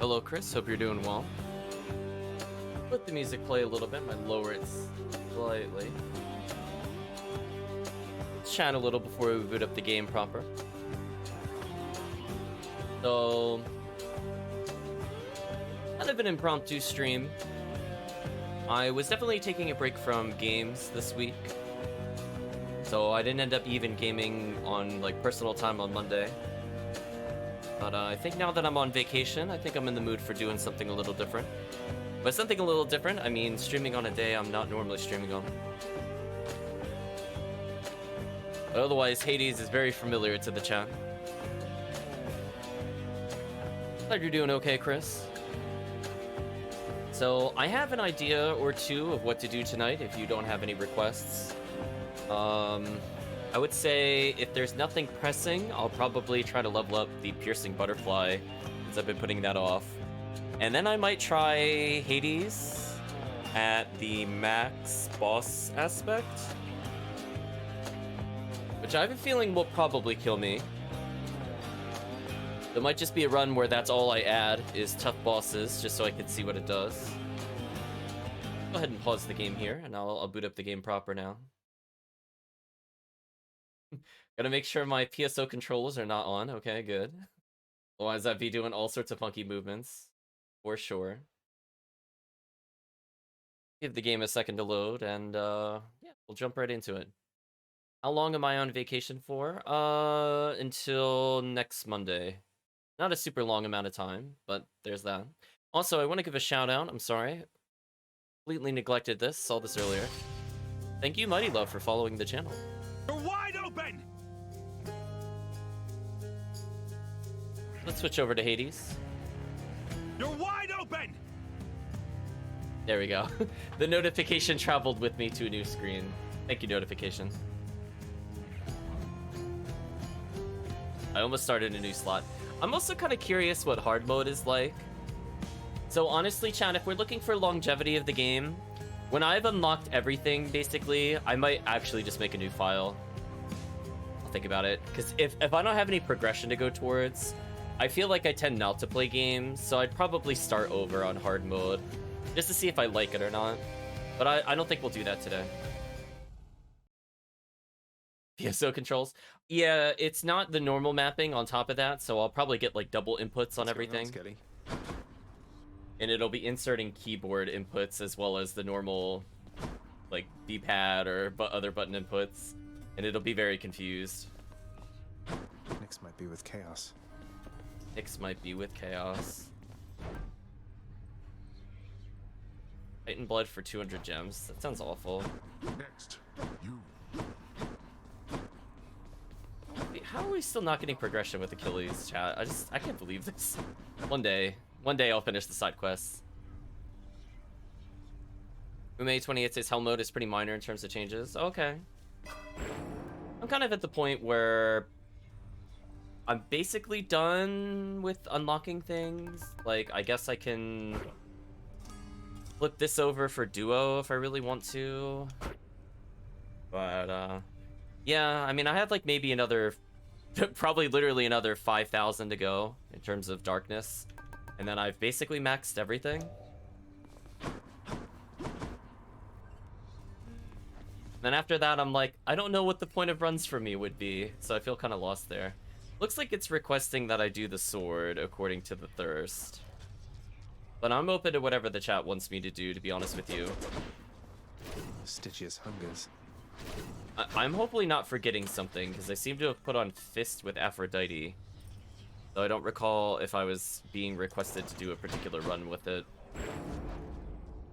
Hello, Chris. Hope you're doing well. Let the music play a little bit. Might lower it slightly. Let's chat a little before we boot up the game proper. So, kind of an impromptu stream. I was definitely taking a break from games this week, so I didn't end up even gaming on like personal time on Monday. But I think now that I'm on vacation, I think I'm in the mood for doing something a little different. By something a little different, I mean streaming on a day I'm not normally streaming on. But otherwise, Hades is very familiar to the chat. Glad you're doing okay, Chris. So, I have an idea or two of what to do tonight if you don't have any requests. I would say if there's nothing pressing, I'll probably try to level up the Piercing Butterfly, since I've been putting that off. And then I might try Hades at the max boss aspect, which I have a feeling will probably kill me. It might just be a run where that's all I add is tough bosses, just so I can see what it does. Go ahead and pause the game here, and I'll boot up the game proper now. Gotta make sure my PSO controls are not on. Okay, good. Otherwise, I'd be doing all sorts of funky movements. For sure. Give the game a second to load, and yeah, we'll jump right into it. How long am I on vacation for? Until next Monday. Not a super long amount of time, but there's that. Also, I want to give a shout out. I'm sorry. Completely neglected this. Saw this earlier. Thank you, Mighty Love, for following the channel. You're wide open! Let's switch over to Hades. You're wide open! There we go. The notification traveled with me to a new screen. Thank you, notification. I almost started a new slot. I'm also kind of curious what hard mode is like. So honestly, chat, if we're looking for longevity of the game, when I've unlocked everything, basically, I might actually just make a new file. I'll think about it. Because if I don't have any progression to go towards, I feel like I tend not to play games, so I'd probably start over on hard mode, just to see if I like it or not. But I don't think we'll do that today. PSO controls. Yeah, it's not the normal mapping on top of that, so I'll probably get like double inputs on everything. And it'll be inserting keyboard inputs as well as the normal like D-pad or other button inputs. And it'll be very confused. Nyx might be with Chaos. Nyx might be with Chaos. Titan Blood for 200 gems. That sounds awful. Next, you. How are we still not getting progression with Achilles, chat? I can't believe this. One day I'll finish the side quests. Ume 28 says hell mode is pretty minor in terms of changes. Okay. I'm kind of at the point where I'm basically done with unlocking things. Like, I guess I can flip this over for duo if I really want to. But, yeah, I mean, I have like maybe another, probably literally another 5,000 to go in terms of darkness. And then I've basically maxed everything. Then after that, I'm like, I don't know what the point of runs for me would be. So I feel kind of lost there. Looks like it's requesting that I do the sword according to the thirst. But I'm open to whatever the chat wants me to do, to be honest with you. Stygius hungers. I'm hopefully not forgetting something, because I seem to have put on Fist with Aphrodite. Though I don't recall if I was being requested to do a particular run with it.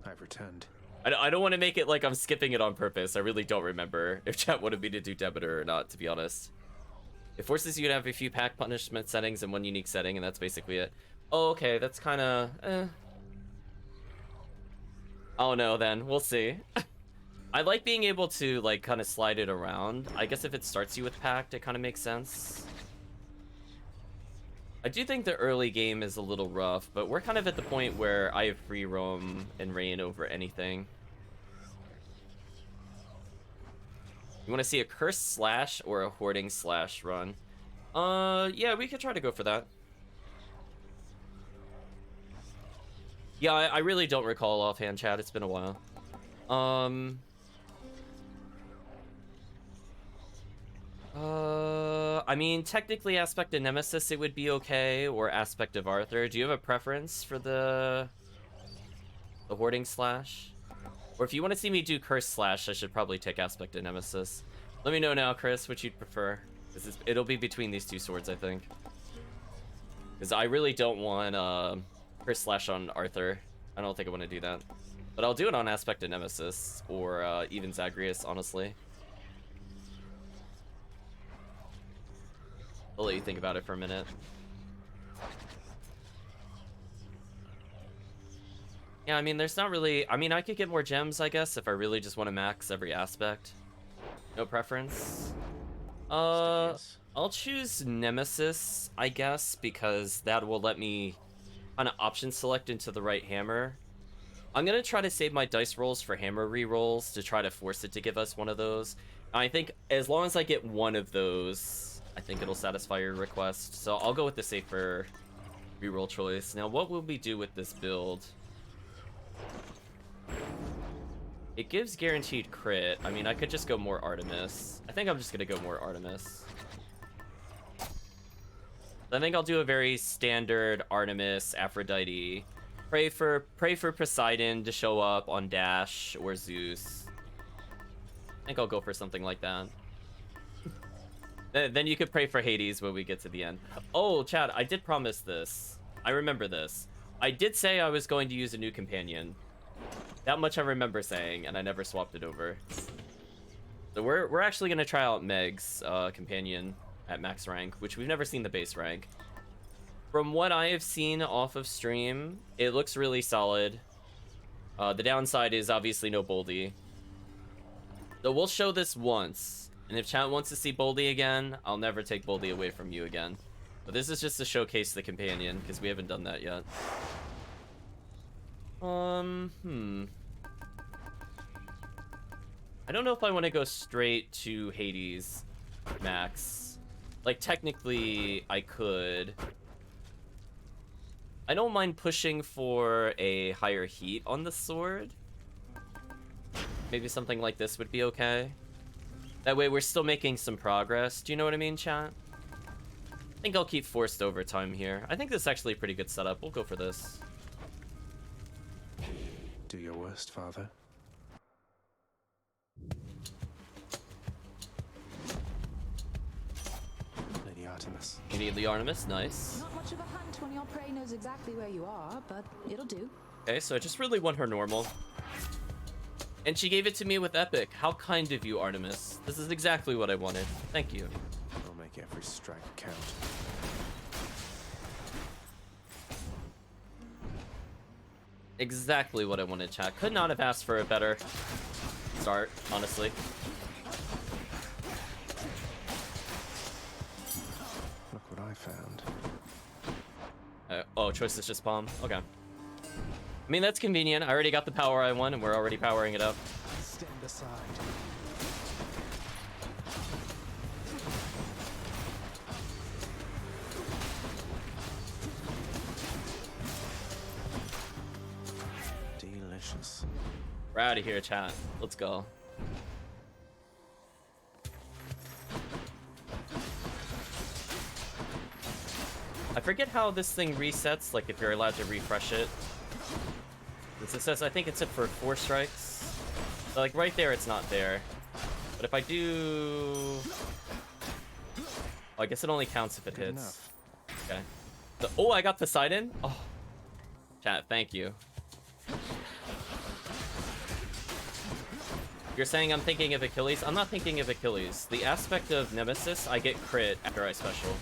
I pretend. I don't want to make it like I'm skipping it on purpose. I really don't remember if chat wanted me to do Demeter or not, to be honest. It forces you to have a few pack punishment settings and one unique setting, and that's basically it. Oh, okay, that's kind of... Oh no, then. We'll see. I like being able to, like, kind of slide it around. I guess if it starts you with packed, it kind of makes sense. I do think the early game is a little rough, but we're kind of at the point where I have free roam and reign over anything. You want to see a curse slash or a hoarding slash run? Yeah, we could try to go for that. Yeah, I really don't recall offhand, chat. It's been a while. I mean, technically Aspect of Nemesis it would be okay, or Aspect of Arthur. Do you have a preference for the Hoarding Slash? Or if you want to see me do Curse Slash, I should probably take Aspect of Nemesis. Let me know now, Chris, what you'd prefer. It'll be between these two swords, I think. Because I really don't want Curse Slash on Arthur. I don't think I want to do that. But I'll do it on Aspect of Nemesis, or even Zagreus, honestly. I'll let you think about it for a minute. Yeah, I mean, there's not really... I mean, I could get more gems, I guess, if I really just want to max every aspect. No preference. I'll choose Nemesis, I guess, because that will let me kind of option select into the right hammer. I'm going to try to save my dice rolls for hammer rerolls to try to force it to give us one of those. I think as long as I get one of those, I think it'll satisfy your request. So I'll go with the safer reroll choice. Now, what will we do with this build? It gives guaranteed crit. I mean, I could just go more Artemis. I think I'm just going to go more Artemis. I think I'll do a very standard Artemis, Aphrodite. Pray for Poseidon to show up on Dash or Zeus. I think I'll go for something like that. Then you could pray for Hades when we get to the end. Oh, Chad, I did promise this. I remember this. I did say I was going to use a new companion. That much I remember saying, and I never swapped it over. So we're actually gonna try out Meg's companion at max rank, which we've never seen the base rank. From what I have seen off of stream, it looks really solid. The downside is obviously no Boldy. So we'll show this once, and if chat wants to see Boldy again, I'll never take Boldy away from you again. But this is just to showcase the companion, because we haven't done that yet. I don't know if I want to go straight to Hades max. Like, technically, I could. I don't mind pushing for a higher heat on the sword. Maybe something like this would be okay. That way we're still making some progress. Do you know what I mean, chat? I think I'll keep forced overtime here. I think this is actually a pretty good setup. We'll go for this. Do your worst, father. Lady Artemis. You need the Artemis, nice. Not much of a hunt when your prey knows exactly where you are, but it'll do. Okay, so I just really want her normal. And she gave it to me with Epic. How kind of you, Artemis. This is exactly what I wanted. Thank you. I'll make every strike count. Exactly what I wanted, chat. Could not have asked for a better start, honestly. Look what I found. Oh, choice is just palm. Okay. I mean, that's convenient. I already got the power I want, and we're already powering it up. Stand aside. Delicious. We're out of here, chat. Let's go. I forget how this thing resets, like if you're allowed to refresh it. It says, I think it's set for 4 strikes. So like right there, it's not there. But if I do... Oh, I guess it only counts if it Good hits. enough. Okay. Oh, I got Poseidon? Oh. Chat, thank you. You're saying I'm thinking of Achilles? I'm not thinking of Achilles. The aspect of Nemesis, I get crit after I special.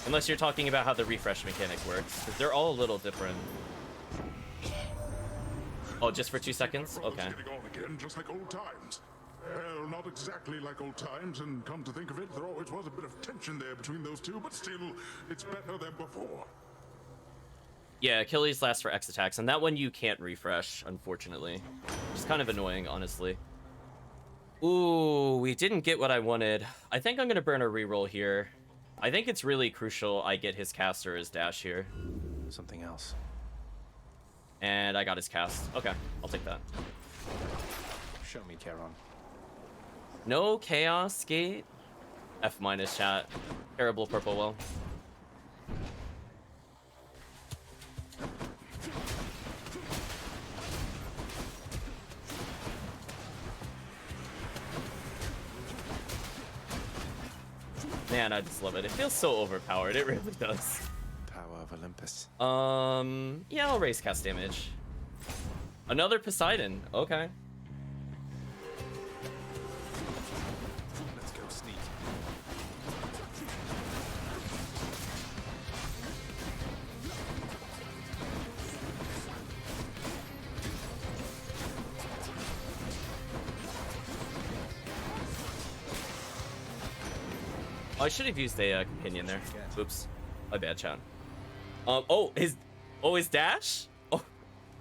Unless you're talking about how the refresh mechanic works, because they're all a little different. Oh, just for 2 seconds? Okay. Getting on again, just like old times. Well, not exactly like old times, and come to think of it, there always was a bit of tension there between those two, but still, it's better than before. Yeah, Achilles lasts for X attacks, and that one you can't refresh, unfortunately. Which is kind of annoying, honestly. Ooh, we didn't get what I wanted. I think I'm gonna burn a reroll here. I think it's really crucial I get his cast or his dash here. Something else. And I got his cast. Okay, I'll take that. Show me, Charon. No chaos gate. F minus chat. Terrible purple will. Man, I just love it. It feels so overpowered. It really does. Power of Olympus. Yeah, I'll raise cast damage. Another Poseidon. Okay. Let's go sneak. Oh, I should have used a companion there. Oops. My bad, chat. His dash? Oh,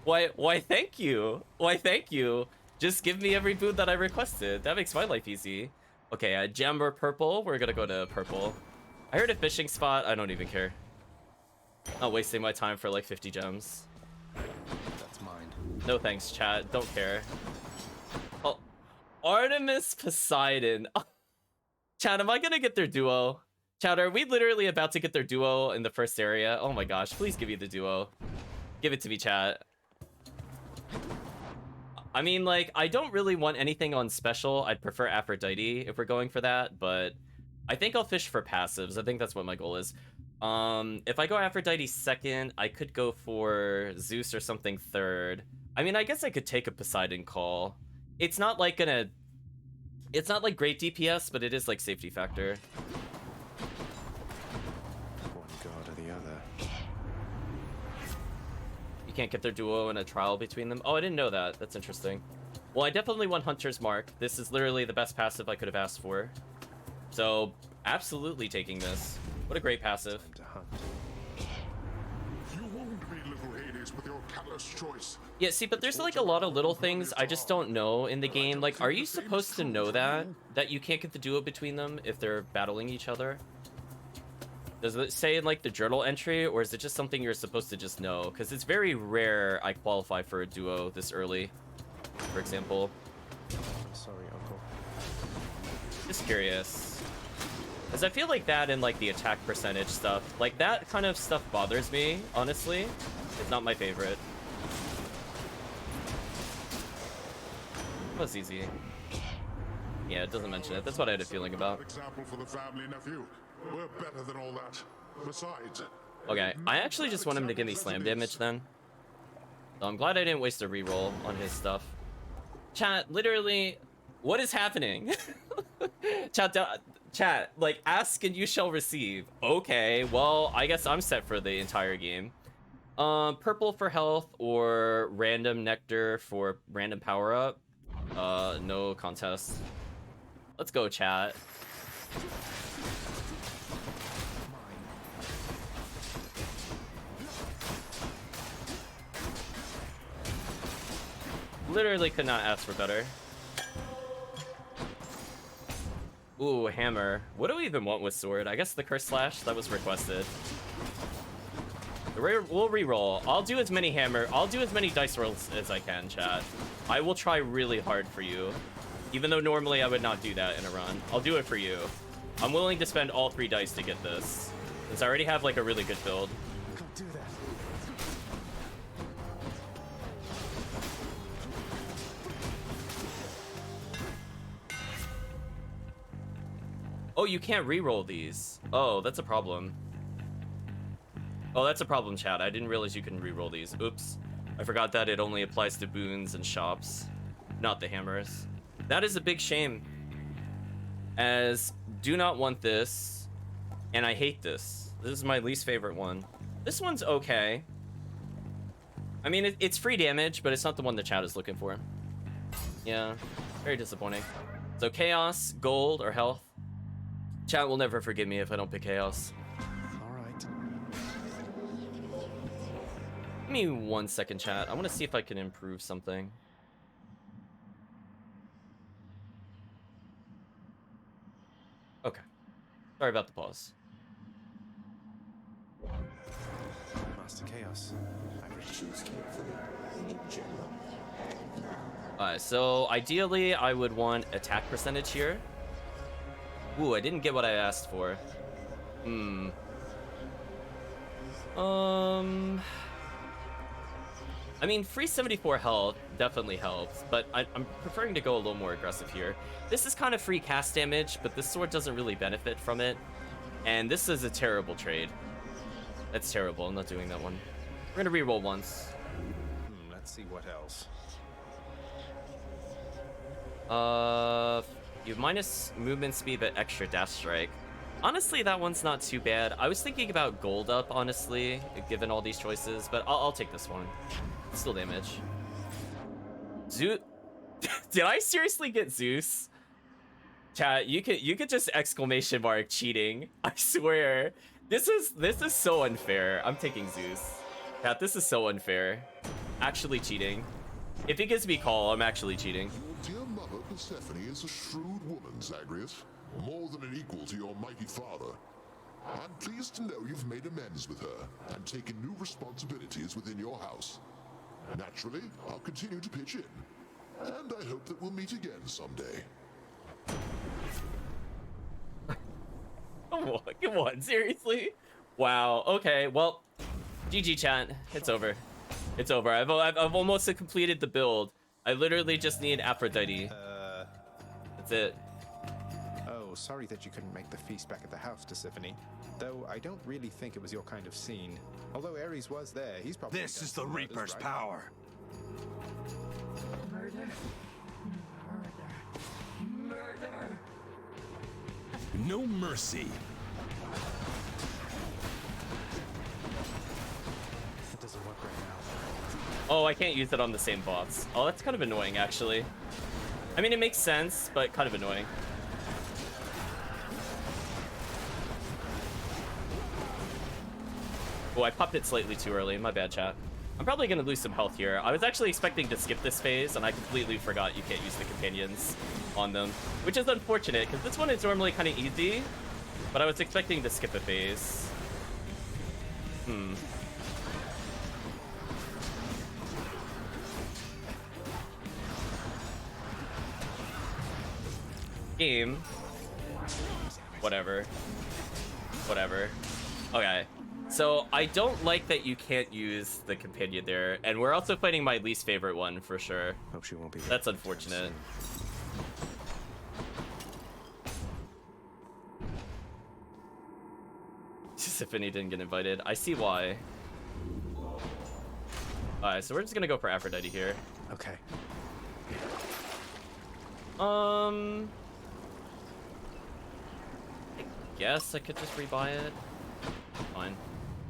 why, thank you. Why, thank you. Just give me every boon that I requested. That makes my life easy. Okay, gem or purple? We're gonna go to purple. I heard a fishing spot. I don't even care. Not wasting my time for like 50 gems. That's mine. No thanks, chat. Don't care. Oh, Artemis Poseidon. Chat, am I gonna get their duo? Chat, are we literally about to get their duo in the first area? Oh my gosh, please give me the duo. Give it to me, chat. I mean, like, I don't really want anything on special. I'd prefer Aphrodite if we're going for that, but I think I'll fish for passives. I think that's what my goal is. If I go Aphrodite second, I could go for Zeus or something third. I mean, I guess I could take a Poseidon call. It's not like gonna... It's not like great DPS, but it is like safety factor. One god or the other. You can't get their duo in a trial between them. Oh, I didn't know that. That's interesting. Well, I definitely want Hunter's Mark. This is literally the best passive I could have asked for. So, absolutely taking this. What a great passive. Time to hunt. You wound me, little Hades, with your callous choice. Yeah, see, but there's like a lot of little things I just don't know in the game. Like, are you supposed to know that you can't get the duo between them if they're battling each other? Does it say in like the journal entry, or is it just something you're supposed to just know? Because it's very rare I qualify for a duo this early, for example. Sorry, Uncle. Just curious. Because I feel like that and like the attack percentage stuff, like that kind of stuff bothers me, honestly. It's not my favorite. That was easy. Yeah, it doesn't mention it. That's what I had a feeling about. Example for the family, nephew. We're better than all that. Besides. Okay, I actually just want him to give me slam damage then. So I'm glad I didn't waste a reroll on his stuff. Chat, literally, what is happening? Chat, like, ask and you shall receive. Okay, well, I guess I'm set for the entire game. Purple for health or random nectar for random power up. No contest. Let's go, chat. Literally could not ask for better. Ooh, hammer. What do we even want with sword? I guess the curse slash that was requested. We'll re-roll. I'll do as many dice rolls as I can, chat. I will try really hard for you. Even though normally I would not do that in a run. I'll do it for you. I'm willing to spend all 3 dice to get this. Since I already have like a really good build. Can't do that. Oh, you can't re-roll these. Oh, that's a problem. Oh, that's a problem, chat. I didn't realize you can re-roll these. Oops. I forgot that it only applies to boons and shops, not the hammers. That is a big shame. As do not want this, and I hate this. This is my least favorite one. This one's okay. I mean, it's free damage, but it's not the one the chat is looking for. Yeah, very disappointing. So chaos, gold, or health. Chat will never forgive me if I don't pick chaos. All right. Give me 1 second, chat. I want to see if I can improve something. Okay. Sorry about the pause. Master Chaos. Alright, so ideally I would want attack percentage here. Ooh, I didn't get what I asked for. I mean, free 74 health definitely helps, but I'm preferring to go a little more aggressive here. This is kind of free cast damage, but this sword doesn't really benefit from it. And this is a terrible trade. That's terrible. I'm not doing that one. We're gonna reroll once. Let's see what else. You have minus movement speed but extra dash strike. Honestly, that one's not too bad. I was thinking about gold up, honestly, given all these choices, but I'll take this one. Still damage. Zeus. Did I seriously get Zeus? Chat, you could just exclamation mark cheating. I swear. This is so unfair. I'm taking Zeus. Chat, this is so unfair. Actually cheating. If it gives me call, I'm actually cheating. Your dear mother, Persephone, is a shrewd woman, Zagreus. More than an equal to your mighty father. I'm pleased to know you've made amends with her and taken new responsibilities within your house. Naturally, I'll continue to pitch in. And I hope that we'll meet again someday. Come on, seriously? Wow, okay, well, GG chat, it's over. It's over. I've almost completed the build. I literally just need Aphrodite. That's it. Oh, sorry that you couldn't make the feast back at the house, Persephone. Though I don't really think it was your kind of scene. Although Ares was there, he's probably... This done is the some murders, Reaper's right? power. No mercy. It doesn't work right now. Oh, I can't use it on the same boss. Oh, that's kind of annoying, actually. I mean, it makes sense, but kind of annoying. Oh, I popped it slightly too early. My bad, chat. I'm probably going to lose some health here. I was actually expecting to skip this phase, and I completely forgot you can't use the companions on them, which is unfortunate, because this one is normally kind of easy, but I was expecting to skip a phase. Game. Whatever. Okay. So I don't like that you can't use the companion there, and we're also fighting my least favorite one for sure. Hope she won't be... That's unfortunate. Persephone didn't get invited. I see why. Alright, so we're just gonna go for Aphrodite here. Okay. I guess I could just rebuy it. Fine.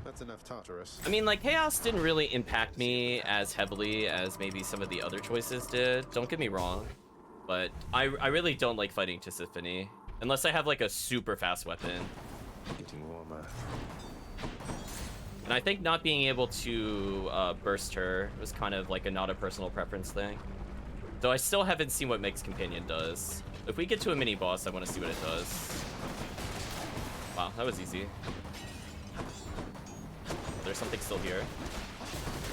That's enough Tartarus. I mean, like, Chaos didn't really impact me as heavily as maybe some of the other choices did. Don't get me wrong. But I really don't like fighting Persephone. Unless I have, like, a super fast weapon. Getting warmer. And I think not being able to burst her was kind of like not a personal preference thing. Though I still haven't seen what Meg's Companion does. If we get to a mini-boss, I want to see what it does. Wow, that was easy. There's something still here.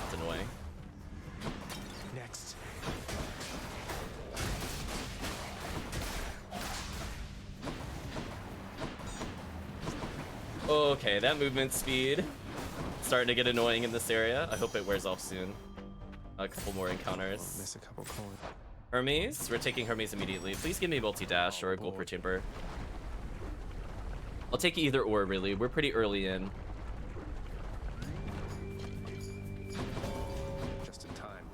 That's annoying. Next. Okay, that movement speed starting to get annoying in this area. I hope it wears off soon. A couple more encounters. Miss a couple coins. Hermes, we're taking Hermes immediately. Please give me multi-dash or a gold per chamber. I'll take either or, really. We're pretty early in. Just in time.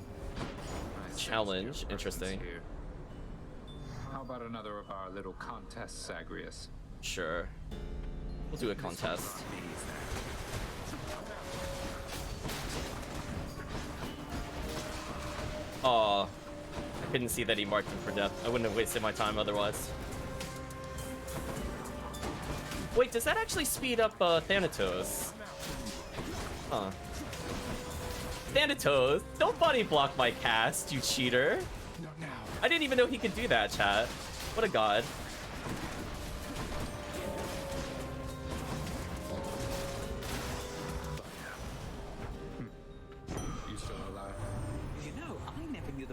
Challenge, interesting. How about another of our little contests, Zagreus? Sure. We'll do a contest. Aw. I couldn't see that he marked him for death. I wouldn't have wasted my time otherwise. Wait, does that actually speed up Thanatos? Huh. Thanatos, don't body block my cast, you cheater. Not now. I didn't even know he could do that, chat. What a god.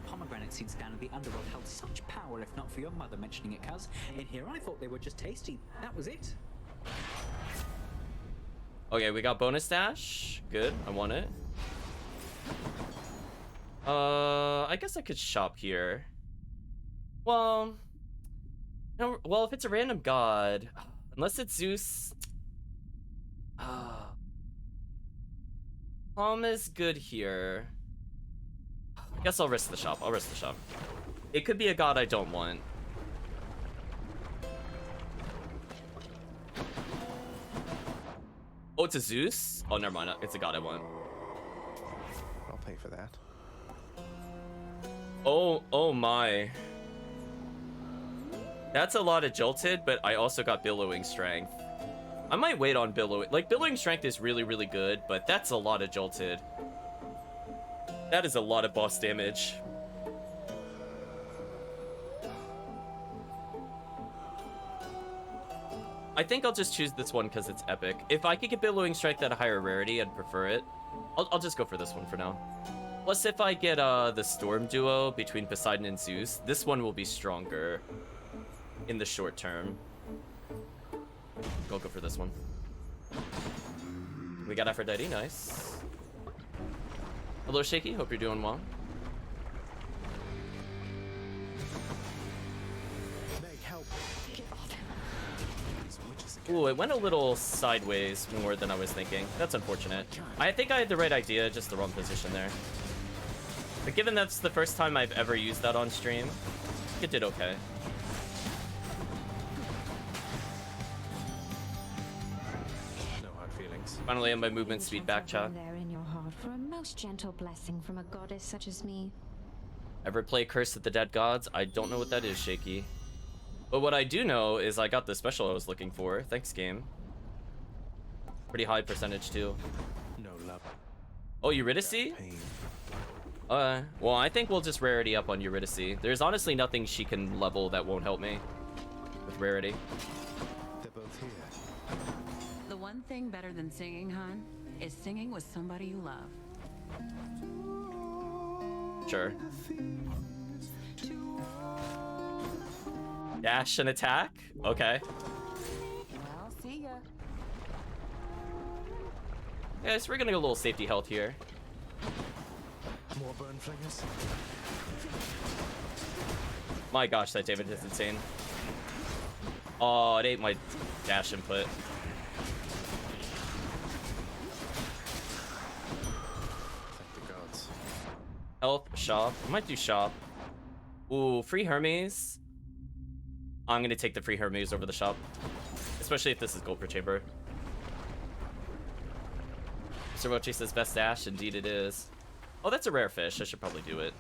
pomegranate seed scan of the underworld held such power if not for your mother mentioning it, cuz. In here I thought they were just tasty. That was it. Okay, we got bonus dash. Good, I want it. I guess I could shop here. Well, no, well, if it's a random god, unless it's Zeus. Palm is good here. I guess I'll risk the shop. I'll risk the shop. It could be a god I don't want. Oh, it's a Zeus? Oh, never mind. It's a god I want. I'll pay for that. Oh my. That's a lot of jolted, but I also got billowing strength. I might wait on billowing. Like, billowing strength is really, really good, but that's a lot of jolted. That is a lot of boss damage. I think I'll just choose this one because it's epic. If I could get billowing strength at a higher rarity, I'd prefer it. I'll just go for this one for now. Plus, if I get the storm duo between Poseidon and Zeus, this one will be stronger in the short term. I'll go for this one. We got Aphrodite, nice. Hello, Shaky, hope you're doing well. Meg, help. Ooh, it went a little sideways more than I was thinking. That's unfortunate. I think I had the right idea, just the wrong position there. But given that's the first time I've ever used that on stream, it did okay. No hard feelings. Finally, I have my movement speed back, chat. There in your heart for a most gentle blessing from a goddess such as me. Ever play Curse of the Dead Gods? I don't know what that is, Shaky. But what I do know is I got the special I was looking for. Thanks, game. Pretty high percentage, too. No love. Oh, Eurydice? Pain. Well, I think we'll just rarity up on Eurydice. There's honestly nothing she can level that won't help me with rarity. They're both here. The one thing better than singing, hon, is singing with somebody you love. Sure. Dash and attack? Okay. Well, see ya. Yeah, so we're gonna go a little safety health here. More burn flingers. My gosh, that David is insane. Oh, it ate my dash input. Thank the gods. Health, shop. I might do shop. Ooh, free Hermes. I'm gonna take the free Hermes over the shop. Especially if this is Gold per Chamber. Mr. Roche says best dash. Indeed it is. Oh, that's a rare fish. I should probably do it.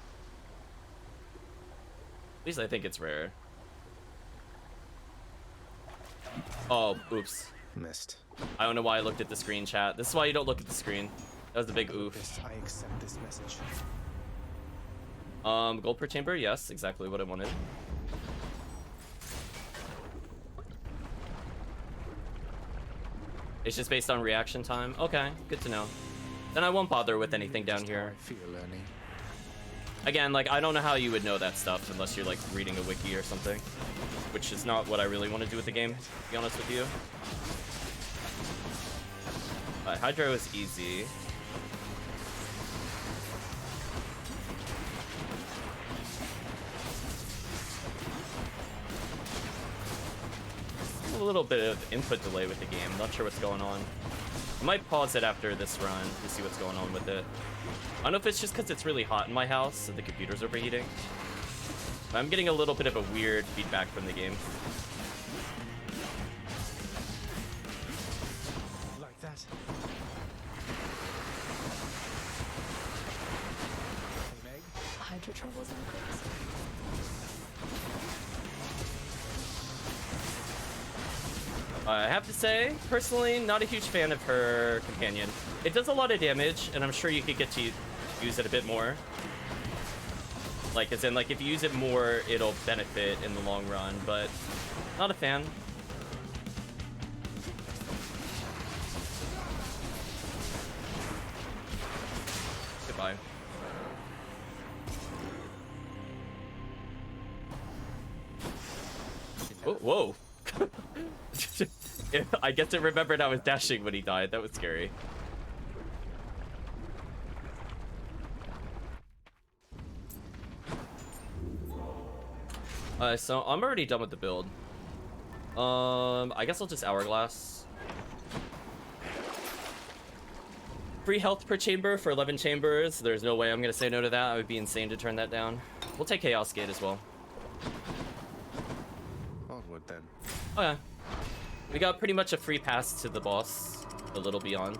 At least I think it's rare. Oh, oops. Missed. I don't know why I looked at the screen, chat. This is why you don't look at the screen. That was the big oof. I accept this message. Gold per chamber, yes, exactly what I wanted. It's just based on reaction time. Okay, good to know. Then I won't bother with anything down here. I feel, Ernie. Again, like, I don't know how you would know that stuff unless you're, like, reading a wiki or something. Which is not what I really want to do with the game, to be honest with you. Hydro is easy. A little bit of input delay with the game. Not sure what's going on. I might pause it after this run to see what's going on with it. I don't know if it's just because it's really hot in my house, so the computer's overheating. I'm getting a little bit of a weird feedback from the game. Like that. Hey, Meg. Hydra troubles increase. I have to say, personally, not a huge fan of her companion. It does a lot of damage, and I'm sure you could get to use it a bit more. Like, as in, like, if you use it more, it'll benefit in the long run, but not a fan. Goodbye. Whoa. I guess it remembered I was dashing when he died. That was scary. So I'm already done with the build. I guess I'll just Hourglass. Free health per chamber for 11 chambers. There's no way I'm gonna say no to that. I would be insane to turn that down. We'll take Chaos Gate as well. Onward then. Okay. We got pretty much a free pass to the boss. A little beyond.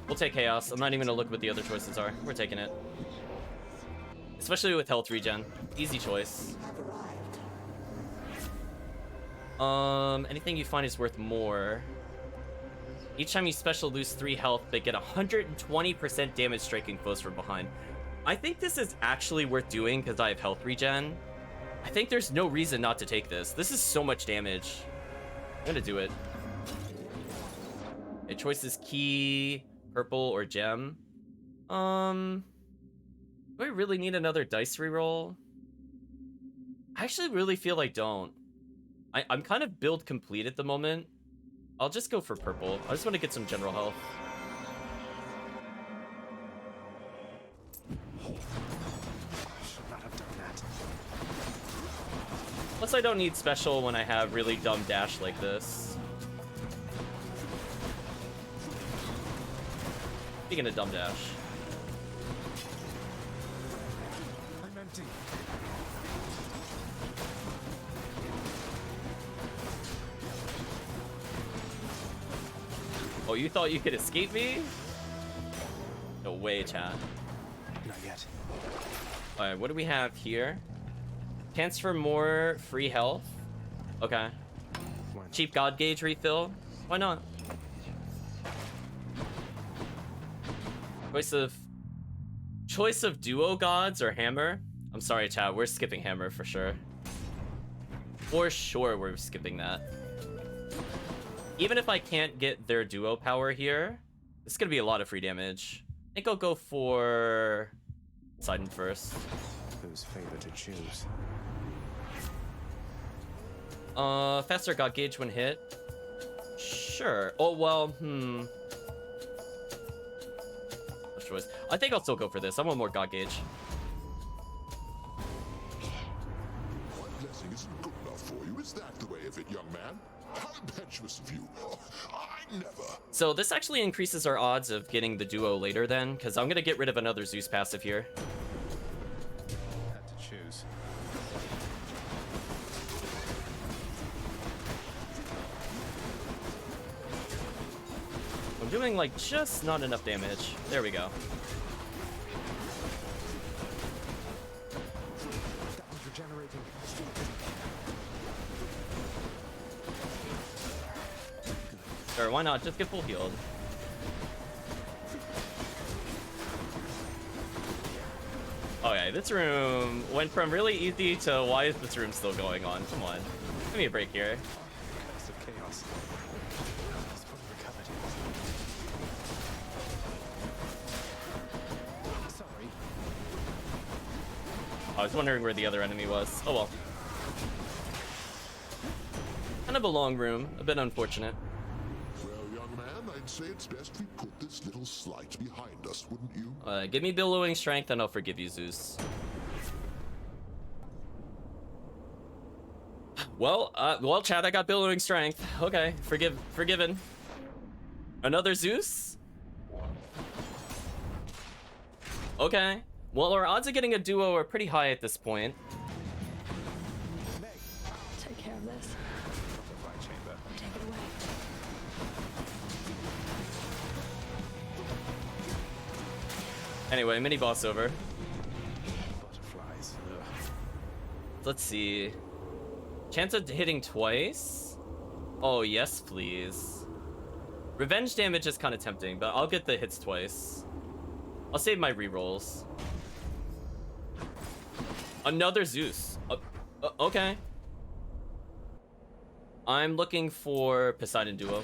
We'll take Chaos. I'm not even gonna look what the other choices are. We're taking it. Especially with health regen. Easy choice. Anything you find is worth more. Each time you special lose 3 health, but get 120% damage striking foes from behind. I think this is actually worth doing because I have health regen. I think there's no reason not to take this. This is so much damage. I'm gonna do it. A choice is key, purple, or gem. Do I really need another dice reroll? I actually really feel I don't. I'm kind of build complete at the moment. I'll just go for purple. I just want to get some general health. Should not have done that. Plus, I don't need special when I have really dumb dash like this. Speaking of dumb dash. I'm empty. Oh, you thought you could escape me? No way, chat. Not yet. Alright, what do we have here? Chance for more free health. Okay. Cheap God Gauge refill. Why not? Choice of duo gods or hammer? I'm sorry, chat. We're skipping hammer for sure. For sure, we're skipping that. Even if I can't get their duo power here, this is gonna be a lot of free damage. I think I'll go for Poseidon first. Whose favor to choose? Faster God Gauge when hit. Sure. Oh well. First choice. I think I'll still go for this. I want more God Gauge. One blessing isn't good enough for you. Is that the way of it, young man? How impetuous of you. I never. So this actually increases our odds of getting the duo later then, because I'm gonna get rid of another Zeus passive here. Had to choose. I'm doing like just not enough damage. There we go. That one's regenerating. Sure, why not? Just get full healed. Okay, this room went from really easy to why is this room still going on? Come on. Give me a break here. Curse of chaos. It's fully recovered. Sorry. I was wondering where the other enemy was. Oh well. Kind of a long room. A bit unfortunate. Well, young man, I'd say it's best we put this little slight behind us, wouldn't you? Give me billowing strength and I'll forgive you, Zeus. Well, Chad, I got billowing strength. Okay, forgiven. Another Zeus? Okay. Well, our odds of getting a duo are pretty high at this point. Take care of this. Butterfly chamber. Take it away. Anyway, mini boss over. Butterflies. Ugh. Let's see. Chance of hitting twice? Oh, yes, please. Revenge damage is kind of tempting, but I'll get the hits twice. I'll save my rerolls. Another Zeus. Okay. I'm looking for Poseidon duo.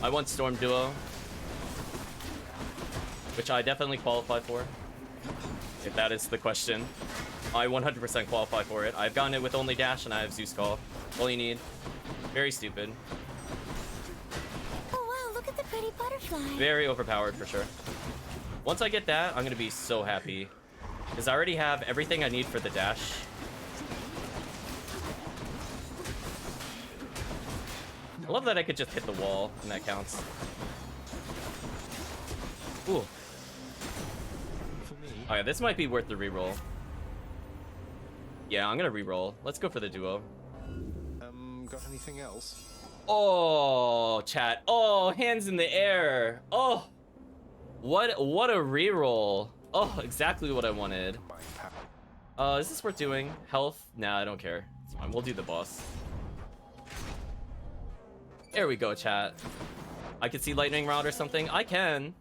I want Storm Duo, which I definitely qualify for. If that is the question, I 100% qualify for it. I've gotten it with only dash and I have Zeus Call. All you need. Very stupid. Oh wow, look at the pretty butterfly. Very overpowered for sure. Once I get that, I'm gonna be so happy. Because I already have everything I need for the dash. I love that I could just hit the wall and that counts. Ooh. Oh yeah, this might be worth the reroll. Yeah, I'm gonna reroll. Let's go for the duo. Got anything else? Oh, chat. Oh, hands in the air. Oh, what a reroll. Oh, exactly what I wanted. Is this worth doing? Health? Nah, I don't care. It's fine. We'll do the boss. There we go, chat. I can see lightning rod or something. I can.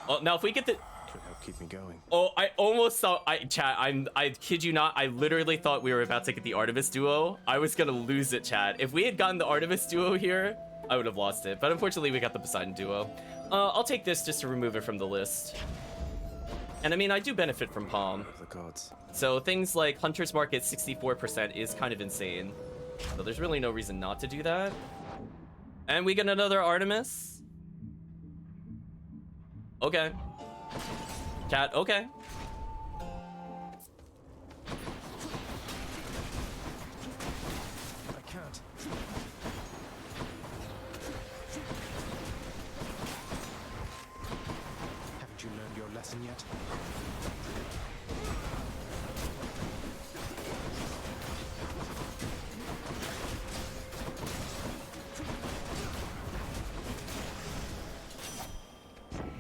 Oh, now if we get the... Could help keep me going. Oh, I almost saw... Chat, I kid you not. I literally thought we were about to get the Artemis duo. I was gonna lose it, chat. If we had gotten the Artemis duo here, I would have lost it. But unfortunately, we got the Poseidon duo. I'll take this just to remove it from the list. And I mean, I do benefit from Palm. The gods. So things like Hunter's Mark at 64% is kind of insane. So there's really no reason not to do that. And we get another Artemis. Okay. Chat, okay. I can't. Haven't you learned your lesson yet?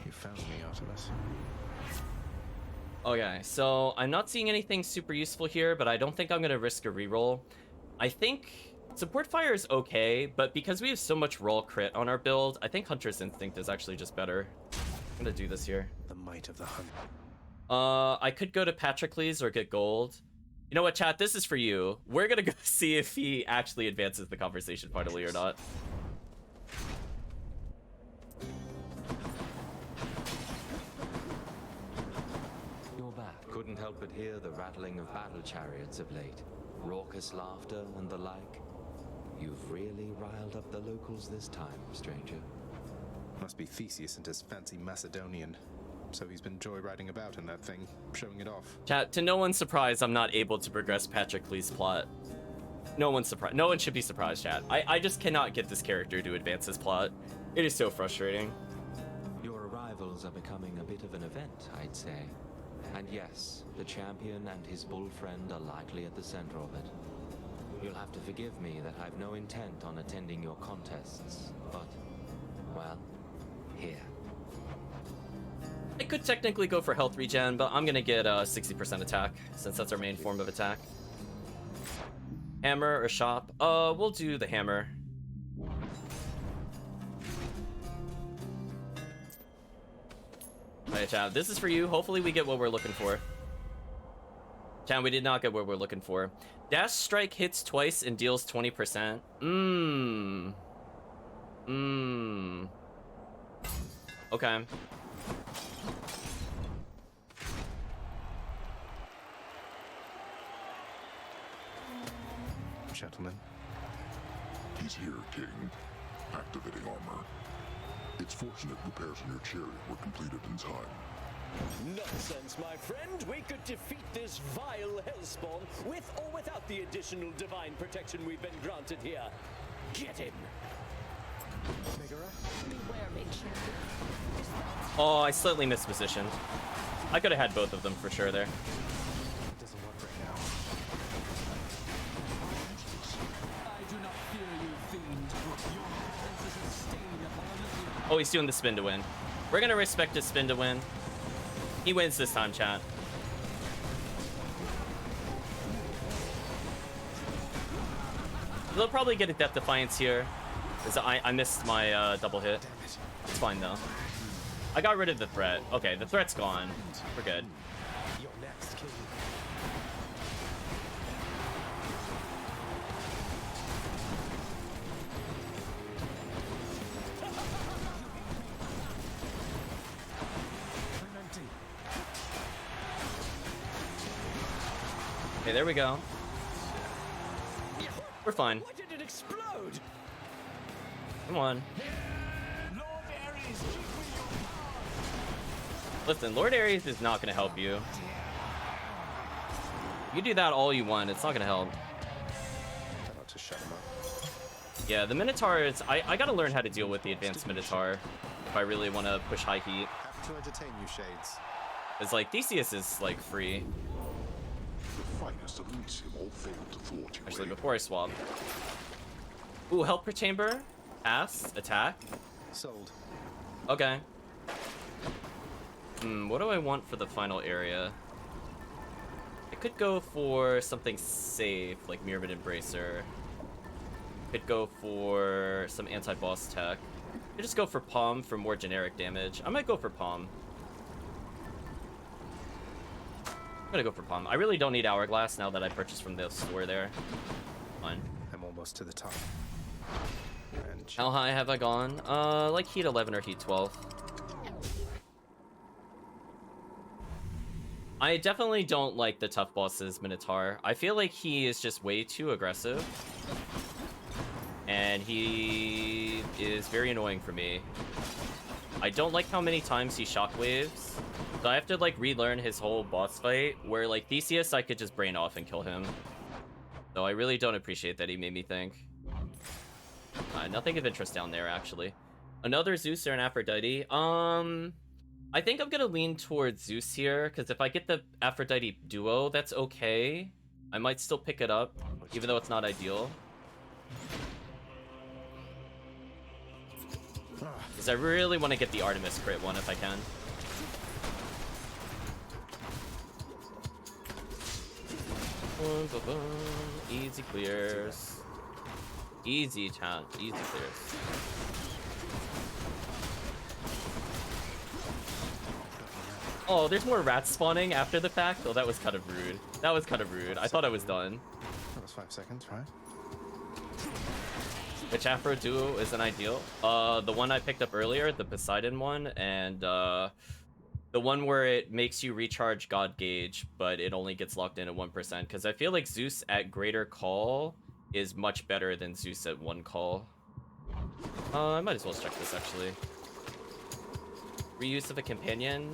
You found me, Artemis. Okay, so I'm not seeing anything super useful here, but I don't think I'm gonna risk a reroll. I think Support Fire is okay, but because we have so much roll crit on our build, I think Hunter's Instinct is actually just better. I'm gonna do this here. The might of the hunt. I could go to Patroclus or get gold. You know what, chat? This is for you. We're gonna go see if he actually advances the conversation finally or not. You're back. Couldn't help but hear the rattling of battle chariots of late. Raucous laughter and the like. You've really riled up the locals this time, stranger. Must be Theseus and his fancy Macedonian. So he's been joyriding about in that thing, showing it off. Chat, to no one's surprise, I'm not able to progress Patroclus' plot. No one's surprised. No one should be surprised, chat. I just cannot get this character to advance his plot. It is so frustrating. Your arrivals are becoming a bit of an event, I'd say. And yes, the champion and his bull friend are likely at the center of it. You'll have to forgive me that I've no intent on attending your contests, but, well, here. I could technically go for health regen, but I'm gonna get 60% attack, since that's our main form of attack. Hammer or shop? We'll do the hammer. Alright, chat, this is for you. Hopefully we get what we're looking for. Chat, we did not get what we're looking for. Dash Strike hits twice and deals 20%. Okay. Gentlemen. He's here, King. Activating armor. It's fortunate repairs on your chariot were completed in time. Nonsense, my friend. We could defeat this vile hellspawn with or without the additional divine protection we've been granted here. Get him! Oh, I slightly mispositioned. I could have had both of them for sure there. It doesn't work right now. I do not fear you, fiend. Your presence is a stain upon Olympia. Oh, he's doing the spin to win. We're gonna respect his spin to win. He wins this time, chat. They'll probably get a Death Defiance here, because I missed my double hit. It's fine though. I got rid of the threat. Okay, the threat's gone. We're good. You're next, King. Okay, there we go. We're fine. Why did it explode? Come on. Listen, Lord Ares is not going to help you. You do that all you want, it's not going to help. Try not to shut him up. Yeah, the Minotaur is... I got to learn how to deal with the advanced Minotaur if I really want to push high heat. Happy to entertain you, Shades. It's like, Theseus is, like, free. The finest of Elysium all failed to thwart you. Actually, before I swap. Ooh, Helper Chamber. Pass. Attack. Sold. Okay. What do I want for the final area? I could go for something safe, like Myriad Embracer. Could go for some anti-boss tech. Could just go for Palm for more generic damage. I might go for Palm. I'm gonna go for Palm. I really don't need Hourglass now that I purchased from the store there. Fine. I'm almost to the top. And How high have I gone? Like Heat 11 or Heat 12. I definitely don't like the tough boss's Minotaur. I feel like he is just way too aggressive. And he is very annoying for me. I don't like how many times he shockwaves. So I have to like relearn his whole boss fight, where like Theseus I could just brain off and kill him. So I really don't appreciate that he made me think. Nothing of interest down there actually. Another Zeus or an Aphrodite? I think I'm gonna lean towards Zeus here, because if I get the Aphrodite duo, that's okay. I might still pick it up, even though it's not ideal. Because I really want to get the Artemis crit one if I can. Easy clears. Easy chat. Easy clears. Oh, there's more rats spawning after the fact? Oh, that was kind of rude. That was kind of rude. I thought I was done. That was 5 seconds, right? Which Afro duo isn't ideal? The one I picked up earlier, the Poseidon one, and the one where it makes you recharge God Gauge, but it only gets locked in at 1%. Because I feel like Zeus at Greater Call is much better than Zeus at 1 call. I might as well check this actually. Reuse of a companion.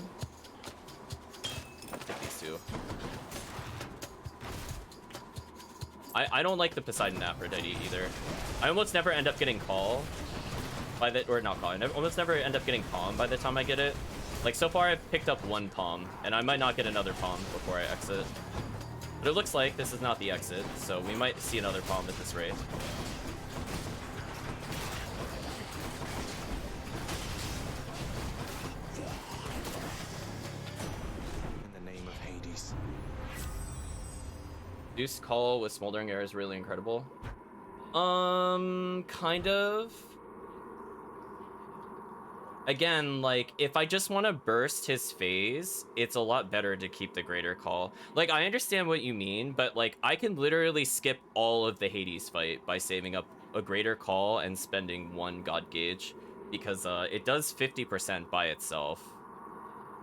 I'll take these two. I don't like the Poseidon Aphrodite either. I almost never end up getting call by the, or not call. I almost never end up getting palm by the time I get it. Like so far I've picked up 1 palm, and I might not get another palm before I exit. But it looks like this is not the exit, so we might see another palm at this rate. In the name of Hades. Zeus call with Smoldering Air is really incredible. Kind of. Again, like, if I just want to burst his phase, it's a lot better to keep the Greater Call. Like, I understand what you mean, but, like, I can literally skip all of the Hades fight by saving up a Greater Call and spending 1 God Gauge, because it does 50% by itself.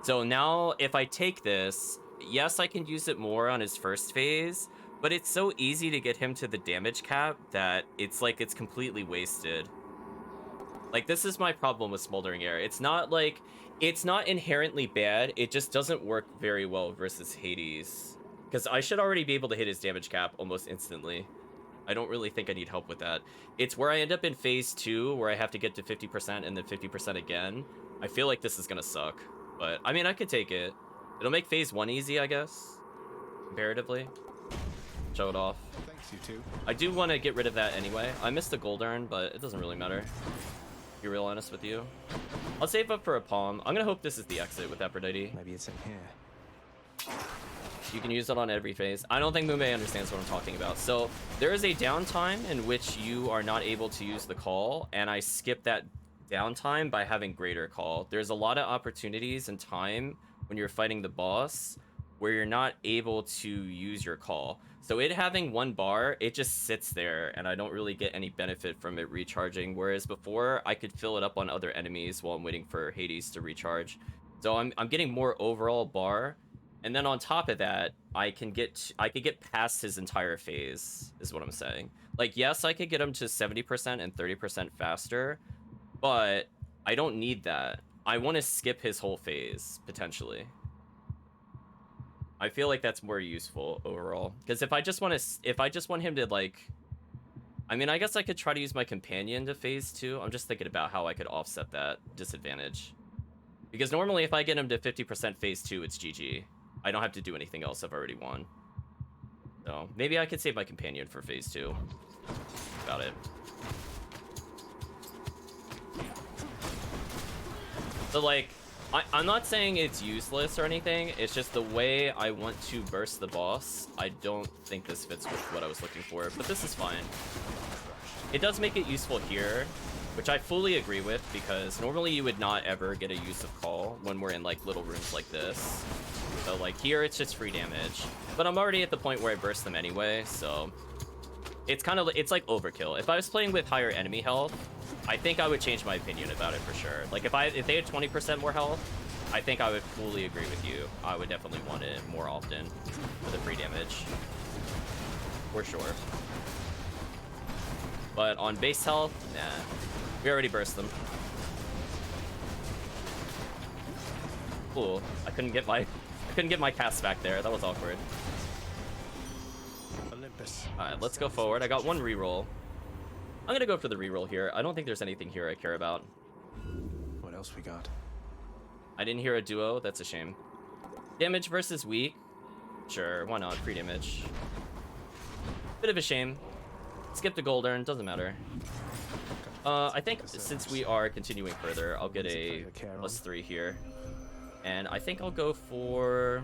So now, if I take this, yes, I can use it more on his first phase, but it's so easy to get him to the damage cap that it's like it's completely wasted. Like, this is my problem with Smoldering Air. It's not like, it's not inherently bad, it just doesn't work very well versus Hades. Because I should already be able to hit his damage cap almost instantly. I don't really think I need help with that. It's where I end up in phase 2, where I have to get to 50% and then 50% again. I feel like this is gonna suck. But, I mean, I could take it. It'll make phase 1 easy, I guess. Comparatively. Show it off. Thanks, you two. I do want to get rid of that anyway. I missed the gold urn, but it doesn't really matter. Be real honest with you. I'll save up for a palm. I'm gonna hope this is the exit with Aphrodite. Maybe it's in here. You can use it on every phase. I don't think Mume understands what I'm talking about. So there is a downtime in which you are not able to use the call, and I skip that downtime by having Greater Call. There's a lot of opportunities and time when you're fighting the boss where you're not able to use your call. So it having 1 bar, it just sits there, and I don't really get any benefit from it recharging, whereas before, I could fill it up on other enemies while I'm waiting for Hades to recharge. So I'm getting more overall bar, And then on top of that, I could get past his entire phase, is what I'm saying. Like, yes, I could get him to 70% and 30% faster, but I don't need that. I want to skip his whole phase, potentially. I feel like that's more useful overall. Because if I just want him to, like... I mean, I guess I could try to use my companion to phase 2. I'm just thinking about how I could offset that disadvantage. Because normally if I get him to 50% phase 2, it's GG. I don't have to do anything else. I've already won. So maybe I could save my companion for phase 2. About it. So like, I'm not saying it's useless or anything. It's just the way I want to burst the boss. I don't think this fits with what I was looking for, but this is fine. It does make it useful here, which I fully agree with, because normally you would not ever get a use of call when we're in like little rooms like this. So like here it's just free damage, but I'm already at the point where I burst them anyway, so it's kind of, it's like overkill. If I was playing with higher enemy health, I think I would change my opinion about it for sure. Like if they had 20% more health, I think I would fully agree with you. I would definitely want it more often for the free damage, for sure. But on base health, nah. We already burst them. Cool. I couldn't get my cast back there. That was awkward. Olympus. Alright, let's go forward. I got one reroll. I'm gonna go for the reroll here. I don't think there's anything here I care about. What else we got? I didn't hear a duo. That's a shame. Damage versus weak. Sure, why not? Free damage. Bit of a shame. Skip the Goldern, doesn't matter. I think since we are continuing further, I'll get a +3 here. And I think I'll go for...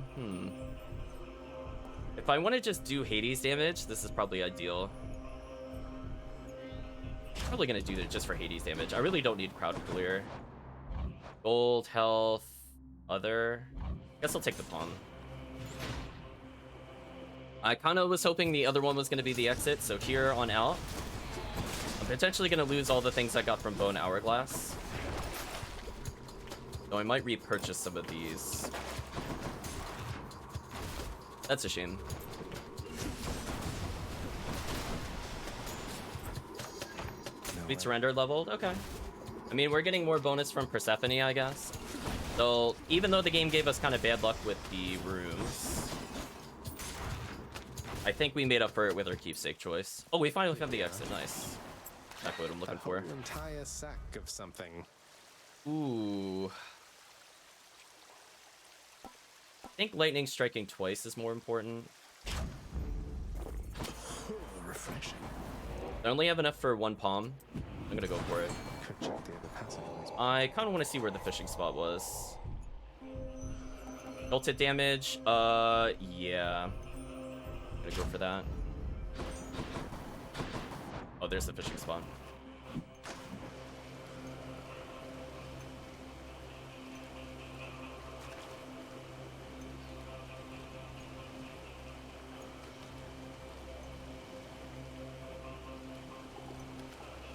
If I want to just do Hades damage, this is probably ideal. Probably going to do it just for Hades damage. I really don't need crowd clear. Gold, health, other... Guess I'll take the pawn. I kind of was hoping the other one was going to be the exit, so here on out, I'm potentially going to lose all the things I got from Bone Hourglass. So I might repurchase some of these. That's a shame. Sweet Surrender leveled? Okay. I mean, we're getting more bonus from Persephone, I guess. So even though the game gave us kind of bad luck with the rooms, I think we made up for it with our keepsake choice. Oh, we finally found the exit. Nice. That's what I'm looking for. An entire sack of something. Ooh. I think lightning striking twice is more important. Refreshing. I only have enough for one palm. I'm gonna go for it. Could check the other passageways. I kind of want to see where the fishing spot was. Ultimate damage. Yeah. I'm gonna go for that. Oh, there's the fishing spot.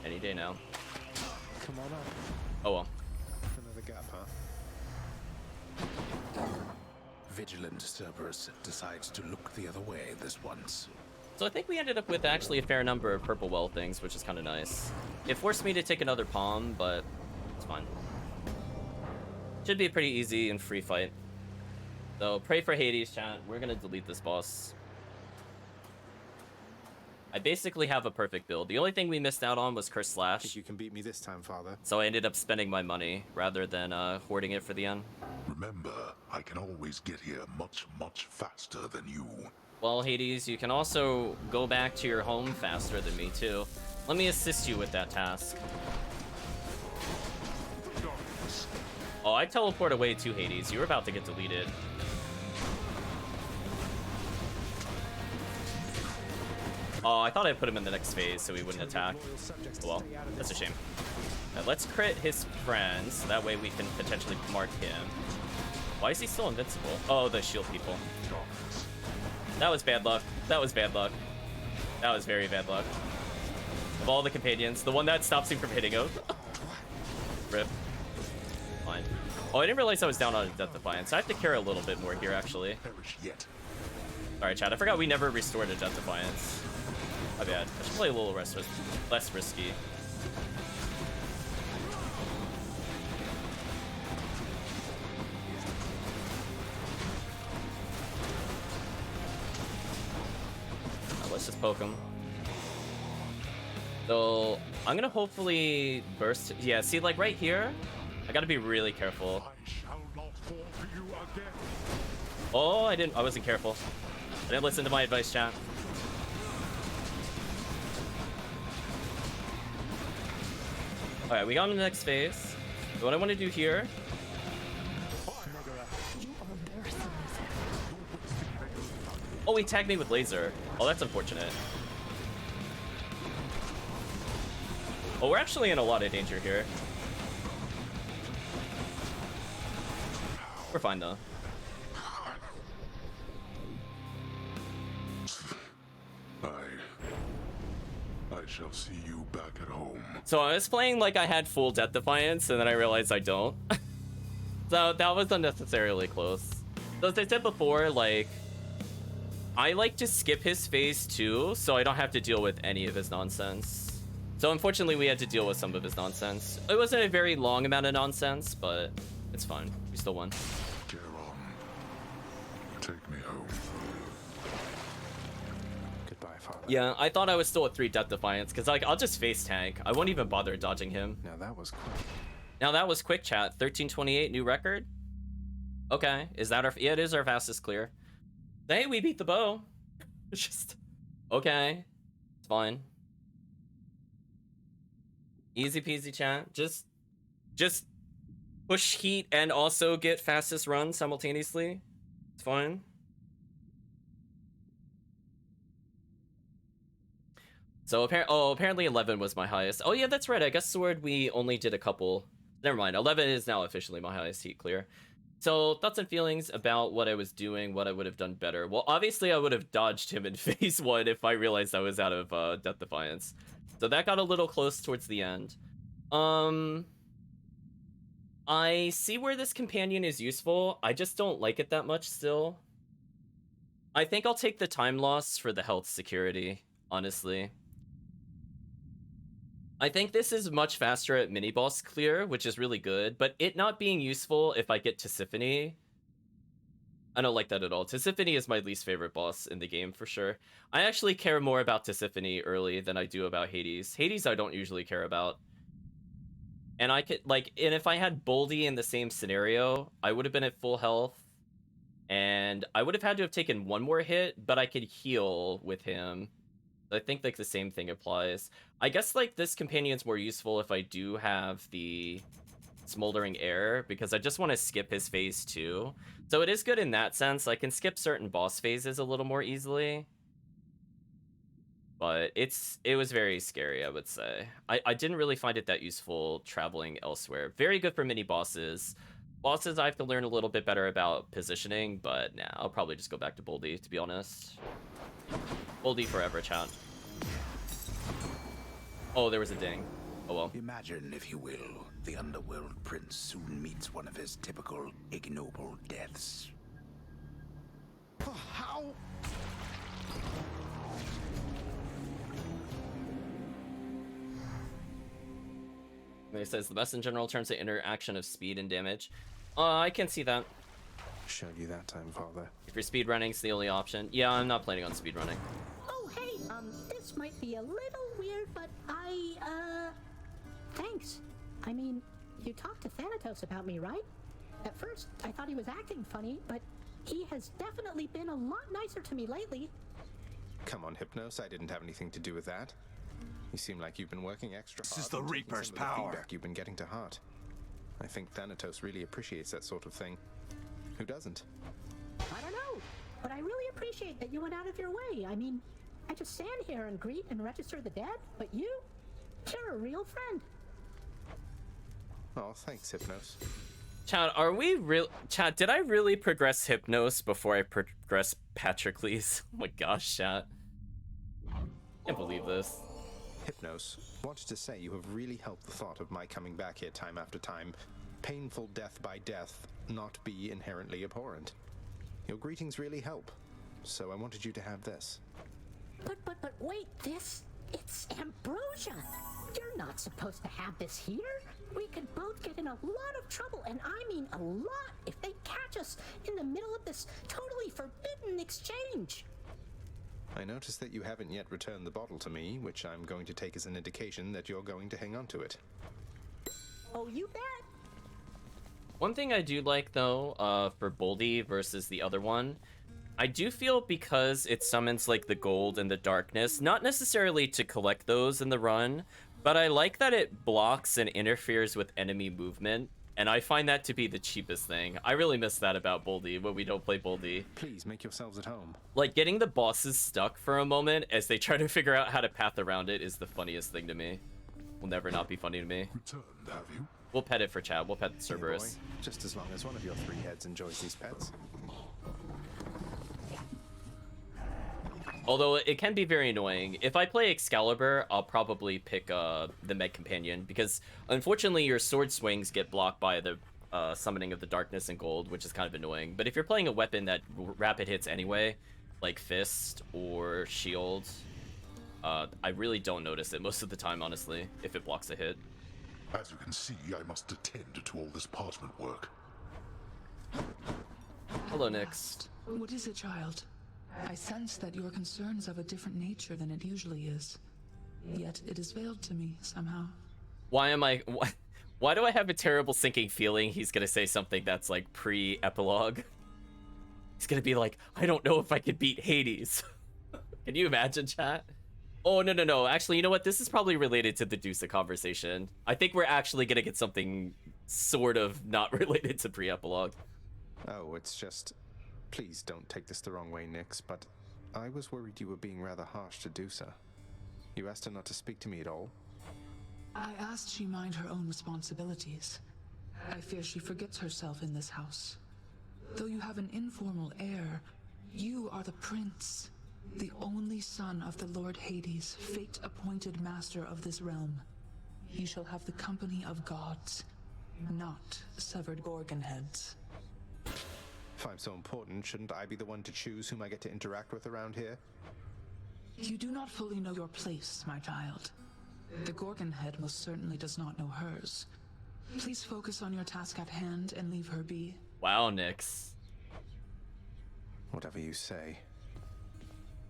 Any day now. Come on up. Oh well. Another gap, huh? Vigilant Cerberus decides to look the other way this once. So I think we ended up with actually a fair number of purple well things, which is kind of nice. It forced me to take another palm, but it's fine. Should be a pretty easy and free fight. So pray for Hades, chat. We're gonna delete this boss. I basically have a perfect build. The only thing we missed out on was Curse Slash. Think you can beat me this time, Father. So I ended up spending my money rather than hoarding it for the end. Remember, I can always get here much, much faster than you. Well, Hades, you can also go back to your home faster than me, too. Let me assist you with that task. Oh, I teleport away to Hades. You were about to get deleted. Oh, I thought I put him in the next phase so he wouldn't attack. Oh, well, that's a shame. Now, let's crit his friends, so that way we can potentially mark him. Why is he still invincible? Oh, the shield people. That was bad luck. That was bad luck. That was very bad luck. Of all the companions, the one that stops him from hitting him. Rip. Fine. Oh, I didn't realize I was down on a Death Defiance. I have to care a little bit more here, actually. Sorry, chat. I forgot we never restored a Death Defiance. My bad. I should play a little less risky. Let's just poke him. So I'm gonna hopefully burst. Yeah, see, like right here, I gotta be really careful. Oh, I wasn't careful. I didn't listen to my advice, chat. Alright, we got in the next phase. So what I want to do here. Oh, he tagged me with laser. Oh, that's unfortunate. Oh, we're actually in a lot of danger here. We're fine though. I shall see you back at home. So I was playing like I had full Death Defiance, and then I realized I don't. So that was unnecessarily close. So as I said before, like, I like to skip his phase 2, so I don't have to deal with any of his nonsense. So unfortunately, we had to deal with some of his nonsense. It wasn't a very long amount of nonsense, but it's fine. We still won. Take me home. Goodbye, Father. Yeah, I thought I was still at 3 Death Defiance, because like I'll just face tank. I won't even bother dodging him. Now that was quick. Now that was quick, chat. 1328, new record. Okay, is that our? Yeah, it is our fastest clear. Hey, we beat the bow. It's just okay. It's fine. Easy peasy, chat. Just push heat and also get fastest run simultaneously. It's fine. So apparently 11 was my highest. Oh yeah, that's right. I guess Sword we only did a couple. Never mind. 11 is now officially my highest heat clear. So thoughts and feelings about what I was doing, what I would have done better. Well, obviously I would have dodged him in phase 1 if I realized I was out of Death Defiance. So that got a little close towards the end. I see where this companion is useful. I just don't like it that much still. I think I'll take the time loss for the health security, honestly. I think this is much faster at mini-boss clear, which is really good, but it not being useful if I get Tisiphone, I don't like that at all. Tisiphone is my least favorite boss in the game, for sure. I actually care more about Tisiphone early than I do about Hades. Hades I don't usually care about. And I could, like, and if I had Boldy in the same scenario, I would have been at full health, and I would have had to have taken one more hit, but I could heal with him. I think like the same thing applies. I guess like this companion's more useful if I do have the Smoldering Air, because I just want to skip his phase 2. So it is good in that sense. I can skip certain boss phases a little more easily. But it was very scary, I would say. I didn't really find it that useful traveling elsewhere. Very good for mini bosses. Bosses I have to learn a little bit better about positioning, but nah, I'll probably just go back to Boldy, to be honest. Boldy forever, chat. Oh, there was a ding. Oh well. Imagine, if you will, the underworld prince soon meets one of his typical ignoble deaths. How? It says the best in general terms of interaction of speed and damage. I can see that. Showed you that time, Father. If you're speed running's the only option. Yeah, I'm not planning on speed running. Oh, hey, this might be a little weird, but thanks. I mean, you talked to Thanatos about me, right? At first, I thought he was acting funny, but he has definitely been a lot nicer to me lately. Come on, Hypnos, I didn't have anything to do with that. You seem like you've been working extra hard. This is the and taking Reaper's some of the power. feedback you've been getting to heart. I think Thanatos really appreciates that sort of thing. Who doesn't? I don't know, but I really appreciate that you went out of your way. I mean, I just stand here and greet and register the dead, but you're a real friend. Oh, thanks, Hypnos. Chad, are we real? Chad, did I really progress Hypnos before I progress Patroclus? Oh my gosh, chat. Can't believe this. Hypnos, wanted to say you have really helped the thought of my coming back here time after time painful death by death not be inherently abhorrent? Your greetings really help, so I wanted you to have this. But wait, it's ambrosia. You're not supposed to have this here. We could both get in a lot of trouble, and I mean a lot, if they catch us in the middle of this totally forbidden exchange. I notice that you haven't yet returned the bottle to me, which I'm going to take as an indication that you're going to hang on to it. Oh, you bet. One thing I do like, though, for Boldy versus the other one, I do feel because it summons, like, the gold and the darkness, not necessarily to collect those in the run, but I like that it blocks and interferes with enemy movement, and I find that to be the cheapest thing. I really miss that about Boldy when we don't play Boldy. Please make yourselves at home. Like, getting the bosses stuck for a moment as they try to figure out how to path around it is the funniest thing to me. Will never not be funny to me. Returned, have you? We'll pet it for Chad. We'll pet Cerberus. Hey boy, just as long as one of your three heads enjoys these pets. Although it can be very annoying. If I play Excalibur, I'll probably pick the Med Companion, because unfortunately your sword swings get blocked by the summoning of the darkness and gold, which is kind of annoying. But if you're playing a weapon that rapid hits anyway, like Fist or Shield, I really don't notice it most of the time, honestly, if it blocks a hit. As you can see, I must attend to all this parchment work. Hello, Nyx. What is it, child? I sense that your concern is of a different nature than it usually is. Yet it is veiled to me somehow. Why do I have a terrible sinking feeling he's gonna say something that's like pre-epilogue? He's gonna be like, I don't know if I could beat Hades. Can you imagine, chat? Oh, no. Actually, you know what? This is probably related to the Dusa conversation. I think we're actually gonna get something sort of not related to pre-epilogue. Oh, it's just... Please don't take this the wrong way, Nyx, but I was worried you were being rather harsh to Dusa. You asked her not to speak to me at all? I asked she mind her own responsibilities. I fear she forgets herself in this house. Though you have an informal heir, you are the prince, the only son of the Lord Hades, fate-appointed master of this realm. He shall have the company of gods, not severed gorgon heads. If I'm so important, shouldn't I be the one to choose whom I get to interact with around here? You do not fully know your place, my child. The Gorgon head most certainly does not know hers. Please focus on your task at hand and leave her be. Wow, Nyx. Whatever you say.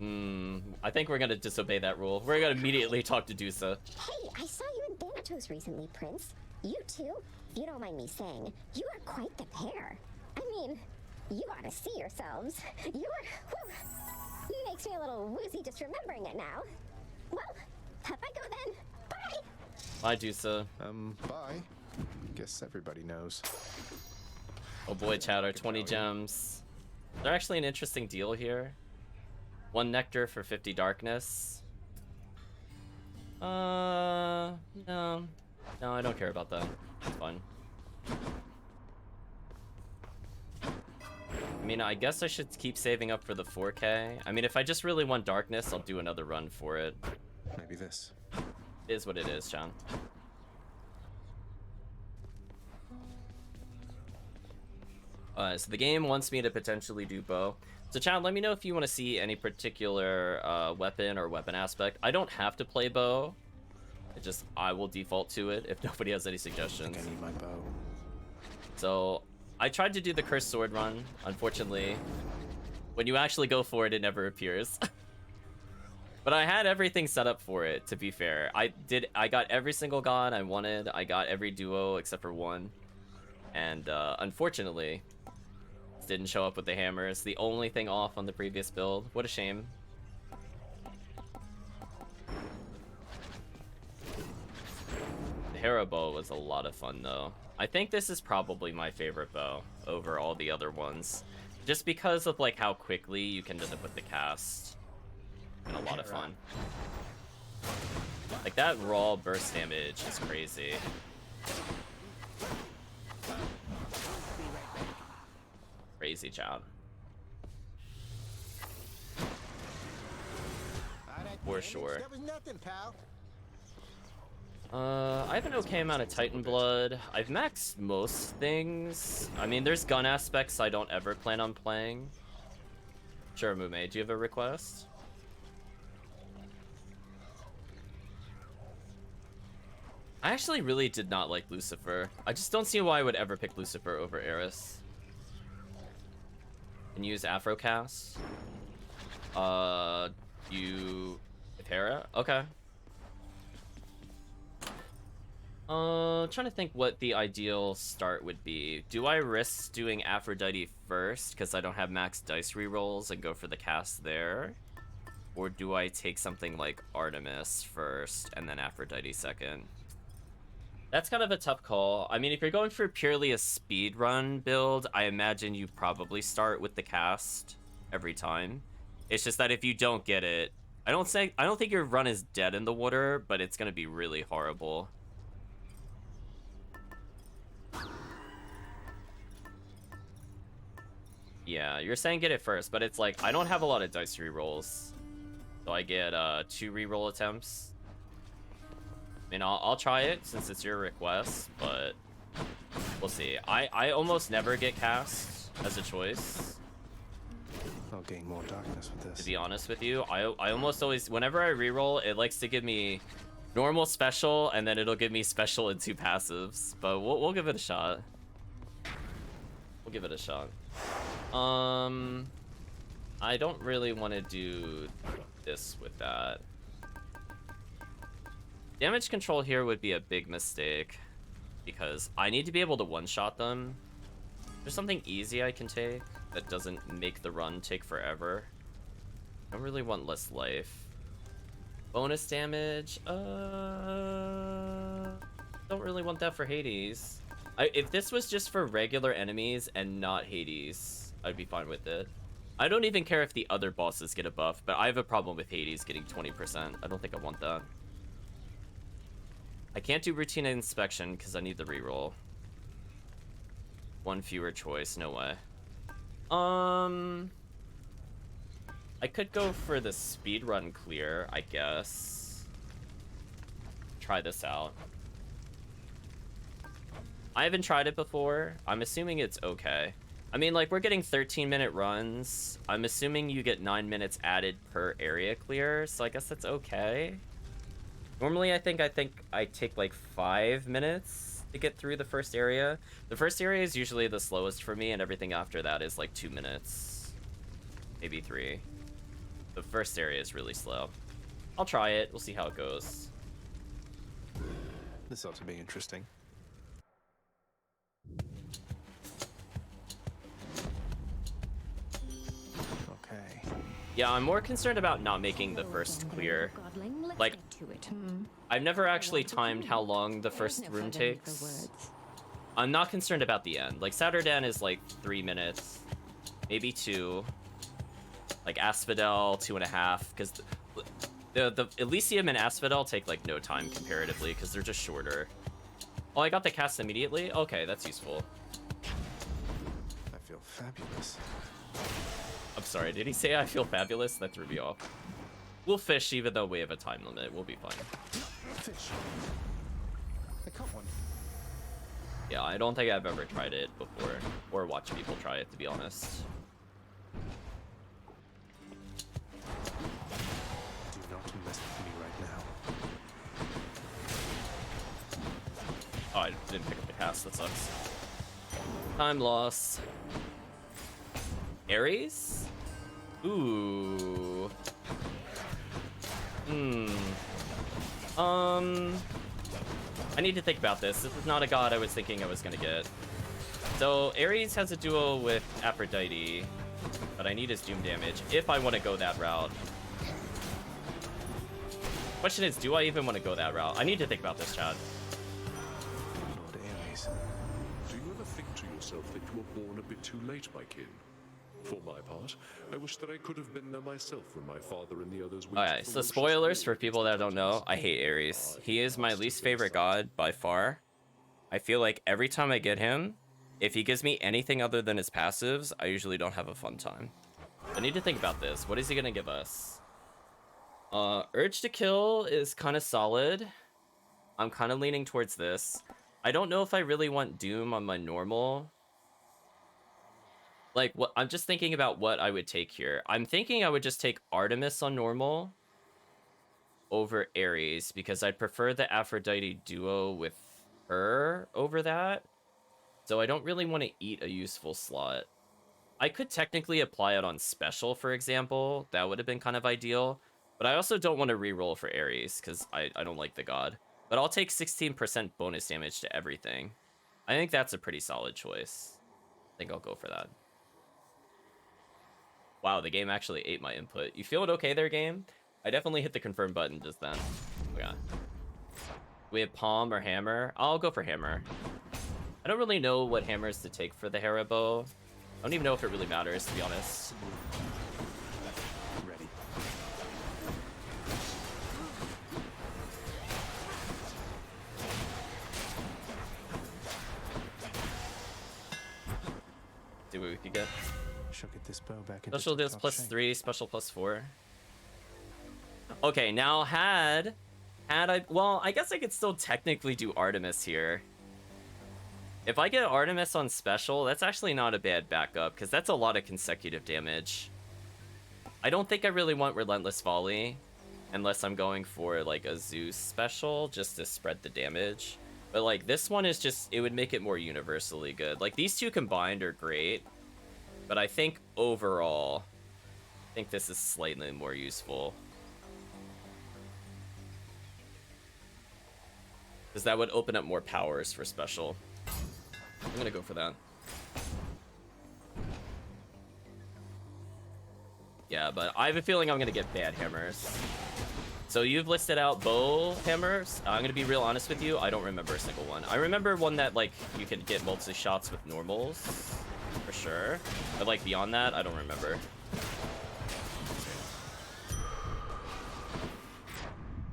I think we're gonna disobey that rule. We're gonna immediately talk to Dusa. Hey, I saw you and Thanatos recently, Prince. You two, if you don't mind me saying, you are quite the pair. I mean, you ought to see yourselves. You are... Whew, makes me a little woozy just remembering it now. Well, up I go then. Bye! Bye, Dusa. Bye. Guess everybody knows. Oh boy, chat, our 20 gems. They're actually an interesting deal here. 1 nectar for 50 darkness. No. No, I don't care about that. It's fine. I mean, I guess I should keep saving up for the 4K. I mean, if I just really want darkness, I'll do another run for it. Maybe this. It is what it is, John. So the game wants me to potentially do bow. So Chad, let me know if you want to see any particular weapon or weapon aspect. I don't have to play bow. I will default to it if nobody has any suggestions. I think I need my bow. So I tried to do the cursed sword run. Unfortunately, when you actually go for it, it never appears. But I had everything set up for it, to be fair. I got every single god I wanted. I got every duo except for one. And unfortunately, it didn't show up with the hammers. The only thing off on the previous build. What a shame. The Hera bow was a lot of fun though. I think this is probably my favorite bow over all the other ones. Just because of like how quickly you can end up with the cast. And a lot of fun. Like that raw burst damage is crazy. Crazy job. For sure. That was nothing, pal. I have an okay amount of Titan Blood. I've maxed most things. I mean, there's gun aspects I don't ever plan on playing. Sure, Mume, do you have a request? I actually really did not like Lucifer. I just don't see why I would ever pick Lucifer over Eris. And use Afrocast. You... Hera? Okay. Trying to think what the ideal start would be. Do I risk doing Aphrodite first because I don't have max dice rerolls and go for the cast there? Or do I take something like Artemis first and then Aphrodite second? That's kind of a tough call. I mean, if you're going for purely a speed run build, I imagine you probably start with the cast every time. It's just that if you don't get it, I don't think your run is dead in the water, but it's gonna be really horrible. Yeah, you're saying get it first, but it's like I don't have a lot of dice rerolls, so I get 2 reroll attempts. I mean, I'll try it since it's your request, but we'll see. I almost never get cast as a choice. I'll gain more darkness with this. To be honest with you, I almost always, whenever I reroll, it likes to give me normal special, and then it'll give me special and 2 passives. But we'll give it a shot. We'll give it a shot. I don't really want to do this with that. Damage control here would be a big mistake because I need to be able to one-shot them. There's something easy I can take that doesn't make the run take forever. I don't really want less life. Bonus damage, don't really want that for Hades. If this was just for regular enemies and not Hades, I'd be fine with it. I don't even care if the other bosses get a buff, but I have a problem with Hades getting 20%. I don't think I want that. I can't do routine inspection because I need the reroll. 1 fewer choice, no way. I could go for the speedrun clear, I guess. Try this out. I haven't tried it before. I'm assuming it's okay. I mean, like, we're getting 13-minute runs. I'm assuming you get 9 minutes added per area clear, so I guess that's okay. Normally, I think I take like 5 minutes to get through the first area. The first area is usually the slowest for me, and everything after that is like 2 minutes. Maybe 3. The first area is really slow. I'll try it. We'll see how it goes. This ought to be interesting. Okay. Yeah, I'm more concerned about not making the first clear. Like, I've never actually timed how long the first room takes. I'm not concerned about the end. Like, Saturdan is like 3 minutes, maybe 2. Like Asphodel, 2.5, because the Elysium and Asphodel take like no time comparatively because they're just shorter. Oh, I got the cast immediately? Okay, that's useful. I feel fabulous. I'm sorry, did he say I feel fabulous? That threw me off. We'll fish even though we have a time limit. We'll be fine. Fish. I caught one. Yeah, I don't think I've ever tried it before or watched people try it, to be honest. Do not mess with me right now. Oh, I didn't pick up the cast. That sucks. Time loss. Ares? Ooh. I need to think about this. This is not a god I was thinking I was gonna get. So Ares has a duo with Aphrodite, but I need his doom damage if I want to go that route. Question is, do I even want to go that route? I need to think about this, Chad. Lord Ares. Do you ever think to yourself that you were born a bit too late, my kin? For my part, I wish that I could have been there myself when my father and the others went. Alright, so spoilers for people that don't know. I hate Ares. He is my least favorite god by far. I feel like every time I get him, if he gives me anything other than his passives, I usually don't have a fun time. I need to think about this. What is he gonna give us? Urge to Kill is kind of solid. I'm kind of leaning towards this. I don't know if I really want Doom on my normal. Like, what I'm just thinking about what I would take here. I'm thinking I would just take Artemis on normal over Ares because I'd prefer the Aphrodite duo with her over that. So I don't really want to eat a useful slot. I could technically apply it on special, for example. That would have been kind of ideal. But I also don't want to reroll for Ares because I don't like the god. But I'll take 16% bonus damage to everything. I think that's a pretty solid choice. I think I'll go for that. Wow, the game actually ate my input. You feeling okay there, game? I definitely hit the confirm button just then. Yeah. We have palm or hammer. I'll go for hammer. I don't really know what hammers to take for the Haribo. I don't even know if it really matters, to be honest. Ready. See what we could get. She'll get this bow back into Special deals tip-top shape. +3, special +4. Okay, now had I, well, I guess I could still technically do Artemis here. If I get Artemis on special, that's actually not a bad backup, because that's a lot of consecutive damage. I don't think I really want Relentless Volley, unless I'm going for, like, a Zeus special, just to spread the damage. But, like, this one is just, it would make it more universally good. Like, these two combined are great, but I think overall, I think this is slightly more useful. Because that would open up more powers for special. I'm gonna go for that. Yeah, but I have a feeling I'm gonna get bad hammers. So you've listed out bow hammers. I'm gonna be real honest with you. I don't remember a single one. I remember one that, like, you could get multi shots with normals, for sure. But, like, beyond that, I don't remember.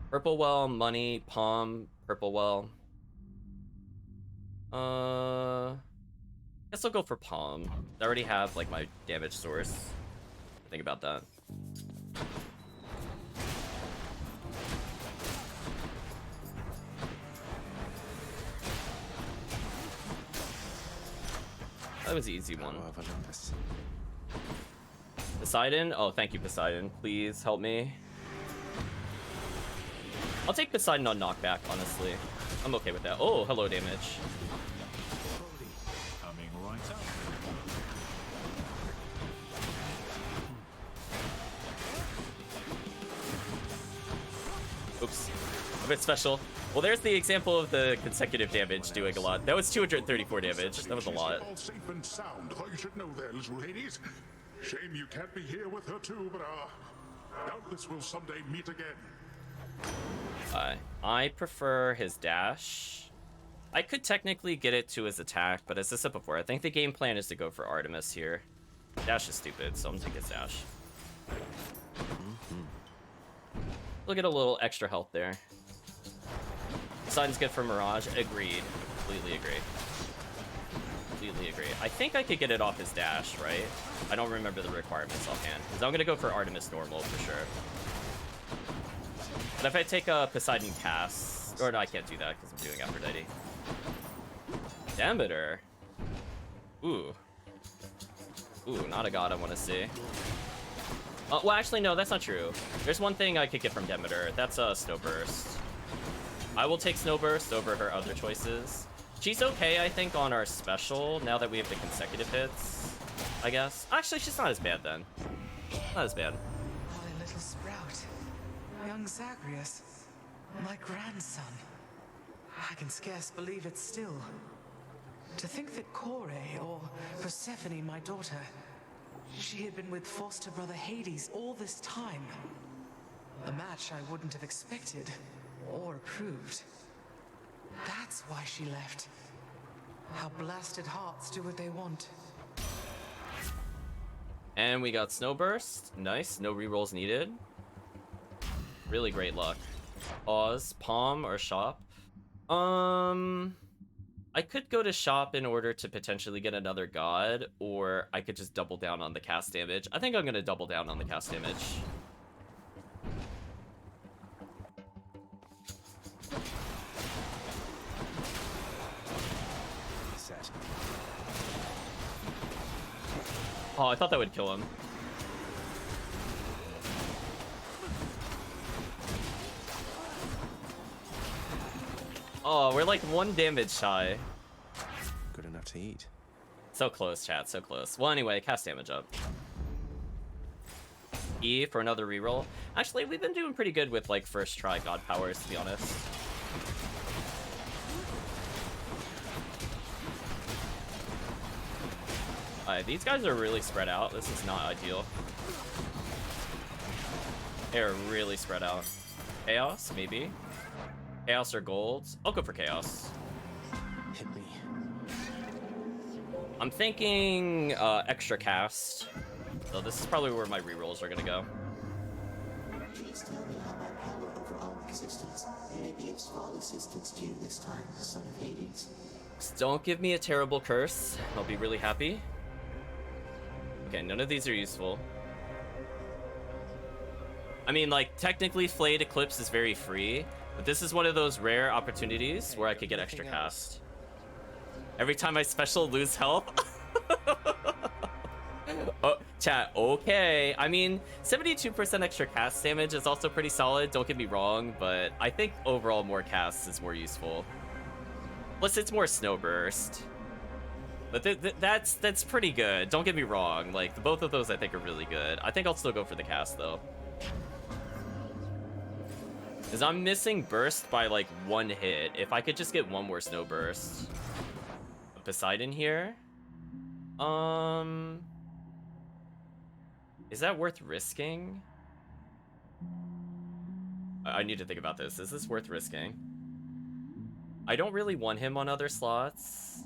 Purple well, money, palm, purple well. Guess I'll go for palm. I already have, like, my damage source. Think about that. That was an easy one. Poseidon? Oh, thank you, Poseidon. Please help me. I'll take Poseidon on knockback, honestly. I'm okay with that. Oh, hello damage. Coming right up. Oops. A bit special. Well, there's the example of the consecutive damage doing a lot. That was 234 damage. That was a lot. All safe and sound. Oh, you should know there, little Hades. Shame you can't be here with her too, but doubtless we'll someday meet again. I prefer his dash. I could technically get it to his attack, but as I said before, I think the game plan is to go for Artemis here. Dash is stupid, so I'm gonna take his dash. We'll get a little extra health there. Poseidon's good for Mirage. Agreed. Completely agree. Completely agree. I think I could get it off his dash, right? I don't remember the requirements offhand. Because I'm gonna go for Artemis normal for sure. But if I take a Poseidon cast, or no, I can't do that because I'm doing Aphrodite. Demeter. Ooh. Ooh, not a god I want to see. Well, actually, no, that's not true. There's one thing I could get from Demeter. That's a Snowburst. I will take Snowburst over her other choices. She's okay, I think, on our special, now that we have the consecutive hits, I guess. Actually, she's not as bad, then. Not as bad. My little sprout. Young Zagreus. My grandson. I can scarce believe it still. To think that Kore, or Persephone, my daughter, she had been with foster brother Hades all this time. A match I wouldn't have expected or approved. That's why she left. How blasted hearts do what they want. And we got Snowburst. Nice. No rerolls needed. Really great luck. Pause. Palm or shop? I could go to shop in order to potentially get another god, or I could just double down on the cast damage. I think I'm gonna double down on the cast damage. Oh, I thought that would kill him. Oh, we're like 1 damage shy. Good enough to eat. So close, chat, so close. Well, anyway, cast damage up. E for another reroll. Actually, we've been doing pretty good with like first try god powers, to be honest. These guys are really spread out. This is not ideal. They're really spread out. Chaos, maybe. Chaos or gold. I'll go for chaos. Hit me. I'm thinking extra cast. So this is probably where my rerolls are gonna go. Please tell me how my power over all existence may be of small assistance to you this time, son of Hades. Just don't give me a terrible curse. I'll be really happy. Okay, none of these are useful. I mean, like, technically Flayed Eclipse is very free, but this is one of those rare opportunities where I could get extra cast. Every time I special lose health. Oh, chat, okay. I mean, 72% extra cast damage is also pretty solid, don't get me wrong, but I think overall more casts is more useful. Plus, it's more Snow Burst. But that's pretty good, don't get me wrong. Like, both of those I think are really good. I think I'll still go for the cast, though. Because I'm missing Burst by, like, 1 hit. If I could just get 1 more Snow Burst. Poseidon here? Is that worth risking? I need to think about this. Is this worth risking? I don't really want him on other slots.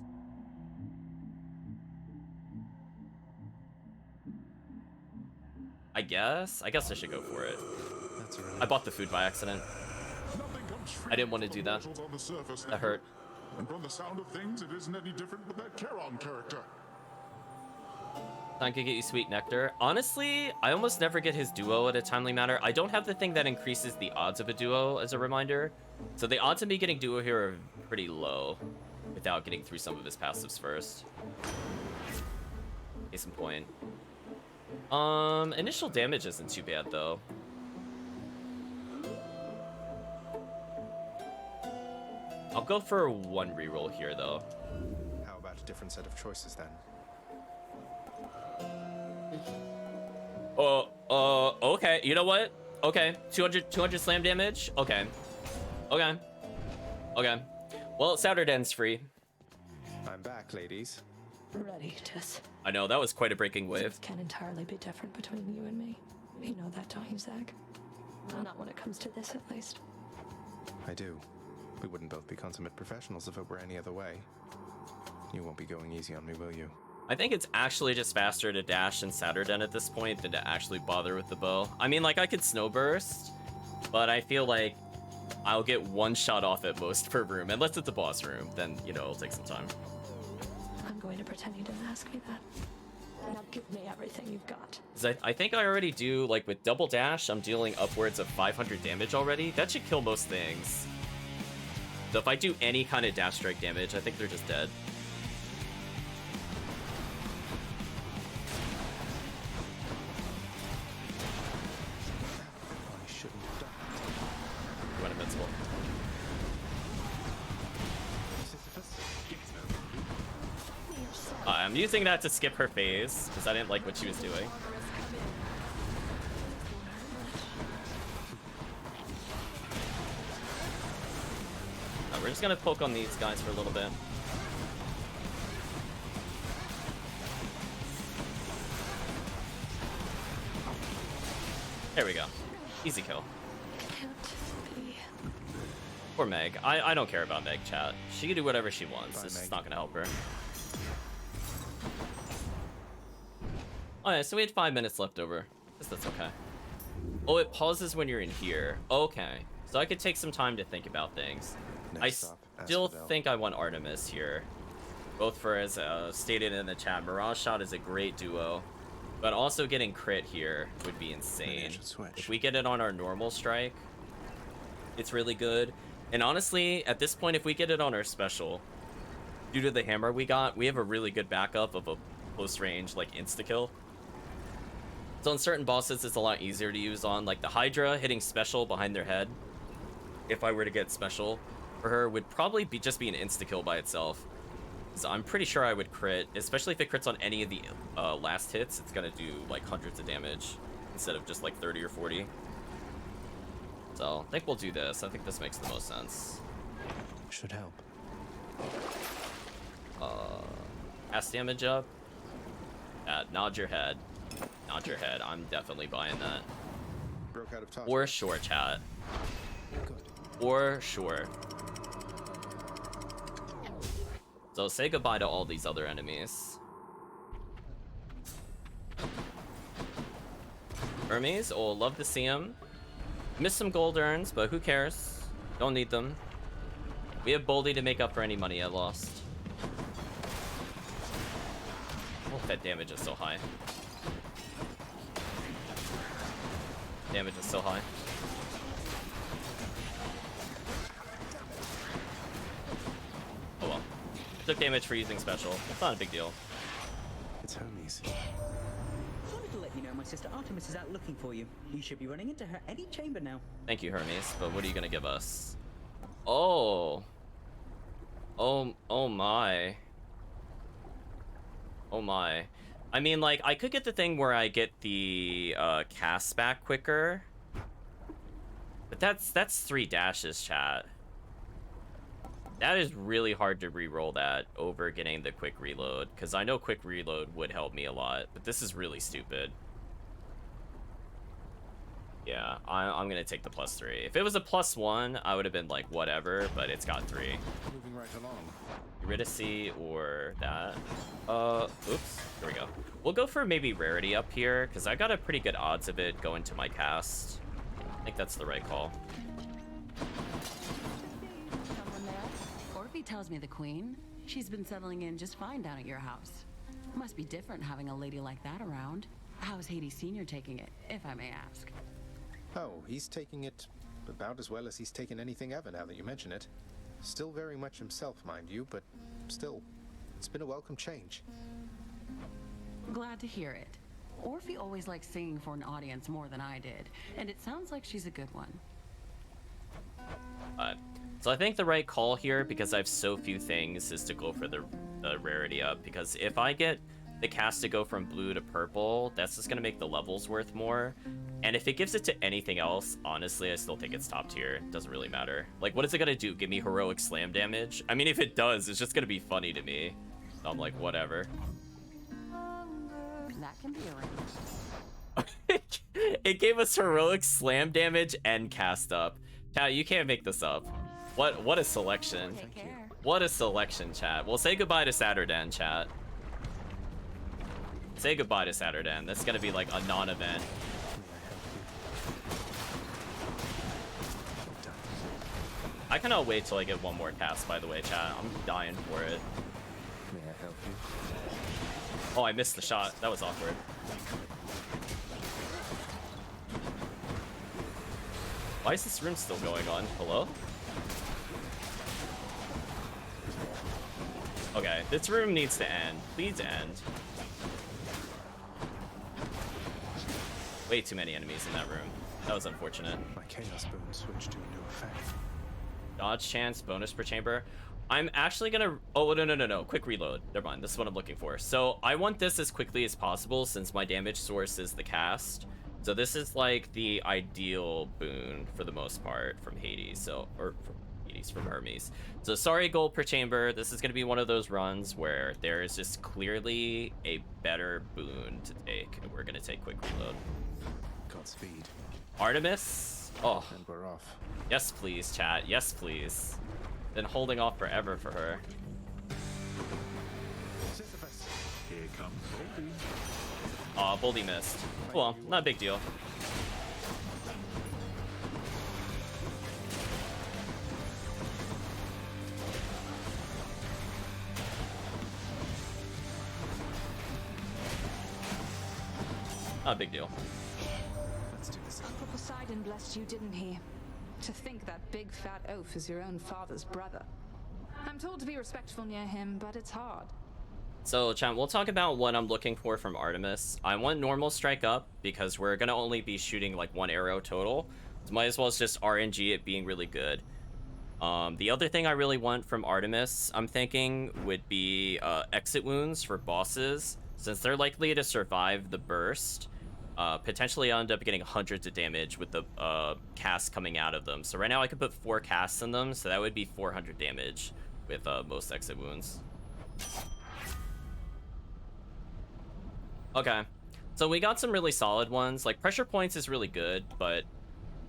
I guess I should go for it. I bought the food by accident. I didn't want to do that. That hurt. And from the sound of things, it isn't any different with that Charon character. I could get you Sweet Nectar. Honestly, I almost never get his duo at a timely manner. I don't have the thing that increases the odds of a duo as a reminder. So the odds of me getting duo here are pretty low without getting through some of his passives first. Case in point. Initial damage isn't too bad though. I'll go for 1 reroll here though. How about a different set of choices then? Okay. You know what? Okay. 200 slam damage? Okay. Okay. Okay. Well, Saturday's free. I'm back, ladies. Ready, Tess. I know, that was quite a breaking wave. Things can entirely be different between you and me. You know that, don't you, Zach? Not when it comes to this, at least. I do. We wouldn't both be consummate professionals if it were any other way. You won't be going easy on me, will you? I think it's actually just faster to dash in Saturday at this point than to actually bother with the bow. I mean, like, I could Snow Burst, but I feel like I'll get 1 shot off at most per room. Unless it's a boss room, then, you know, it'll take some time. I'm going to pretend you didn't ask me that. Now give me everything you've got. 'Cause I think I already do, like, with double dash, I'm dealing upwards of 500 damage already. That should kill most things. So if I do any kind of dash strike damage, I think they're just dead. I shouldn't have done You went invincible. I'm using that to skip her phase, because I didn't like what she was doing. We're just gonna poke on these guys for a little bit. There we go. Easy kill. Poor Meg. I don't care about Meg, chat. She can do whatever she wants. This is not gonna help her. Alright, so we had 5 minutes left over. Guess that's okay. Oh, it pauses when you're in here. Okay. So I could take some time to think about things. I still think I want Artemis here. Both for, as stated in the chat, Mirage Shot is a great duo. But also getting crit here would be insane. If we get it on our normal strike, it's really good. And honestly, at this point, if we get it on our special, due to the hammer we got, we have a really good backup of a close range, like insta-kill. So on certain bosses, it's a lot easier to use on, like the Hydra hitting special behind their head. If I were to get special for her, would probably be just be an insta-kill by itself. So I'm pretty sure I would crit, especially if it crits on any of the last hits. It's gonna do like hundreds of damage instead of just like 30 or 40. So I think we'll do this. I think this makes the most sense. Should help. Cast damage up. Nod your head. Nod your head. I'm definitely buying that. Broke out of touch. For sure, chat. Good. For sure. So say goodbye to all these other enemies. Hermes, oh, love to see him. Missed some gold urns, but who cares? Don't need them. We have Boldy to make up for any money I lost. Oh, that damage is so high. Damage is so high. Oh well. Took damage for using special. It's not a big deal. It's Hermes. Wanted to let you know my sister Artemis is out looking for you. You should be running into her any chamber now. Thank you, Hermes, but what are you gonna give us? Oh. Oh my. Oh my. I mean, like, I could get the thing where I get the cast back quicker. But that's 3 dashes, chat. That is really hard to re-roll that over getting the quick reload, because I know quick reload would help me a lot, but this is really stupid. Yeah, I'm gonna take the +3. If it was a +1, I would have been like, whatever, but it's got 3. Moving right along. Eurydice or that. Oops, here we go. We'll go for maybe rarity up here, because I got a pretty good odds of it going to my cast. I think that's the right call. Someone there? Orphe tells me the queen. She's been settling in just fine down at your house. Must be different having a lady like that around. How's Hades Sr. taking it, if I may ask? Oh, he's taking it about as well as he's taken anything ever, now that you mention it. Still very much himself, mind you, but still, it's been a welcome change. Glad to hear it. Orphe always liked singing for an audience more than I did, and it sounds like she's a good one. So I think the right call here, because I have so few things, is to go for the rarity up, because if I get the cast to go from blue to purple, that's just gonna make the levels worth more. And if it gives it to anything else, honestly, I still think it's top tier. It doesn't really matter. Like, what is it gonna do? Give me heroic slam damage? I mean, if it does, it's just gonna be funny to me. So I'm like, whatever. That can be arranged. It gave us heroic slam damage and cast up. Chat, you can't make this up. What a selection. Take care. What a selection, chat. Well, say goodbye to Saturdan, chat. Say goodbye to Saturdan. That's gonna be like a non-event. I cannot wait till I get one more cast, by the way, chat. I'm dying for it. May I help you? Oh, I missed the shot. That was awkward. Why is this room still going on? Hello? Okay, this room needs to end. Please end. Way too many enemies in that room. That was unfortunate. My chaos boom switched to a new effect. Dodge chance, bonus per chamber. I'm actually gonna... Oh, no. Quick reload. Never mind. This is what I'm looking for. So I want this as quickly as possible since my damage source is the cast. So this is like the ideal boon for the most part from Hades. So, or from Hades, from Hermes. So sorry, gold per chamber. This is gonna be one of those runs where there is just clearly a better boon to take. And we're gonna take quick reload. Godspeed. Artemis? Oh. And we're off. Yes, please, chat. Yes, please. Been holding off forever for her. Sisyphus. Here comes Boldy. Aw, Boldy missed. Well, not a big deal. Not a big deal. Let's do this. Uncle Poseidon blessed you, didn't he? To think that big fat oaf is your own father's brother. I'm told to be respectful near him, but it's hard. So, chat, we'll talk about what I'm looking for from Artemis. I want normal strike up because we're gonna only be shooting like 1 arrow total. So might as well just RNG it being really good. The other thing I really want from Artemis, I'm thinking, would be exit wounds for bosses. Since they're likely to survive the burst, potentially I'll end up getting hundreds of damage with the casts coming out of them. So right now I could put 4 casts in them, so that would be 400 damage with most exit wounds. Okay, so we got some really solid ones. Like pressure points is really good, but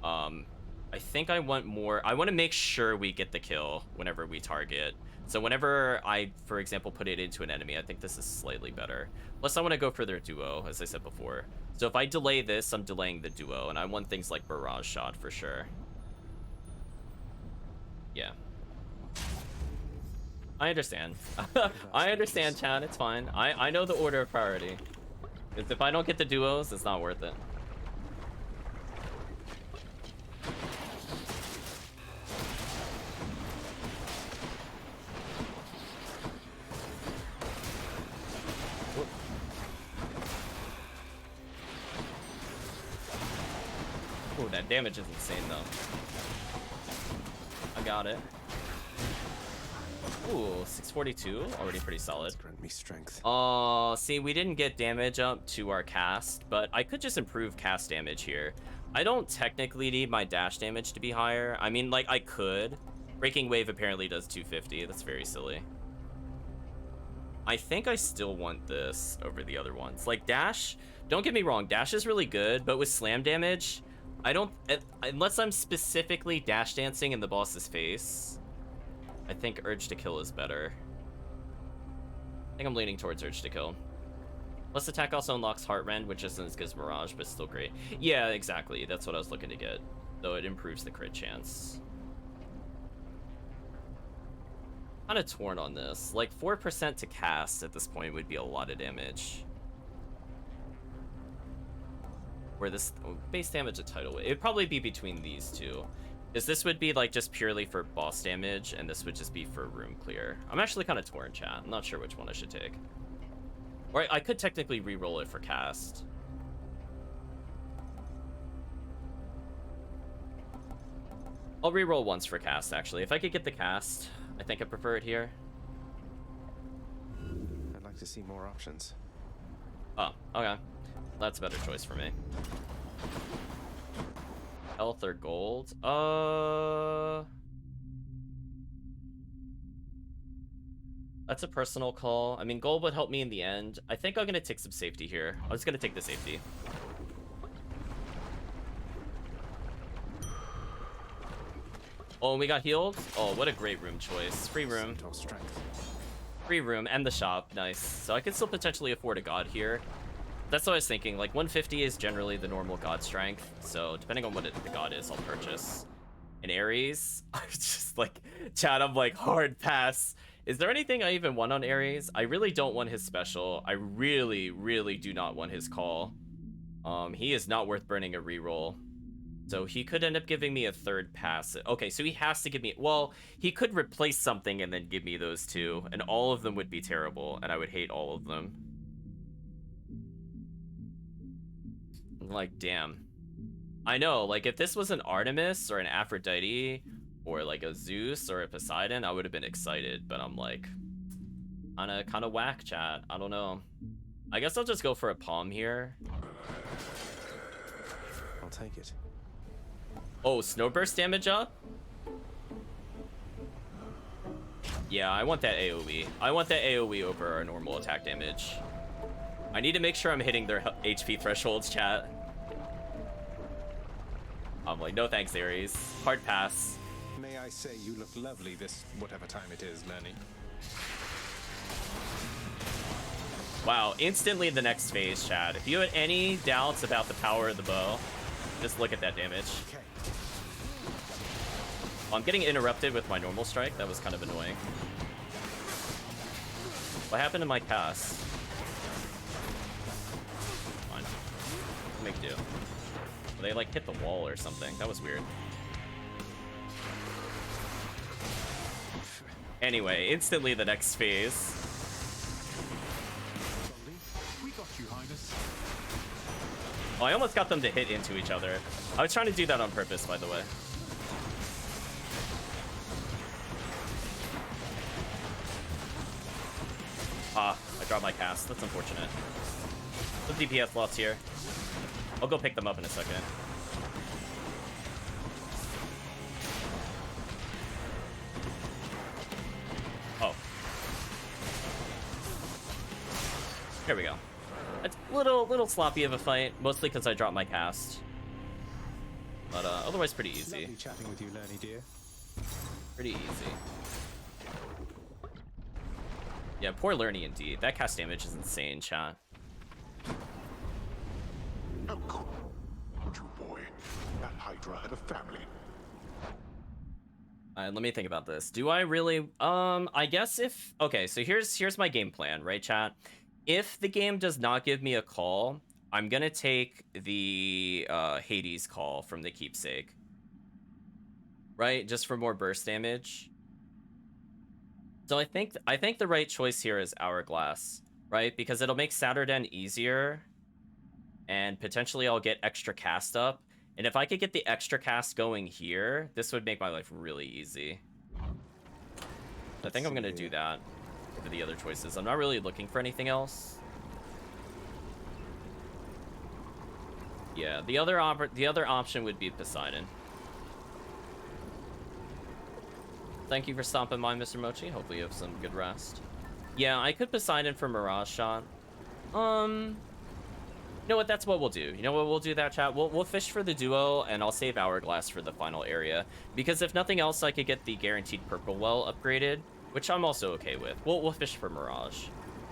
I think I want more. I want to make sure we get the kill whenever we target. So whenever I, for example, put it into an enemy, I think this is slightly better. Plus I want to go for their duo, as I said before. So if I delay this, I'm delaying the duo, and I want things like barrage shot for sure. Yeah. I understand. I understand, Chad. It's fine. I know the order of priority. Because if I don't get the duos, it's not worth it. Oh, that damage is insane though. I got it. Ooh, 642, already pretty solid. Grant me strength. See, we didn't get damage up to our cast, but I could just improve cast damage here. I don't technically need my dash damage to be higher. I mean, like, I could. Breaking Wave apparently does 250. That's very silly. I think I still want this over the other ones. Like, dash, don't get me wrong, dash is really good, but with slam damage, I don't, unless I'm specifically dash dancing in the boss's face, I think Urge to Kill is better. I think I'm leaning towards Urge to Kill. Plus attack also unlocks Heartrend, which isn't as good as Mirage, but still great. Yeah, exactly. That's what I was looking to get. Though it improves the crit chance. Kind of torn on this. Like 4% to cast at this point would be a lot of damage. Where this base damage a tidal wave. It'd probably be between these two. Because this would be like just purely for boss damage, and this would just be for room clear. I'm actually kind of torn, chat. I'm not sure which one I should take. Or I could technically re-roll it for cast. I'll re-roll once for cast, actually. If I could get the cast, I think I prefer it here. I'd like to see more options. Oh, okay. That's a better choice for me. Health or gold? That's a personal call. I mean, gold would help me in the end. I think I'm gonna take some safety here. I'm just gonna take the safety. Oh, and we got healed? Oh, what a great room choice. Free room. Free room and the shop. Nice. So I could still potentially afford a god here. That's what I was thinking. Like 150 is generally the normal god strength. So depending on what the god is, I'll purchase. In Ares, I just like, chat, I'm like hard pass. Is there anything I even want on Ares? I really don't want his special. I really, really do not want his call. He is not worth burning a reroll. So he could end up giving me a third pass. Okay, so he has to give me, well, he could replace something and then give me those two, and all of them would be terrible, and I would hate all of them. Like, damn. I know, like, if this was an Artemis or an Aphrodite or like a Zeus or a Poseidon, I would have been excited, but I'm like, kind of whack, chat. I don't know. I guess I'll just go for a palm here. I'll take it. Oh, snowburst damage up? Yeah, I want that AoE. I want that AoE over our normal attack damage. I need to make sure I'm hitting their HP thresholds, chat. I'm like, no thanks, Ares. Hard pass. May I say you look lovely this whatever time it is, Lenny. Wow, instantly the next phase, chat. If you had any doubts about the power of the bow, just look at that damage. Okay. I'm getting interrupted with my normal strike. That was kind of annoying. What happened to my cast? Fine. Make do. They like hit the wall or something. That was weird. Anyway, instantly the next phase. Oh, I almost got them to hit into each other. I was trying to do that on purpose, by the way. Ah, I dropped my cast. That's unfortunate. Some DPS lost here. I'll go pick them up in a second. Oh. Here we go. It's a little sloppy of a fight, mostly because I dropped my cast. But otherwise pretty easy. Lovely chatting with you, Lernie dear. Pretty easy. Yeah, poor Lernie indeed. That cast damage is insane, chat. How could you, boy? That Hydra had a family. Let me think about this. Do I really? I guess if... Okay, so here's my game plan, right, chat? If the game does not give me a call, I'm gonna take the Hades call from the Keepsake. Right? Just for more burst damage. So I think the right choice here is Hourglass, right? Because it'll make Saturden easier, and potentially I'll get extra cast up. And if I could get the extra cast going here, this would make my life really easy. I think I'm gonna do that for the other choices. I'm not really looking for anything else. Yeah, the other option would be Poseidon. Thank you for stopping by, Mr. Mochi. Hopefully you have some good rest. Yeah, I could Poseidon for Mirage Shot. You know what? That's what we'll do. You know what we'll do, that chat? We'll fish for the duo, and I'll save Hourglass for the final area. Because if nothing else, I could get the guaranteed purple well upgraded, which I'm also okay with. We'll fish for Mirage.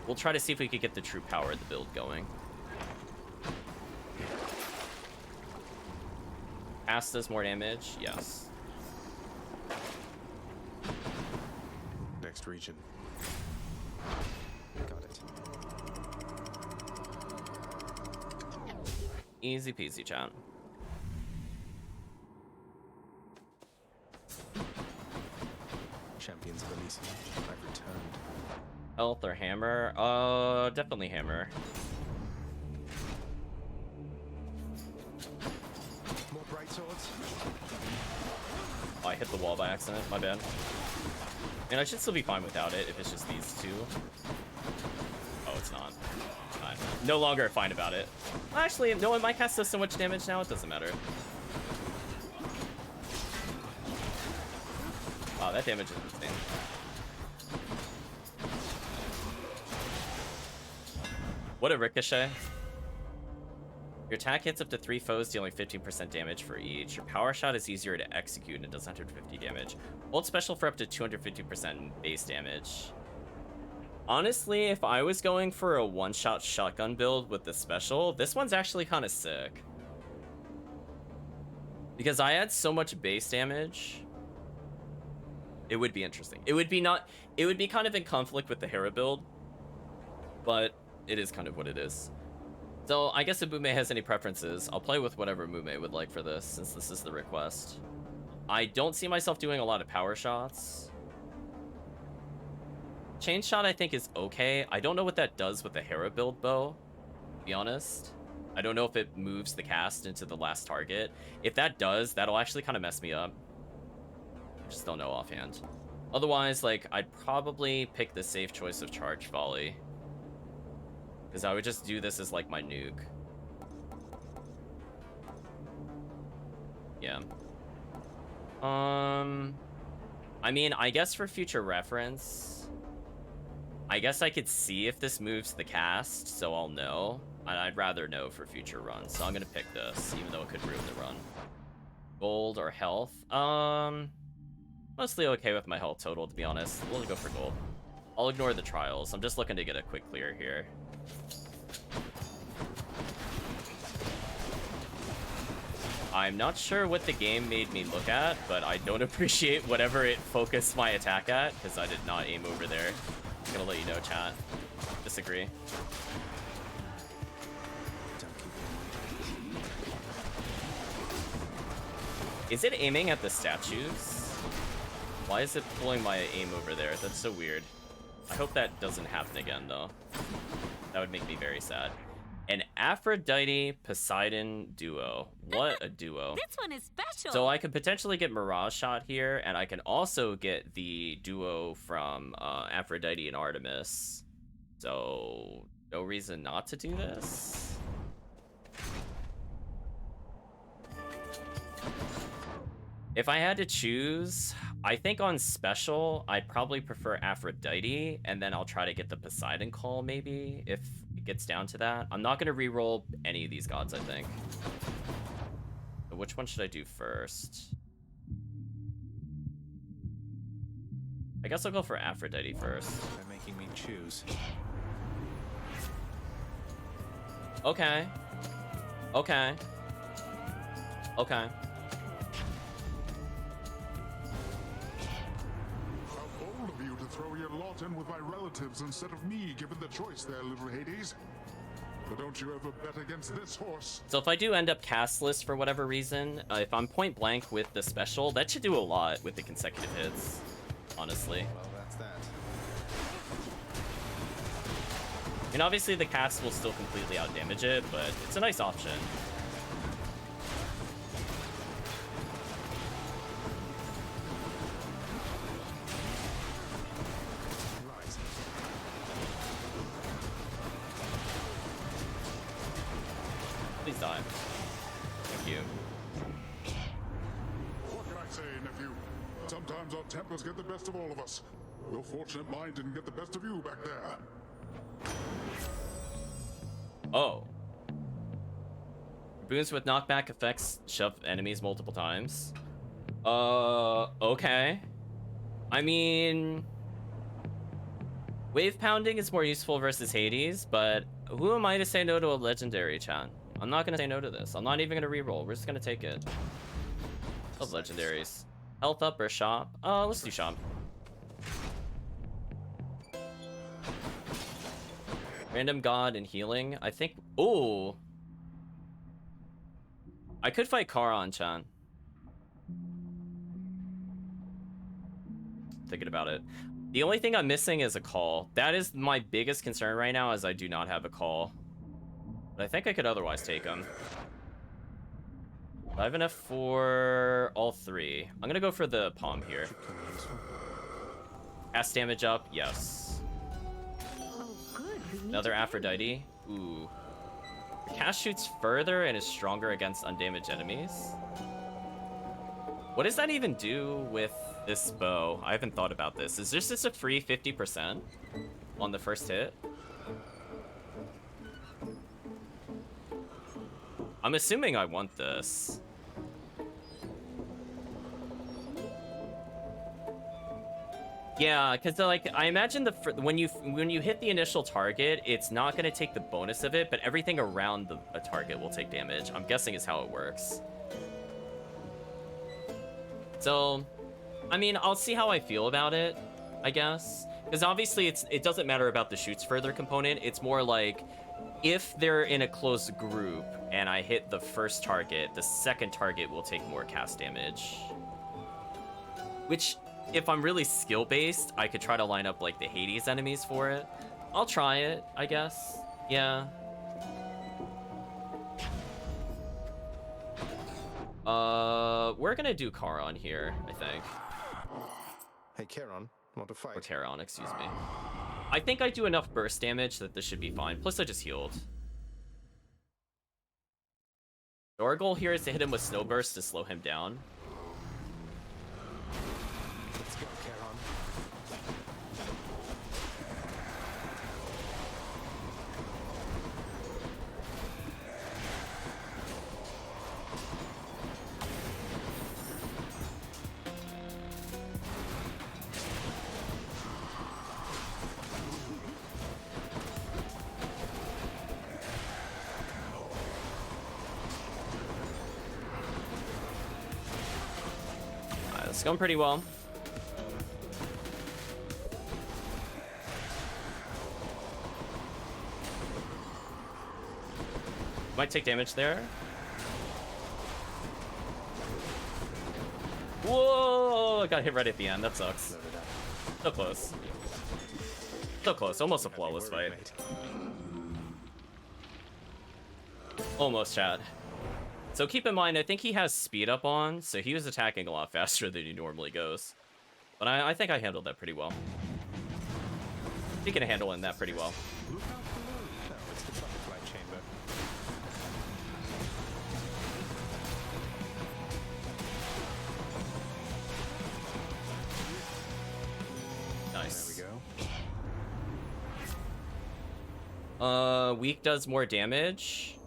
We'll try to see if we could get the true power of the build going. Cast does more damage? Yes. Next region. Got it. Easy peasy, chat. Champions of Elysium, I've returned. Health or hammer? Definitely hammer. More bright swords. Oh, I hit the wall by accident. My bad. And I should still be fine without it if it's just these two. Oh, it's not. I'm no longer fine about it. Actually, no, my cast does so much damage now, it doesn't matter. Wow, that damage is insane. What a ricochet. Your attack hits up to 3 foes, dealing 15% damage for each. Your power shot is easier to execute and it does 150 damage. Hold special for up to 250% base damage. Honestly, if I was going for a one-shot shotgun build with the special, this one's actually kind of sick. Because I had so much base damage, it would be interesting. It would be kind of in conflict with the Hera build, but it is kind of what it is. So I guess if Mume has any preferences, I'll play with whatever Mume would like for this, since this is the request. I don't see myself doing a lot of power shots. Chain shot I think is okay. I don't know what that does with the Hera build bow, to be honest. I don't know if it moves the cast into the last target. If that does, that'll actually kind of mess me up. I just don't know offhand. Otherwise, like, I'd probably pick the safe choice of Charge Volley, because I would just do this as like my nuke. Yeah. I mean, I guess for future reference, I guess I could see if this moves the cast, so I'll know. And I'd rather know for future runs, so I'm gonna pick this, even though it could ruin the run. Gold or health? Mostly okay with my health total, to be honest. We'll go for gold. I'll ignore the trials. I'm just looking to get a quick clear here. I'm not sure what the game made me look at, but I don't appreciate whatever it focused my attack at, because I did not aim over there. I'm gonna let you know, chat. Disagree. Is it aiming at the statues? Why is it pulling my aim over there? That's so weird. I hope that doesn't happen again, though. That would make me very sad. An Aphrodite Poseidon duo. What a duo. This one is special. So I could potentially get Mirage Shot here, and I can also get the duo from Aphrodite and Artemis. So no reason not to do this. If I had to choose, I think on special, I'd probably prefer Aphrodite, and then I'll try to get the Poseidon call maybe, if it gets down to that. I'm not going to reroll any of these gods, I think. But which one should I do first? I guess I'll go for Aphrodite first. They're making me choose. Okay. Okay. Okay. Bold of you to throw your lot in with my relatives instead of me, given the choice there, little Hades. But don't you ever bet against this horse. So if I do end up castless for whatever reason, if I'm point blank with the special, that should do a lot with the consecutive hits, honestly. Well, that's that. I mean, obviously the cast will still completely outdamage it, but it's a nice option. Please die. Thank you. What can I say, nephew? Sometimes our tempers get the best of all of us. Your fortunate mind didn't get the best of you back there. Oh. Boons with knockback effects shove enemies multiple times. Okay. I mean, wave pounding is more useful versus Hades, but who am I to say no to a legendary, Chan? I'm not gonna say no to this. I'm not even gonna reroll. We're just gonna take it. Love legendaries. Health up or shop? Let's do shop. Random god and healing. I think. Ooh. I could fight Charon, Chan. Thinking about it. The only thing I'm missing is a call. That is my biggest concern right now, is I do not have a call. But I think I could otherwise take him. I have enough for all three. I'm gonna go for the palm here. Cast damage up, yes. Another Aphrodite. Ooh. The cast shoots further and is stronger against undamaged enemies. What does that even do with this bow? I haven't thought about this. Is this just a free 50% on the first hit? I'm assuming I want this. Yeah, because like I imagine when you hit the initial target, it's not going to take the bonus of it, but everything around a target will take damage. I'm guessing is how it works. So, I mean, I'll see how I feel about it, I guess. Because obviously it doesn't matter about the shoots further component. It's more like if they're in a close group and I hit the first target, the second target will take more cast damage. Which, if I'm really skill-based, I could try to line up like the Hades enemies for it. I'll try it, I guess. Yeah. We're gonna do Charon here, I think. Hey, Charon, want to fight? Or Charon, excuse me. I think I do enough burst damage that this should be fine. Plus, I just healed. So our goal here is to hit him with Snow Burst to slow him down. Let's go, Charon. It's going pretty well. Might take damage there. Whoa! I got hit right at the end. That sucks. So close. So close. Almost a flawless fight. Almost, Chad. So keep in mind, I think he has speed up on, so he was attacking a lot faster than he normally goes. But I think I handled that pretty well. Speaking of handling that pretty well. No, it's the butterfly chamber. Nice. There we go. Weak does more damage.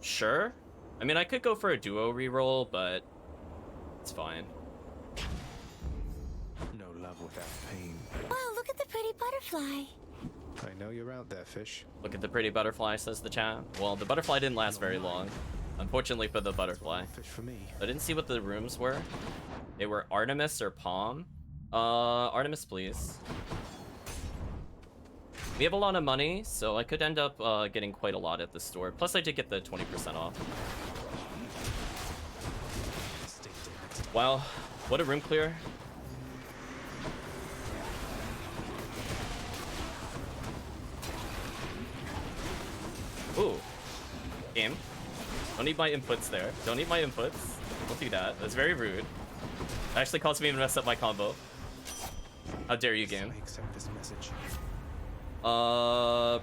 Sure. I mean, I could go for a duo reroll, but it's fine. No love without pain. Wow, look at the pretty butterfly. I know you're out there, fish. Look at the pretty butterfly, says the chat. Well, the butterfly didn't last very long. Unfortunately for the butterfly. Fish for me. I didn't see what the rooms were. They were Artemis or Palm. Artemis, please. We have a lot of money, so I could end up getting quite a lot at the store. Plus, I did get the 20% off. Wow, what a room clear. Ooh. Game. Don't need my inputs there. Don't need my inputs. Don't do that. That's very rude. It actually caused me to mess up my combo. How dare you, game? I accept this message.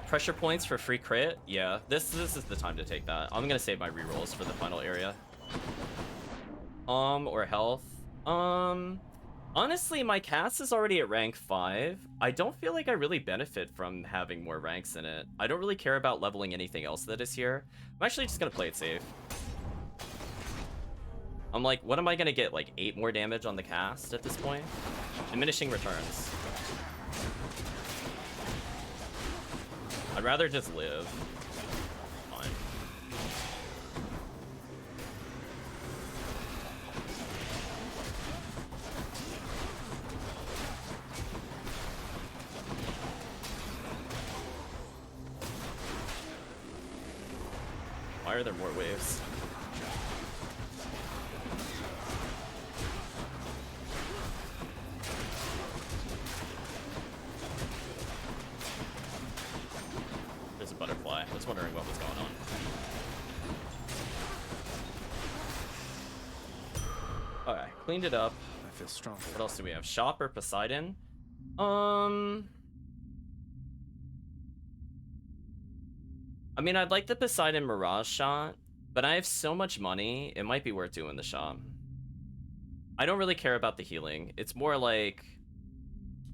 Pressure points for free crit. Yeah, this is the time to take that. I'm gonna save my rerolls for the final area. Or health. Honestly, my cast is already at rank 5. I don't feel like I really benefit from having more ranks in it. I don't really care about leveling anything else that is here. I'm actually just gonna play it safe. I'm like, what am I gonna get? Like 8 more damage on the cast at this point? Diminishing returns. I'd rather just live. Fine. Why are there more waves? There's a butterfly. I was wondering what was going on. Alright, cleaned it up. I feel stronger. What else do we have? Shop or Poseidon? I mean, I'd like the Poseidon Mirage shot, but I have so much money, it might be worth doing the shop. I don't really care about the healing. It's more like,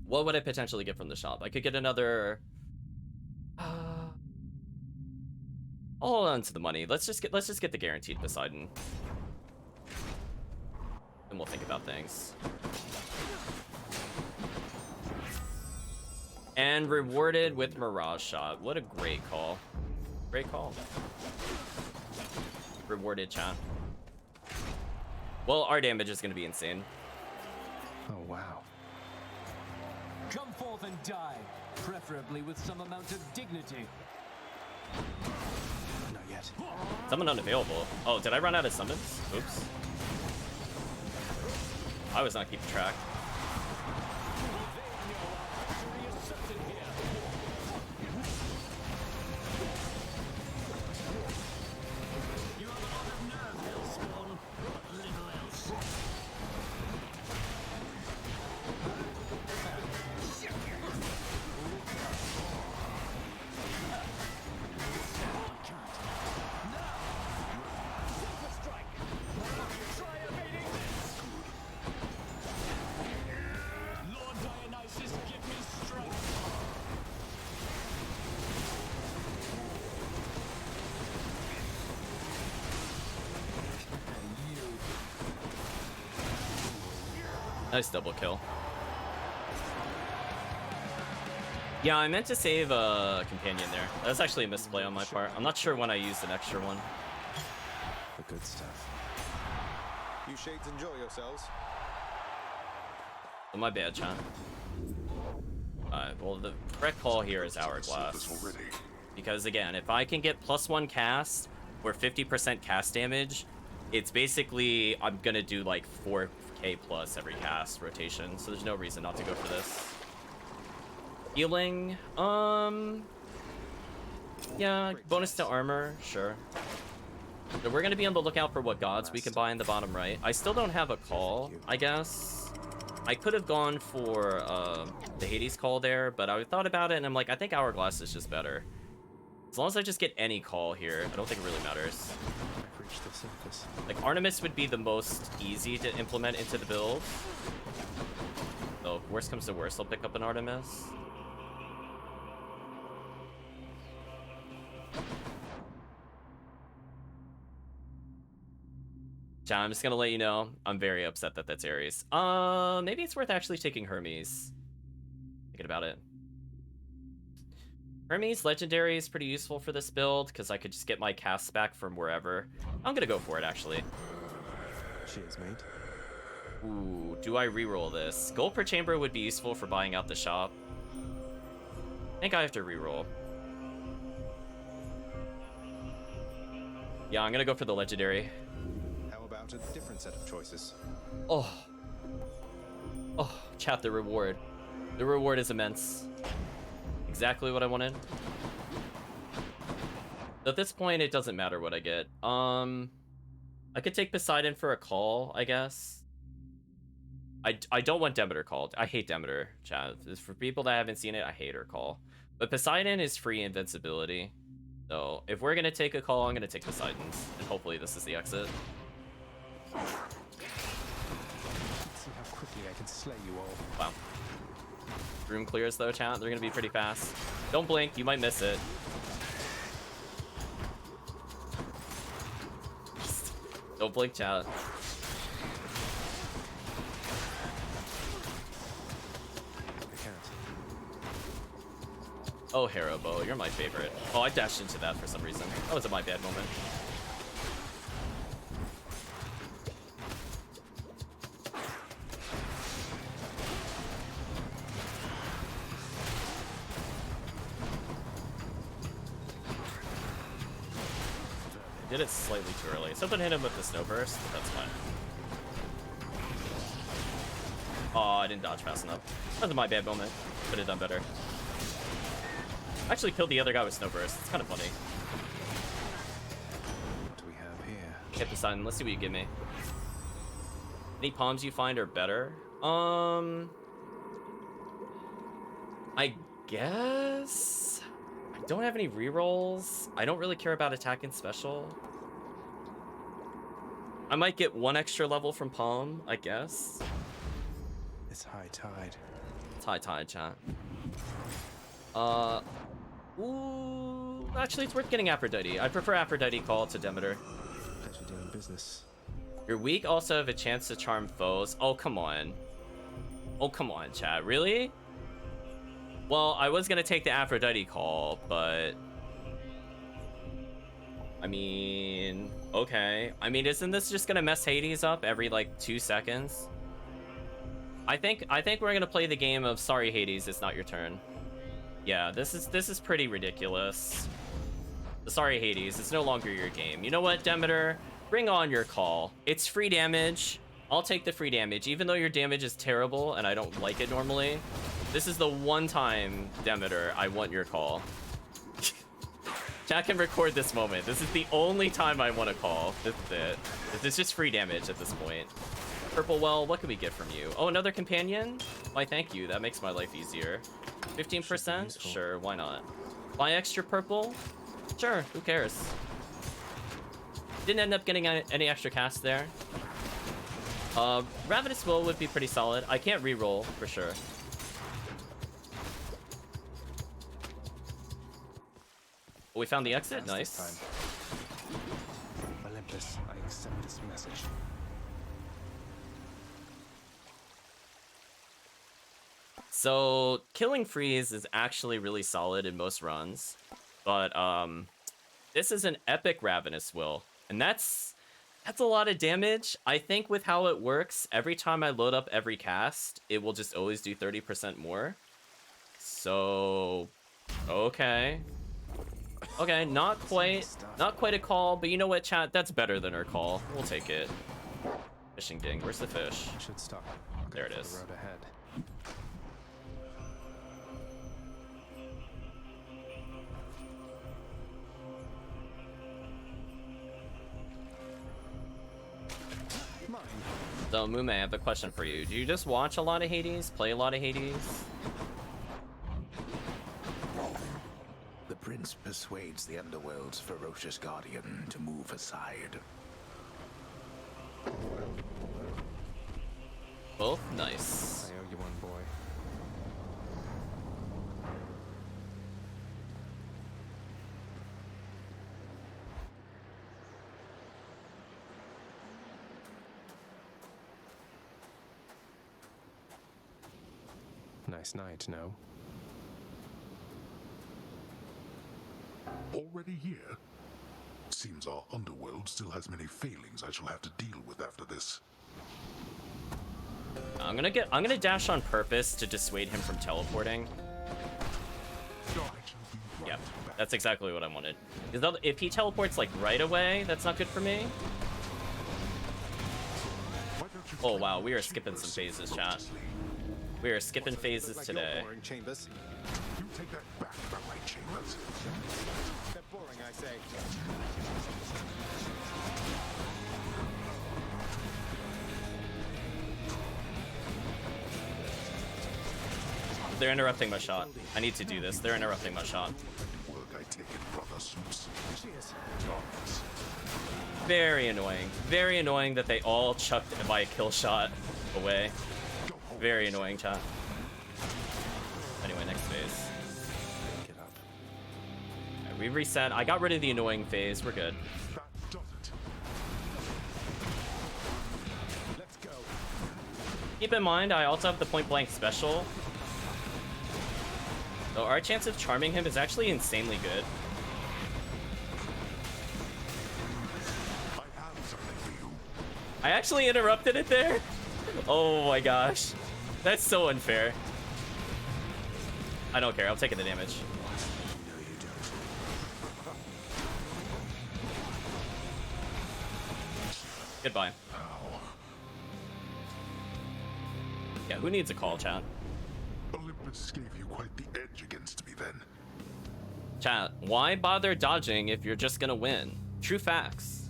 what would I potentially get from the shop? I could get another... I'll hold on to the money. Let's just get the guaranteed Poseidon. And we'll think about things. And rewarded with Mirage shot. What a great call. Great call. Rewarded, chat. Well, our damage is going to be insane. Oh, wow. Come forth and die, preferably with some amount of dignity. Not yet. Summon unavailable. Oh, did I run out of summons? Oops. I was not keeping track. Nice double kill. Yeah, I meant to save a companion there. That was actually a misplay on my part. I'm not sure when I used an extra one. The good stuff. You shades enjoy yourselves. Oh, my bad, Chan. Well, the correct call here is Hourglass. Because again, if I can get +1 cast or 50% cast damage, it's basically, I'm gonna do like 4k plus every cast rotation, so there's no reason not to go for this. Healing, yeah, bonus to armor, sure. So we're gonna be on the lookout for what gods we can buy in the bottom right. I still don't have a call, I guess. I could have gone for the Hades call there, but I thought about it and I'm like, I think Hourglass is just better. As long as I just get any call here, I don't think it really matters. Like, Artemis would be the most easy to implement into the build. So, if worst comes to worst, I'll pick up an Artemis. John, I'm just gonna let you know, I'm very upset that that's Ares. Maybe it's worth actually taking Hermes. Thinking about it. Hermes Legendary is pretty useful for this build, because I could just get my casts back from wherever. I'm gonna go for it, actually. Cheers, mate. Ooh, do I reroll this? Gold per chamber would be useful for buying out the shop. I think I have to reroll. Yeah, I'm gonna go for the Legendary. How about a different set of choices? Oh, chat, the reward. The reward is immense. Exactly what I wanted. At this point, it doesn't matter what I get. I could take Poseidon for a call, I guess. I don't want Demeter called. I hate Demeter, chat. For people that haven't seen it, I hate her call. But Poseidon is free invincibility. So if we're gonna take a call, I'm gonna take Poseidon's. And hopefully this is the exit. Let's see how quickly I can slay you all. Wow. Room clears though, chat. They're gonna be pretty fast. Don't blink, you might miss it. Don't blink, chat. Oh, Haribo, you're my favorite. Oh, I dashed into that for some reason. That was my bad moment. Did it slightly too early. Something hit him with the snow burst, but that's fine. Oh, I didn't dodge fast enough. That was my bad moment. Could have done better. I actually killed the other guy with snow burst. It's kind of funny. What do we have here? Hit the sun. Let's see what you give me. Any palms you find are better? I guess I don't have any rerolls. I don't really care about attack and special. I might get one extra level from Palm, I guess. It's high tide. It's high tide, chat. Ooh, actually, it's worth getting Aphrodite. I prefer Aphrodite call to Demeter. Pleasure doing business. You're weak, also have a chance to charm foes. Oh, come on. Oh, come on, chat. Really? Well, I was gonna take the Aphrodite call, but I mean, okay. I mean, isn't this just gonna mess Hades up every like 2 seconds? I think we're gonna play the game of sorry, Hades, it's not your turn. Yeah, this is pretty ridiculous. Sorry, Hades, it's no longer your game. You know what, Demeter? Bring on your call. It's free damage. I'll take the free damage, even though your damage is terrible and I don't like it normally. This is the one time, Demeter, I want your call. Chat can record this moment. This is the only time I want to call. This is it. This is just free damage at this point. Purple Well, what can we get from you? Oh, another companion? Why, thank you. That makes my life easier. 15%? Sure, why not? Buy extra purple? Sure, who cares? Didn't end up getting any extra cast there. Ravenous Will would be pretty solid. I can't reroll for sure. Oh, we found the exit. Nice. Olympus, I accept this message. So killing freeze is actually really solid in most runs, but this is an epic Ravenous Will, and that's a lot of damage. I think with how it works, every time I load up every cast, it will just always do 30% more. So, okay, not quite a call, but you know what, chat? That's better than her call. We'll take it. Fishing ding. Where's the fish? Should stop. There it is. The road ahead. So, Mume, I have a question for you. Do you just watch a lot of Hades? Play a lot of Hades? The prince persuades the underworld's ferocious guardian to move aside. Both nice. I owe you one, boy. Nice night, no? Already here? Seems our underworld still has many failings I shall have to deal with after this. I'm gonna dash on purpose to dissuade him from teleporting. Yep, that's exactly what I wanted. Because if he teleports like right away, that's not good for me. Oh wow, we are skipping some phases, chat. We are skipping phases today. Chambers. You take that back about my chambers. They're boring, I say. They're interrupting my shot. I need to do this. They're interrupting my shot. Work I take it, brother Zeus. Cheers. Very annoying. Very annoying that they all chucked my kill shot away. Very annoying, chat. Anyway, next phase. Get up. Right, we reset. I got rid of the annoying phase. We're good. Let's go. Keep in mind, I also have the point blank special. So our chance of charming him is actually insanely good. I actually interrupted it there. Oh my gosh. That's so unfair. I don't care. I'll take the damage. No, you don't. Goodbye. Yeah, who needs a call, chat? Olympus gave you quite the edge against me then. Chat, why bother dodging if you're just gonna win? True facts.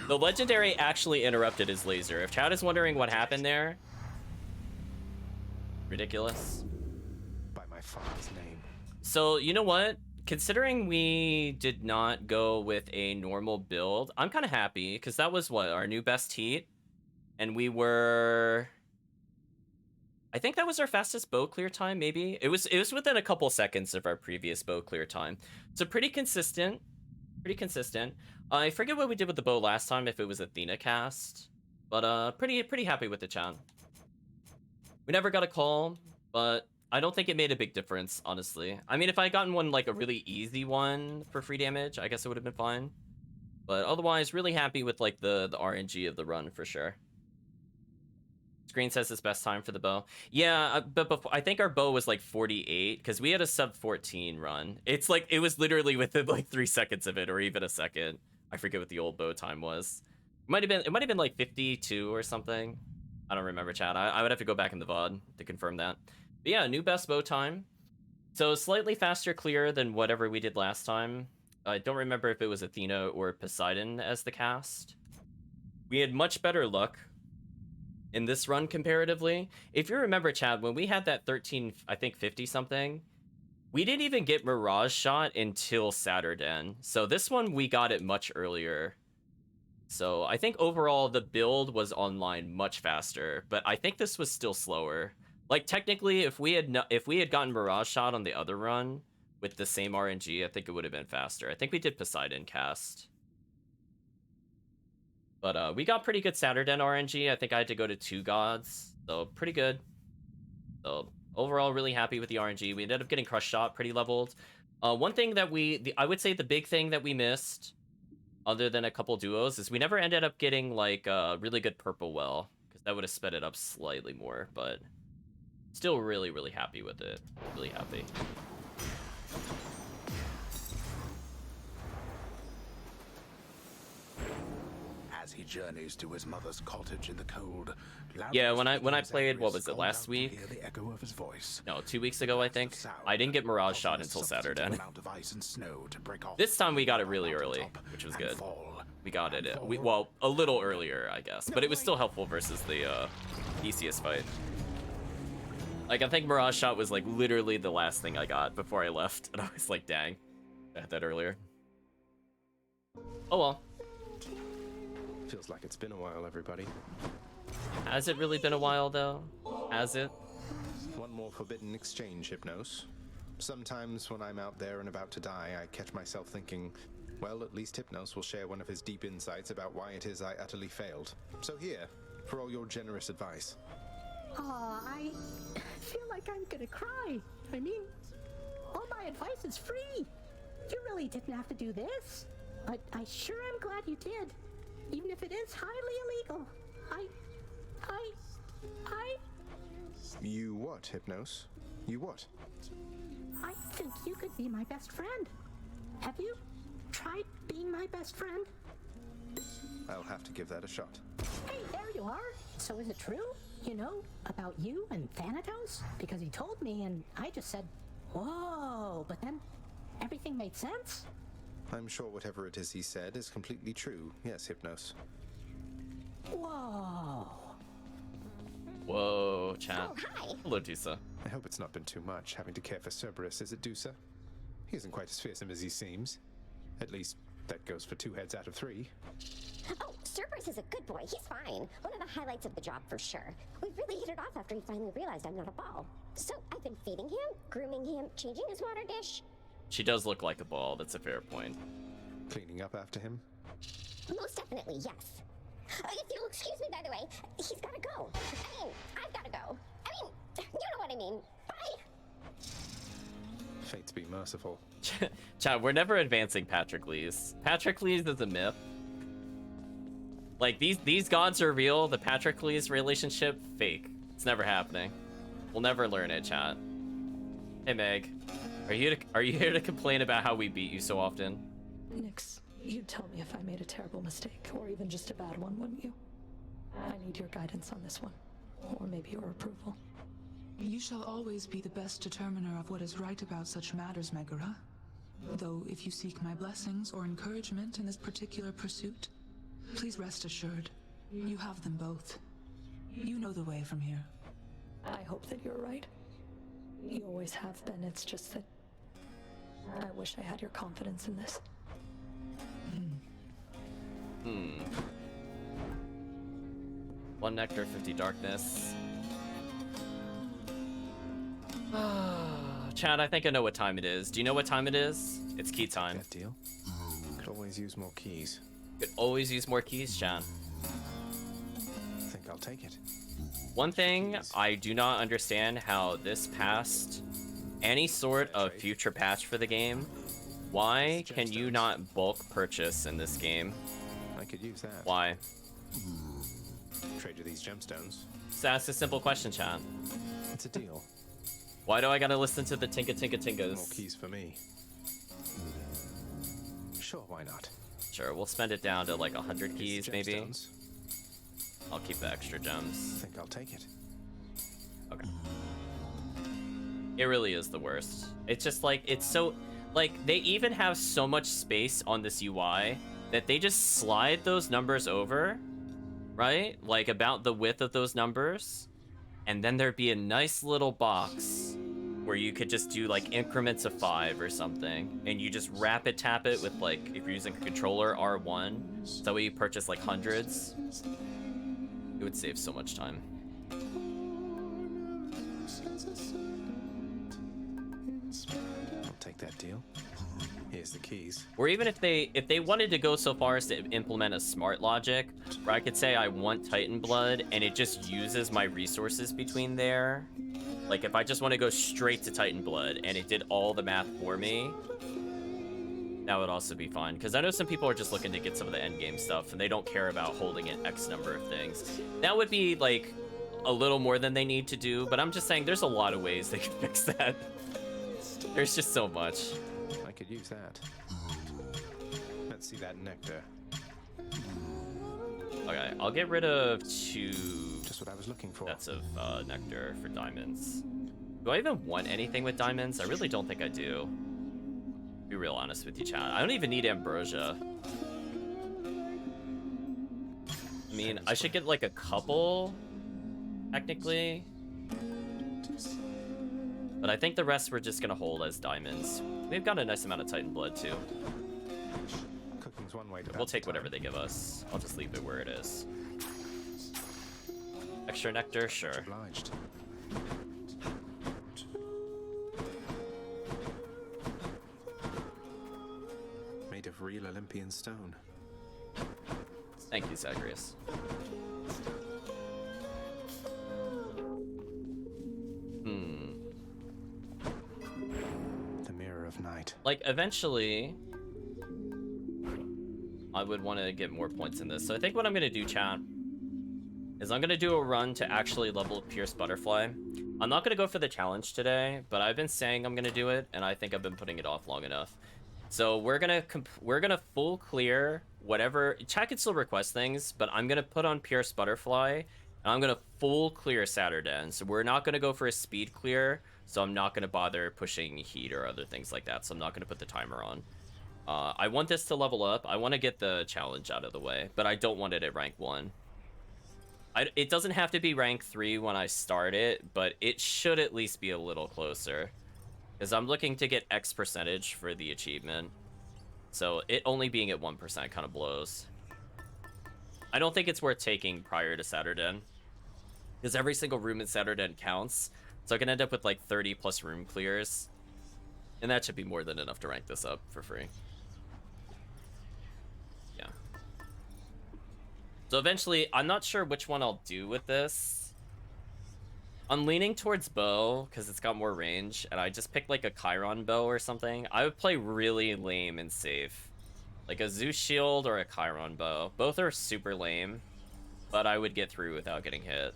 The legendary actually interrupted his laser. If chat is wondering what happened there, ridiculous. By my father's name. So, you know what? Considering we did not go with a normal build, I'm kind of happy because that was what, our new best heat? And we were... I think that was our fastest bow clear time, maybe? It was within a couple seconds of our previous bow clear time. So pretty consistent. Pretty consistent. I forget what we did with the bow last time, if it was Athena cast. But pretty happy with the chan. We never got a call, but I don't think it made a big difference, honestly. I mean, if I had gotten one, like a really easy one for free damage, I guess it would have been fine. But otherwise, really happy with like the RNG of the run for sure. Screen says it's best time for the bow. Yeah, but before, I think our bow was like 48 because we had a sub 14 run. It's like it was literally within like 3 seconds of it, or even a second. I forget what the old bow time was. It might have been like 52 or something. I don't remember, chat. I would have to go back in the VOD to confirm that. But yeah, new best bow time. So slightly faster clear than whatever we did last time. I don't remember if it was Athena or Poseidon as the cast. We had much better luck in this run comparatively. If you remember, Chad, when we had that 13, I think 50 something, we didn't even get Mirage Shot until Saturday. So this one, we got it much earlier. So I think overall the build was online much faster, but I think this was still slower. Like technically, if we had gotten Mirage Shot on the other run with the same RNG, I think it would have been faster. I think we did Poseidon cast. But we got pretty good Saturday RNG. I think I had to go to 2 gods, so pretty good. So overall, really happy with the RNG. We ended up getting Crush Shot pretty leveled. One thing that I would say the big thing that we missed, other than a couple duos, is we never ended up getting like a really good Purple Well, because that would have sped it up slightly more, but still really happy with it. Really happy. As he journeys to his mother's cottage in the cold. Yeah, when I played, what was it, last week? The echo of his voice. No, 2 weeks ago, I think. I didn't get Mirage Shot until Saturday. This time we got it really early, which was good. We got it. Well, a little earlier, I guess, but it was still helpful versus the Theseus fight. Like, I think Mirage Shot was like literally the last thing I got before I left, and I was like, dang, I had that earlier. Oh well. Feels like it's been a while, everybody. Has it really been a while, though? Has it? One more forbidden exchange, Hypnos. Sometimes when I'm out there and about to die, I catch myself thinking, well, at least Hypnos will share one of his deep insights about why it is I utterly failed. So here, for all your generous advice. Aw, I feel like I'm gonna cry. I mean, all my advice is free. You really didn't have to do this. But I sure am glad you did. Even if it is highly illegal. You what, Hypnos? You what? I think you could be my best friend. Have you tried being my best friend? I'll have to give that a shot. Hey, there you are. So is it true? You know, about you and Thanatos? Because he told me and I just said, whoa, but then everything made sense? I'm sure whatever it is he said is completely true. Yes, Hypnos. Whoa. Whoa, chat. Oh, hi. Hello, Dusa. I hope it's not been too much having to care for Cerberus, is it, Dusa? He isn't quite as fearsome as he seems. At least, that goes for 2 heads out of 3. Oh, Cerberus is a good boy. He's fine. One of the highlights of the job for sure. We really hit it off after he finally realized I'm not a ball. So I've been feeding him, grooming him, changing his water dish. She does look like a ball. That's a fair point. Cleaning up after him? Most definitely, yes. If you'll excuse me, by the way, he's gotta go. I mean, I've gotta go. I mean, you know what I mean. Bye. Fates be merciful. Chat, we're never advancing Patroclus. Patroclus is a myth. Like, these gods are real. The Patroclus relationship, fake. It's never happening. We'll never learn it, chat. Hey, Meg. Are you here to complain about how we beat you so often? Nyx, you'd tell me if I made a terrible mistake, or even just a bad one, wouldn't you? I need your guidance on this one, or maybe your approval. You shall always be the best determiner of what is right about such matters, Megara. Though if you seek my blessings or encouragement in this particular pursuit, please rest assured, you have them both. You know the way from here. I hope that you're right. You always have been, it's just that I wish I had your confidence in this. One nectar, 50 darkness. Chad, I think I know what time it is. Do you know what time it is? It's key time. That deal. Could always use more keys. Could always use more keys, Chad. Think I'll take it. One thing, I do not understand how this passed any sort of future patch for the game. Why can you not bulk purchase in this game? I could use that. Why? Trade you these gemstones. Just ask a simple question, Chad. It's a deal. Why do I gotta listen to the tinka tinka tinkas? More keys for me. Sure, why not? Sure, we'll spend it down to like 100 keys, maybe. Gemstones. I'll keep the extra gems. Think I'll take it. Okay. It really is the worst. It's just like, it's so, like, they even have so much space on this UI that they just slide those numbers over, right? Like about the width of those numbers. And then there'd be a nice little box where you could just do like increments of 5 or something. And you just rapid tap it with like, if you're using a controller, R1. So that way you purchase like hundreds. It would save so much time. I'll take that deal. Here's the keys. Or even if they wanted to go so far as to implement a smart logic, where I could say I want Titan Blood and it just uses my resources between there. Like if I just want to go straight to Titan Blood and it did all the math for me, that would also be fine. Because I know some people are just looking to get some of the end game stuff and they don't care about holding in X number of things. That would be like a little more than they need to do, but I'm just saying there's a lot of ways they could fix that. There's just so much. I could use that. Let's see that nectar. Okay, I'll get rid of 2 Just what I was looking for. sets of nectar for diamonds. Do I even want anything with diamonds? I really don't think I do. Be real honest with you, chat. I don't even need ambrosia. mean, I should get like a couple, technically. But I think the rest we're just gonna hold as diamonds. We've got a nice amount of Titan blood too. Cooking's one way to We'll take whatever they give us. I'll just leave it where it is. Extra nectar, sure. Obliged. Made of real Olympian stone. Thank you, Zagreus. The Mirror of Night. Like, eventually, I would want to get more points in this. So I think what I'm going to do, chat, is I'm going to do a run to actually level Pierce Butterfly. I'm not going to go for the challenge today, but I've been saying I'm going to do it, and I think I've been putting it off long enough. So we're gonna full clear whatever. Chat can still request things, but I'm gonna put on Pierce Butterfly, and I'm gonna full clear Saturday. So we're not gonna go for a speed clear. So I'm not gonna bother pushing heat or other things like that. So I'm not gonna put the timer on. I want this to level up. I want to get the challenge out of the way, but I don't want it at rank 1. It doesn't have to be rank 3 when I start it, but it should at least be a little closer. Because I'm looking to get X percentage for the achievement. So it only being at 1% kind of blows. I don't think it's worth taking prior to Saturday. Because every single room in Saturday counts. So I can end up with like 30 plus room clears. And that should be more than enough to rank this up for free. Yeah. So eventually, I'm not sure which one I'll do with this. I'm leaning towards bow because it's got more range, and I just picked like a Chiron bow or something. I would play really lame and safe. Like a Zeus shield or a Chiron bow. Both are super lame, but I would get through without getting hit.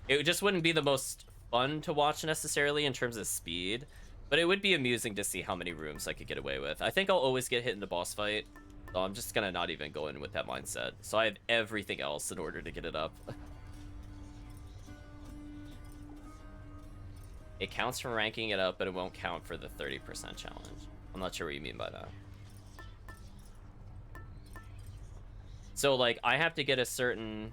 It just wouldn't be the most fun to watch necessarily in terms of speed, but it would be amusing to see how many rooms I could get away with. I think I'll always get hit in the boss fight, so I'm just gonna not even go in with that mindset. So I have everything else in order to get it up. It counts for ranking it up, but it won't count for the 30% challenge. I'm not sure what you mean by that. So, like, I have to get a certain...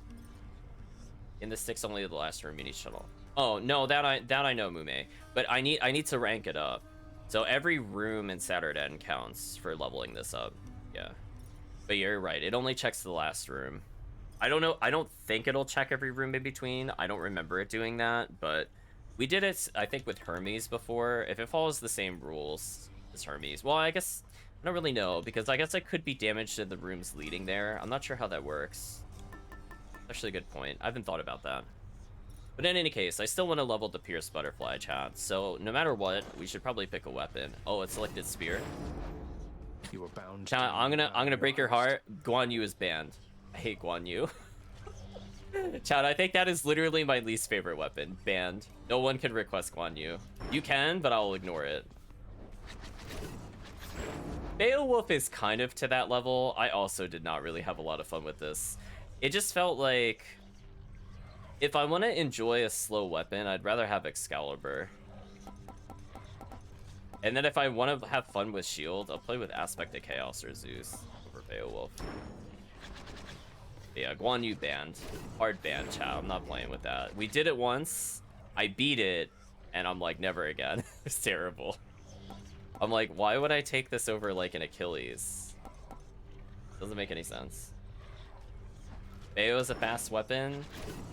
In the sticks only the last room, you need shuttle. Oh, no, that I know, Mume. But I need to rank it up. So every room in Saturday counts for leveling this up. Yeah. But you're right, it only checks the last room. I don't know, I don't think it'll check every room in between. I don't remember it doing that, but... We did it, I think, with Hermes before. If it follows the same rules as Hermes. Well, I guess... I don't really know, because I guess I could be damaged in the rooms leading there. I'm not sure how that works. Actually, a good point. I haven't thought about that. But in any case, I still want to level the Pierce Butterfly, chat. So, no matter what, we should probably pick a weapon. Oh, it's selected Spear. You were bound. Chat, I'm gonna break your heart. Guan Yu is banned. I hate Guan Yu. Chad, I think that is literally my least favorite weapon. Banned. No one can request Guan Yu. You can, but I'll ignore it. Beowulf is kind of to that level. I also did not really have a lot of fun with this. It just felt like... If I want to enjoy a slow weapon, I'd rather have Excalibur. And then if I want to have fun with Shield, I'll play with Aspect of Chaos or Zeus over Beowulf. Yeah, Guan Yu banned. Hard ban, chat. I'm not playing with that. We did it once. I beat it, and I'm like, never again. It's terrible. I'm like, why would I take this over like an Achilles? Doesn't make any sense. Bayo is a fast weapon.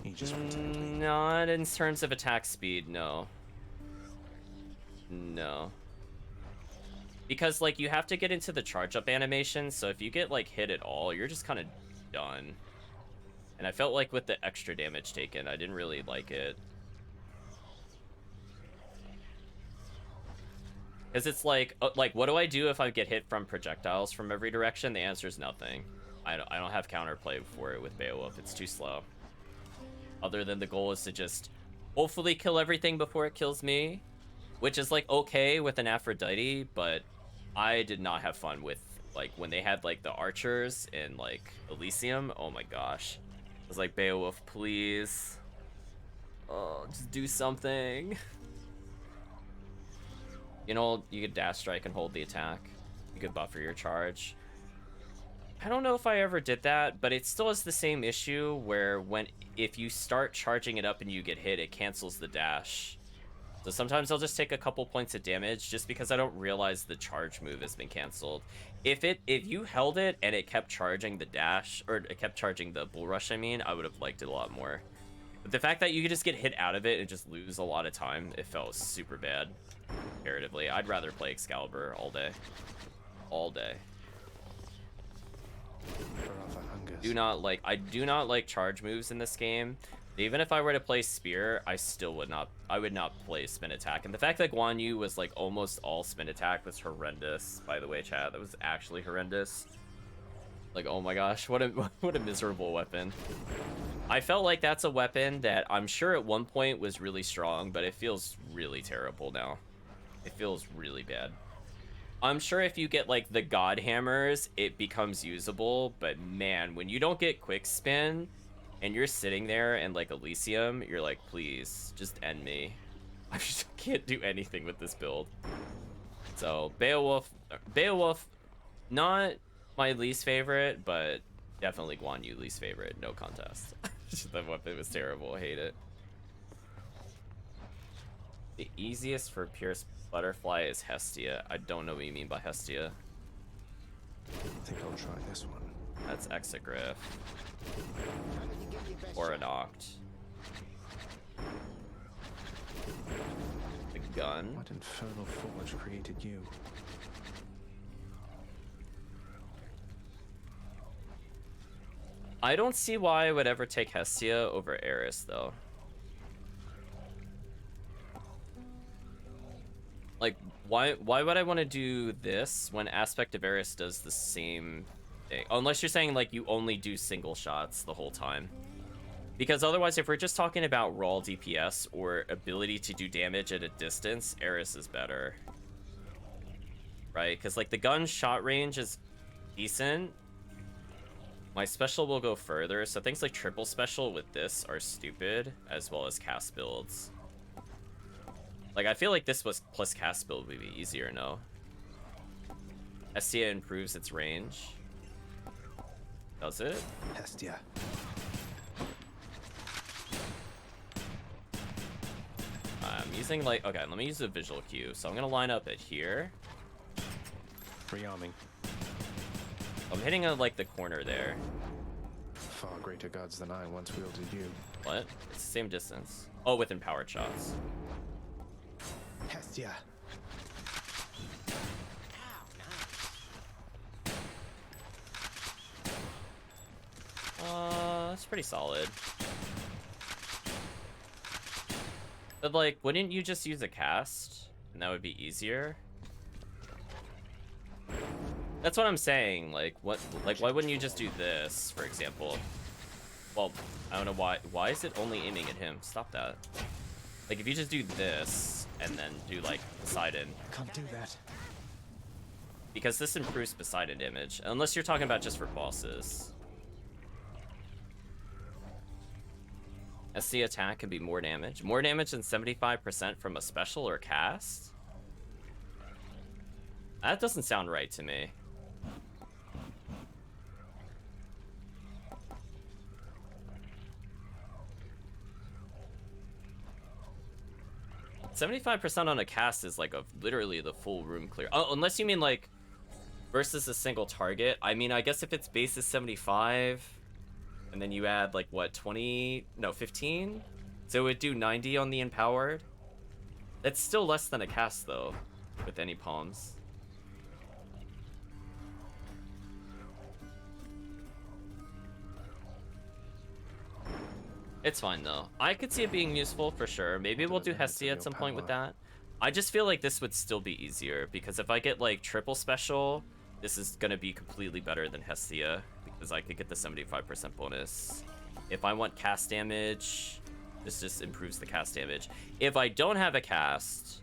He just not in terms of attack speed, no. No. Because like you have to get into the charge up animation, so if you get like hit at all, you're just kind of done. And I felt like with the extra damage taken, I didn't really like it. Because it's like, what do I do if I get hit from projectiles from every direction? The answer is nothing. I don't have counterplay for it with Beowulf. It's too slow. Other than the goal is to just hopefully kill everything before it kills me, which is like okay with an Aphrodite, but I did not have fun with like when they had like the archers in like Elysium. Oh my gosh. I was like, Beowulf, please. Oh, just do something. You know, you could dash strike and hold the attack. You could buffer your charge. I don't know if I ever did that, but it still has the same issue where if you start charging it up and you get hit, it cancels the dash. So sometimes I'll just take a couple points of damage just because I don't realize the charge move has been canceled. If you held it and it kept charging the dash, or it kept charging the bull rush, I mean, I would have liked it a lot more. But the fact that you could just get hit out of it and just lose a lot of time, it felt super bad comparatively. I'd rather play Excalibur all day. All day. I do not like charge moves in this game. Even if I were to play Spear, I would not play spin attack. And the fact that Guan Yu was like almost all spin attack was horrendous, by the way, chat. That was actually horrendous. Like, oh my gosh, what a miserable weapon. I felt like that's a weapon that I'm sure at one point was really strong, but it feels really terrible now. It feels really bad. I'm sure if you get like the God Hammers, it becomes usable, but man, when you don't get quick spin and you're sitting there and like Elysium, you're like, please just end me. I just can't do anything with this build. So Beowulf, not my least favorite, but definitely Guan Yu least favorite, no contest. That weapon was terrible, I hate it. The easiest for Pierce Butterfly is Hestia. I don't know what you mean by Hestia. I think I'll try this one. That's Exegriff. Or an Oct. The gun. What infernal forge created you? I don't see why I would ever take Hestia over Eris, though. Like, why would I want to do this when Aspect of Eris does the same thing? Unless you're saying, like, you only do single shots the whole time. Because otherwise, if we're just talking about raw DPS or ability to do damage at a distance, Eris is better. Right? Because, like, the gun shot range is decent. My special will go further, so things like triple special with this are stupid, as well as cast builds. Like, I feel like this was plus cast build would be easier, no? Hestia improves its range. Does it? Hestia. I'm using, like, okay, let me use a visual cue. So I'm gonna line up it here. Rearming. I'm hitting on, like, the corner there. Far greater gods than I once wielded you. What? It's the same distance. Oh, with empowered shots. Hestia. That's pretty solid. But, like, wouldn't you just use a cast? And that would be easier? That's what I'm saying. Like, why wouldn't you just do this, for example? Well, I don't know why. Why is it only aiming at him? Stop that. Like, if you just do this and then do, like, Poseidon. Can't do that. Because this improves Poseidon damage. Unless you're talking about just for bosses. SC attack can be more damage. More damage than 75% from a special or cast? That doesn't sound right to me. $75% on a cast is like literally the full room clear. Oh, unless you mean like versus a single target. I mean, I guess if its base is 75 and then you add like what, 20? No, 15? So it would do 90 on the empowered. That's still less than a cast though, with any palms. It's fine though. I could see it being useful for sure. Maybe we'll do Hestia at some point with that. I just feel like this would still be easier because if I get like triple special, this is gonna be completely better than Hestia because I could get the 75% bonus. If I want cast damage, this just improves the cast damage. If I don't have a cast,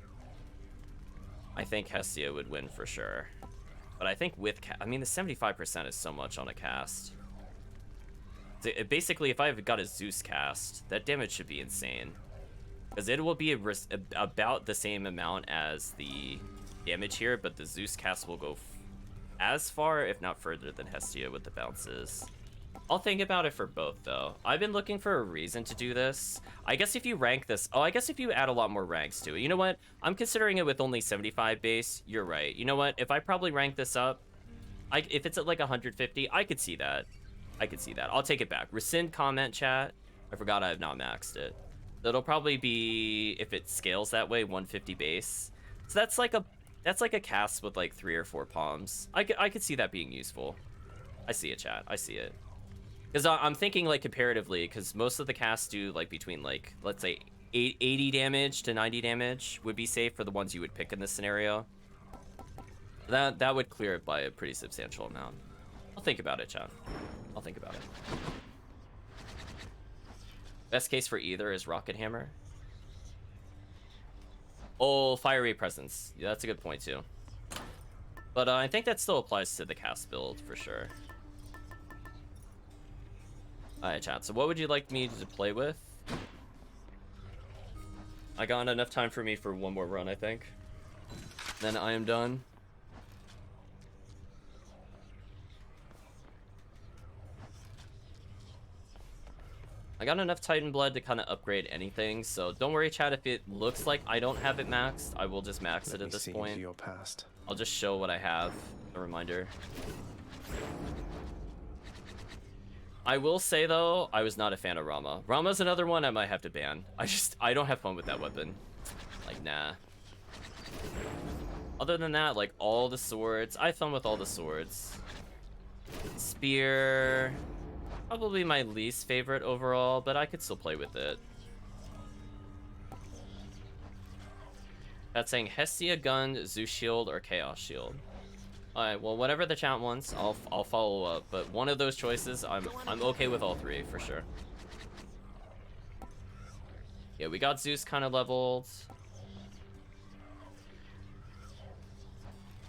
I think Hestia would win for sure. But I think with I mean, the 75% is so much on a cast. Basically, if I've got a Zeus cast, that damage should be insane. Because it will be about the same amount as the damage here, but the Zeus cast will go as far, if not further, than Hestia with the bounces. I'll think about it for both, though. I've been looking for a reason to do this. I guess if you rank this... Oh, I guess if you add a lot more ranks to it. You know what? I'm considering it with only 75 base. You're right. You know what? If I probably rank this up, if it's at like 150, I could see that. I could see that. I'll take it back. Rescind comment, chat. I forgot I have not maxed it. It'll probably be, if it scales that way, 150 base. So that's like a cast with like 3 or 4 palms. I could see that being useful. I see it, chat. I see it. Because I'm thinking like comparatively, because most of the casts do like between like, let's say 80 damage to 90 damage would be safe for the ones you would pick in this scenario. That would clear it by a pretty substantial amount. I'll think about it, chat. I'll think about it. Best case for either is Rocket Hammer. Oh, Fiery Presence. Yeah, that's a good point too. But I think that still applies to the cast build for sure. Alright, chat. So what would you like me to play with? I got enough time for me for one more run, I think. Then I am done. I got enough Titan Blood to kind of upgrade anything, so don't worry, chat. If it looks like I don't have it maxed, I will just max it at this point. Your past. I'll just show what I have. A reminder. I will say though, I was not a fan of Rama. Rama's another one I might have to ban. I don't have fun with that weapon. Like, nah. Other than that, like all the swords, I have fun with all the swords. Spear, probably my least favorite overall, but I could still play with it. That's saying Hestia gun, Zeus shield, or Chaos shield. Alright, well, whatever the chat wants, I'll follow up. But one of those choices, I'm okay with all 3 for sure. Yeah, we got Zeus kind of leveled.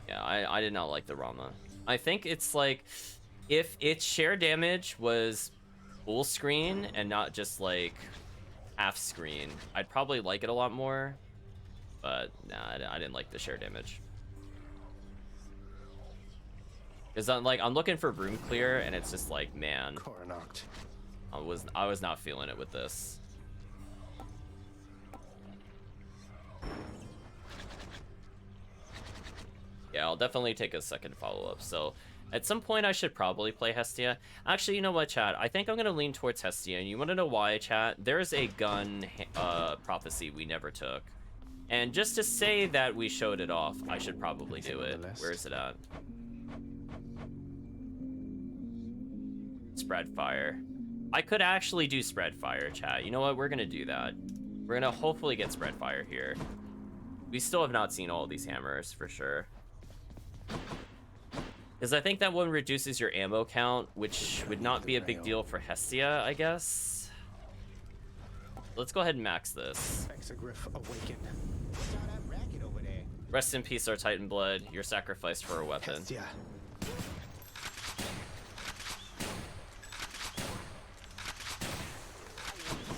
Yeah, I did not like the Rama. I think it's like, if its share damage was full screen and not just like half screen, I'd probably like it a lot more. But nah, I didn't like the share damage. Because I'm looking for room clear, and it's just like, man, Coronoct. I was not feeling it with this. Yeah, I'll definitely take a second follow-up. So at some point, I should probably play Hestia. Actually, you know what, chat? I think I'm gonna lean towards Hestia, and you want to know why, chat? There's a gun prophecy we never took, and just to say that we showed it off, I should probably do it. Where is it at? Spread fire. I could actually do spread fire, chat. You know what? We're gonna do that. We're gonna hopefully get spread fire here. We still have not seen all these hammers for sure. Because I think that one reduces your ammo count, which would not be a big deal for Hestia, I guess. Let's go ahead and max this. Exegriff awaken. Rest in peace, our Titan Blood. You're sacrificed for a weapon. Hestia.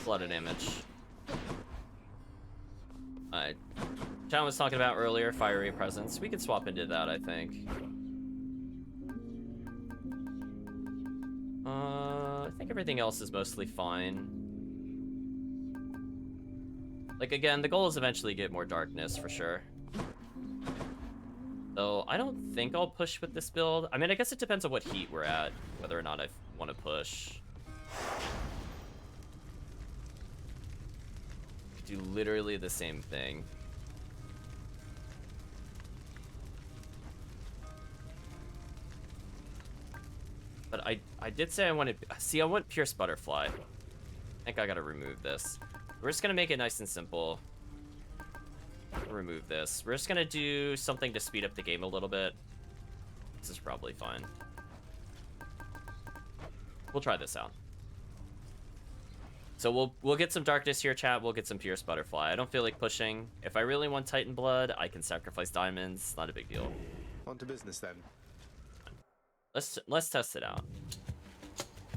A lot of damage. Alright. John was talking about earlier, Fiery Presence. We could swap into that, I think. I think everything else is mostly fine. Like, again, the goal is eventually get more darkness, for sure. Though, I don't think I'll push with this build. I mean, I guess it depends on what heat we're at, whether or not I want to push. Do literally the same thing. But I did say I wanted... See, I want Pierce Butterfly. I think I gotta remove this. We're just gonna make it nice and simple. Remove this. We're just gonna do something to speed up the game a little bit. This is probably fine. We'll try this out. So we'll get some darkness here, chat. We'll get some Pierce Butterfly. I don't feel like pushing. If I really want Titan Blood, I can sacrifice diamonds. Not a big deal. On to business then. Let's test it out.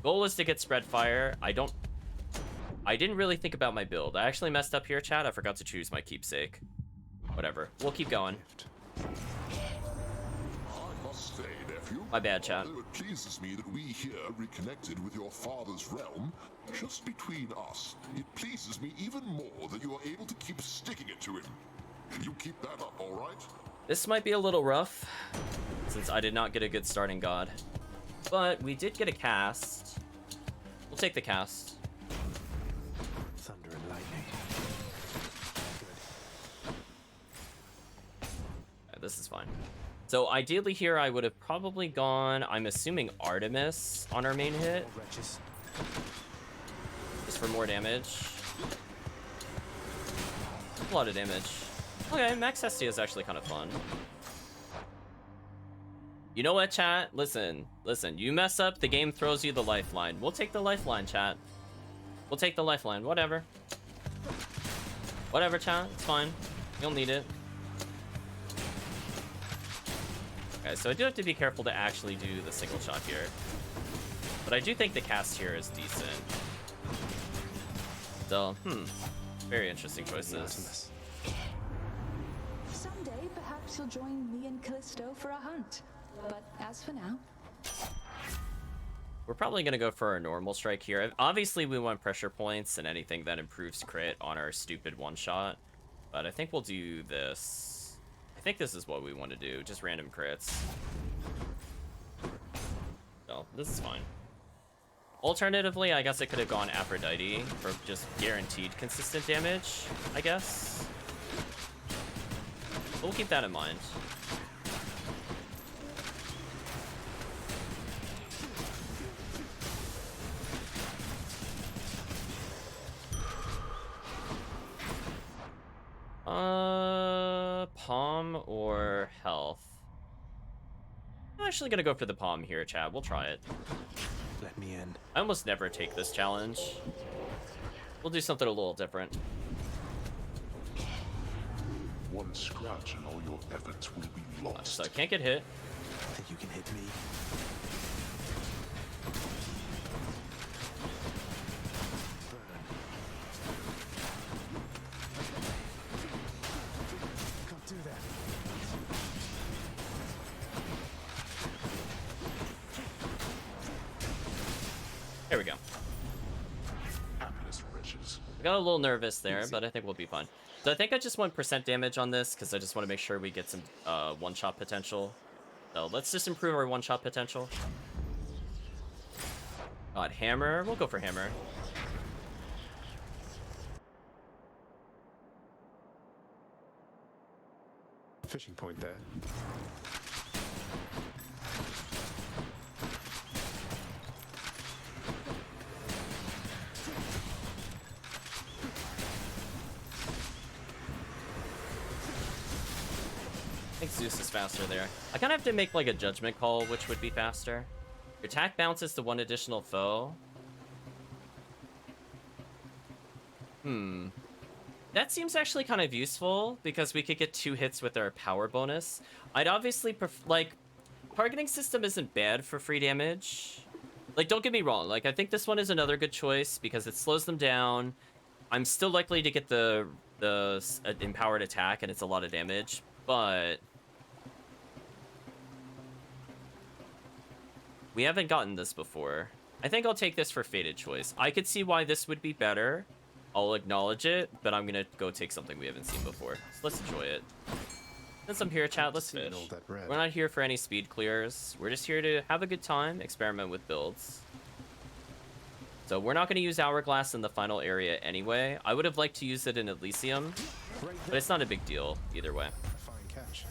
Goal is to get spread fire. I didn't really think about my build. I actually messed up here, chat. I forgot to choose my keepsake. Whatever. We'll keep going. must say, nephew. My bad, chat. Although it pleases me that we here reconnected with your father's realm, just between us, it pleases me even more that you are able to keep sticking it to him. You keep that up, all right? This might be a little rough, since I did not get a good starting god. But we did get a cast. We'll take the cast. Thunder and lightning. Yeah, this is fine. So ideally here I would have probably gone, I'm assuming Artemis on our main hit. Just for more damage. A lot of damage. Okay, Max Hestia is actually kind of fun. You know what, chat? Listen. You mess up, the game throws you the lifeline. We'll take the lifeline, chat. We'll take the lifeline. Whatever. Whatever, chat. It's fine. You'll need it. Okay, so I do have to be careful to actually do the single shot here. But I do think the cast here is decent. So, very interesting choices. Someday, perhaps you'll join me and Callisto for a hunt. But as for now... We're probably going to go for our normal strike here. Obviously, we want pressure points and anything that improves crit on our stupid one-shot. But I think we'll do this. I think this is what we want to do. Just random crits. So, this is fine. Alternatively, I guess I could have gone Aphrodite for just guaranteed consistent damage, I guess. We'll keep that in mind. Palm or health? I'm actually gonna go for the palm here, chat. We'll try it. Let me in. I almost never take this challenge. We'll do something a little different. One scratch and all your efforts will be lost. So I can't get hit. Think you can hit me? Can't do that. There we go. Hapless wretches. I got a little nervous there, but I think we'll be fine. So I think I just want % damage on this because I just want to make sure we get some one-shot potential. So let's just improve our one-shot potential. God, hammer. We'll go for hammer. Fishing point there. I think Zeus is faster there. I kind of have to make like a judgment call which would be faster. Your attack bounces to one additional foe. That seems actually kind of useful because we could get 2 hits with our power bonus. I'd obviously like, targeting system isn't bad for free damage. Like, don't get me wrong. Like, I think this one is another good choice because it slows them down. I'm still likely to get the empowered attack and it's a lot of damage, but we haven't gotten this before. I think I'll take this for Fated Choice. I could see why this would be better. I'll acknowledge it, but I'm gonna go take something we haven't seen before. So let's enjoy it. Since I'm here, chat, let's fish. We're not here for any speed clears. We're just here to have a good time, experiment with builds. So we're not gonna use Hourglass in the final area anyway. I would have liked to use it in Elysium, but it's not a big deal either way. Fine catch.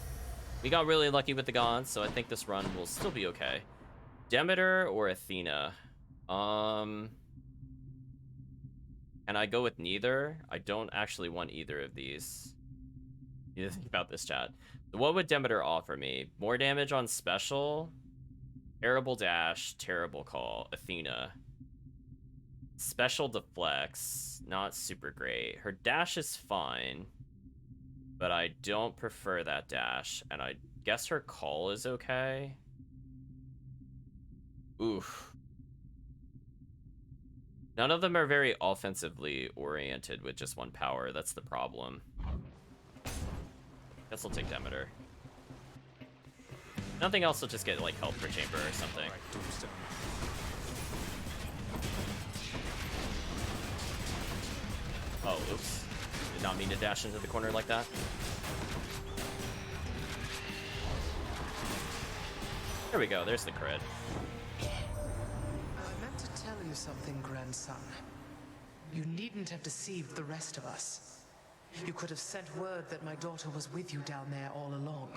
We got really lucky with the gods, so I think this run will still be okay. Demeter or Athena? Can I go with neither? I don't actually want either of these. You need to think about this, chat. So what would Demeter offer me? More damage on special? Terrible dash, terrible call. Athena. Special deflects, not super great. Her dash is fine, but I don't prefer that dash, and I guess her call is okay. Oof. None of them are very offensively oriented with just 1 power. That's the problem. Guess I'll take Demeter. Nothing else will just get like help per chamber or something. Oh, oops. Did not mean to dash into the corner like that. There we go, there's the crit. I meant to tell you something, grandson. You needn't have deceived the rest of us. You could have sent word that my daughter was with you down there all along.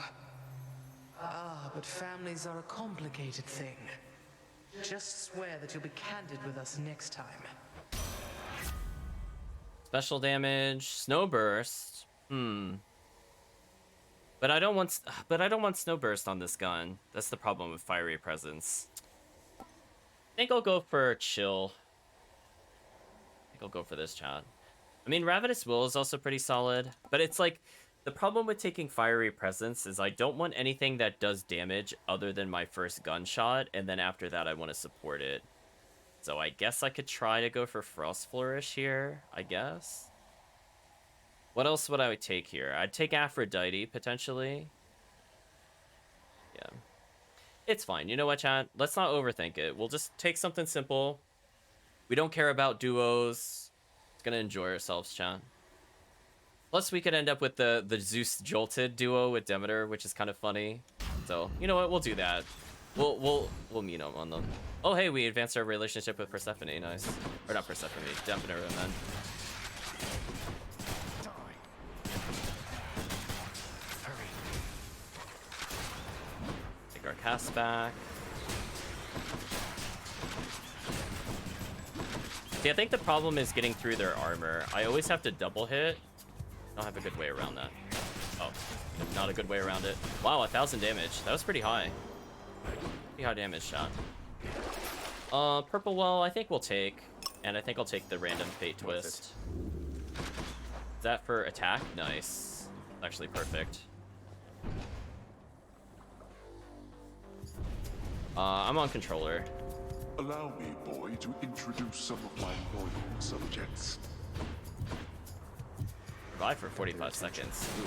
Ah, but families are a complicated thing. Just swear that you'll be candid with us next time. Special damage, snow burst. But I don't want snow burst on this gun. That's the problem with fiery presence. I think I'll go for chill. I think I'll go for this, chat. I mean, Ravenous Will is also pretty solid, but it's like the problem with taking fiery presence is I don't want anything that does damage other than my first gunshot, and then after that I want to support it. So I guess I could try to go for Frost Flourish here, I guess. What else would I take here? I'd take Aphrodite, potentially. Yeah. It's fine. You know what, chat? Let's not overthink it. We'll just take something simple. We don't care about duos. It's gonna enjoy ourselves, chat. Plus, we could end up with the Zeus Jolted duo with Demeter, which is kind of funny. So, you know what? We'll do that. We'll meet them on them. Oh, hey, we advanced our relationship with Persephone. Nice. Or not Persephone, Demeter, and then. Take our cast back. See, I think the problem is getting through their armor. I always have to double hit. I don't have a good way around that. Oh, not a good way around it. Wow, 1,000 damage. That was pretty high. Pretty high damage shot. Purple Well, I think we'll take. And I think I'll take the random Fate Twist. Is that for attack? Nice. Actually perfect. I'm on controller. Allow me, boy, to introduce some of my loyal subjects. Survive for 45 seconds. Ooh.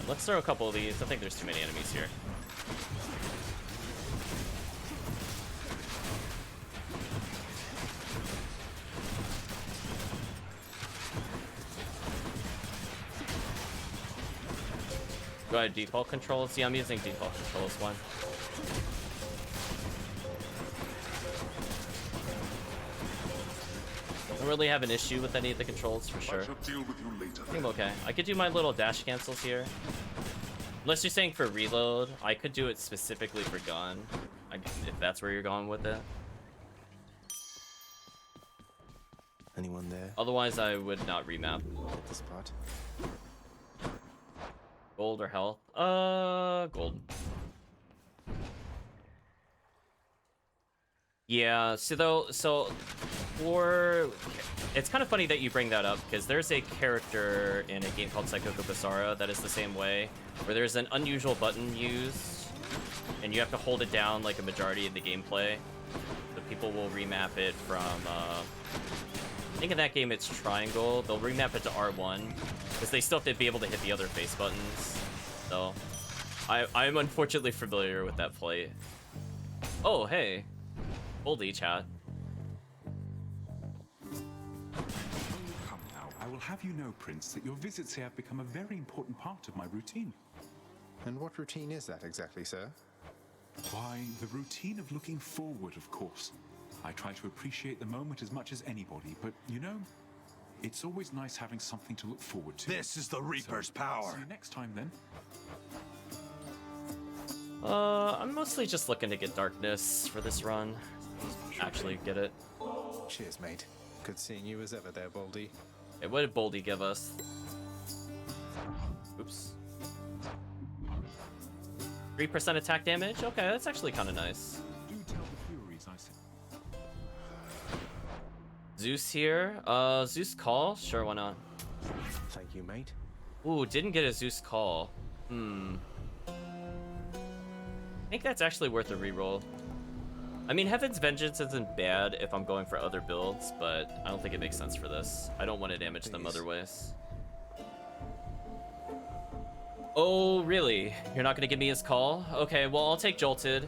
Let's throw a couple of these. I think there's too many enemies here. Go ahead, default controls. Yeah, I'm using default controls one. Don't really have an issue with any of the controls for sure. I shall deal with you later. I think I'm okay. I could do my little dash cancels here. Unless you're saying for reload, I could do it specifically for gun. If that's where you're going with it. Anyone there? Otherwise, I would not remap. At this part. Gold or health? Gold. Yeah, so for... It's kind of funny that you bring that up, because there's a character in a game called Psychoka Basara that is the same way, where there's an unusual button used, and you have to hold it down like a majority of the gameplay. So people will remap it from, I think in that game it's triangle. They'll remap it to R1, because they still have to be able to hit the other face buttons. So, I'm unfortunately familiar with that play. Oh, hey. Oldie chat. Come now, I will have you know, Prince, that your visits here have become a very important part of my routine. And what routine is that exactly, sir? Why, the routine of looking forward, of course. I try to appreciate the moment as much as anybody, but, you know, it's always nice having something to look forward to. This is the Reaper's power. See you next time, then. I'm mostly just looking to get darkness for this run. Actually get it. Cheers, mate. Good seeing you as ever there, Baldy. Hey, what did Baldy give us? Oops. 3% attack damage? Okay, that's actually kind of nice. Do tell the Furies I said. Zeus here. Zeus call? Sure, why not? Thank you, mate. Ooh, didn't get a Zeus call. I think that's actually worth a reroll. I mean, Heaven's Vengeance isn't bad if I'm going for other builds, but I don't think it makes sense for this. I don't want to damage them other ways. Oh, really? You're not going to give me his call? Okay, well, I'll take Jolted.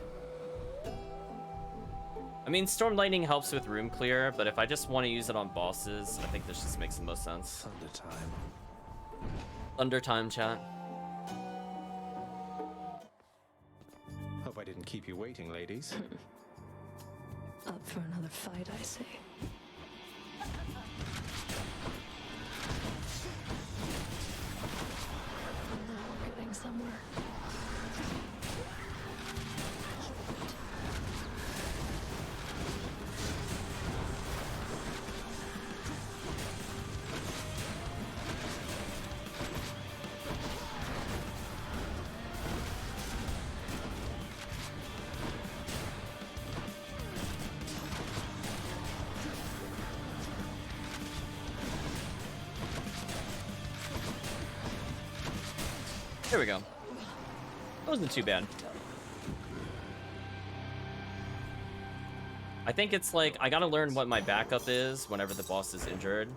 I mean, Storm Lightning helps with room clear, but if I just want to use it on bosses, I think this just makes the most sense. Thunder time. Thunder time, chat. Hope I didn't keep you waiting, ladies. Up for another fight, I say. Now we're getting somewhere. There we go. That wasn't too bad. I think it's like, I gotta learn what my backup is whenever the boss is injured.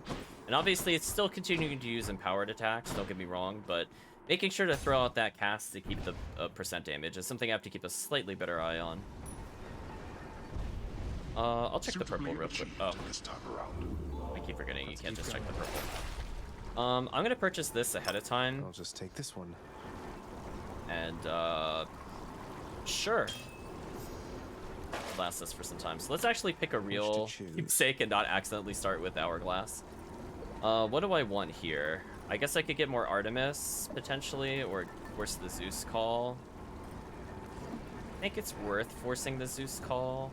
And obviously it's still continuing to use empowered attacks, don't get me wrong, but making sure to throw out that cast to keep the percent damage is something I have to keep a slightly better eye on. I'll check the purple real quick. Oh, I keep forgetting you can't just check the purple. I'm gonna purchase this ahead of time. I'll just take this one. And, sure. Last us for some time. So let's actually pick a real keepsake and not accidentally start with Hourglass. What do I want here? I guess I could get more Artemis, potentially, or force the Zeus call. I think it's worth forcing the Zeus call.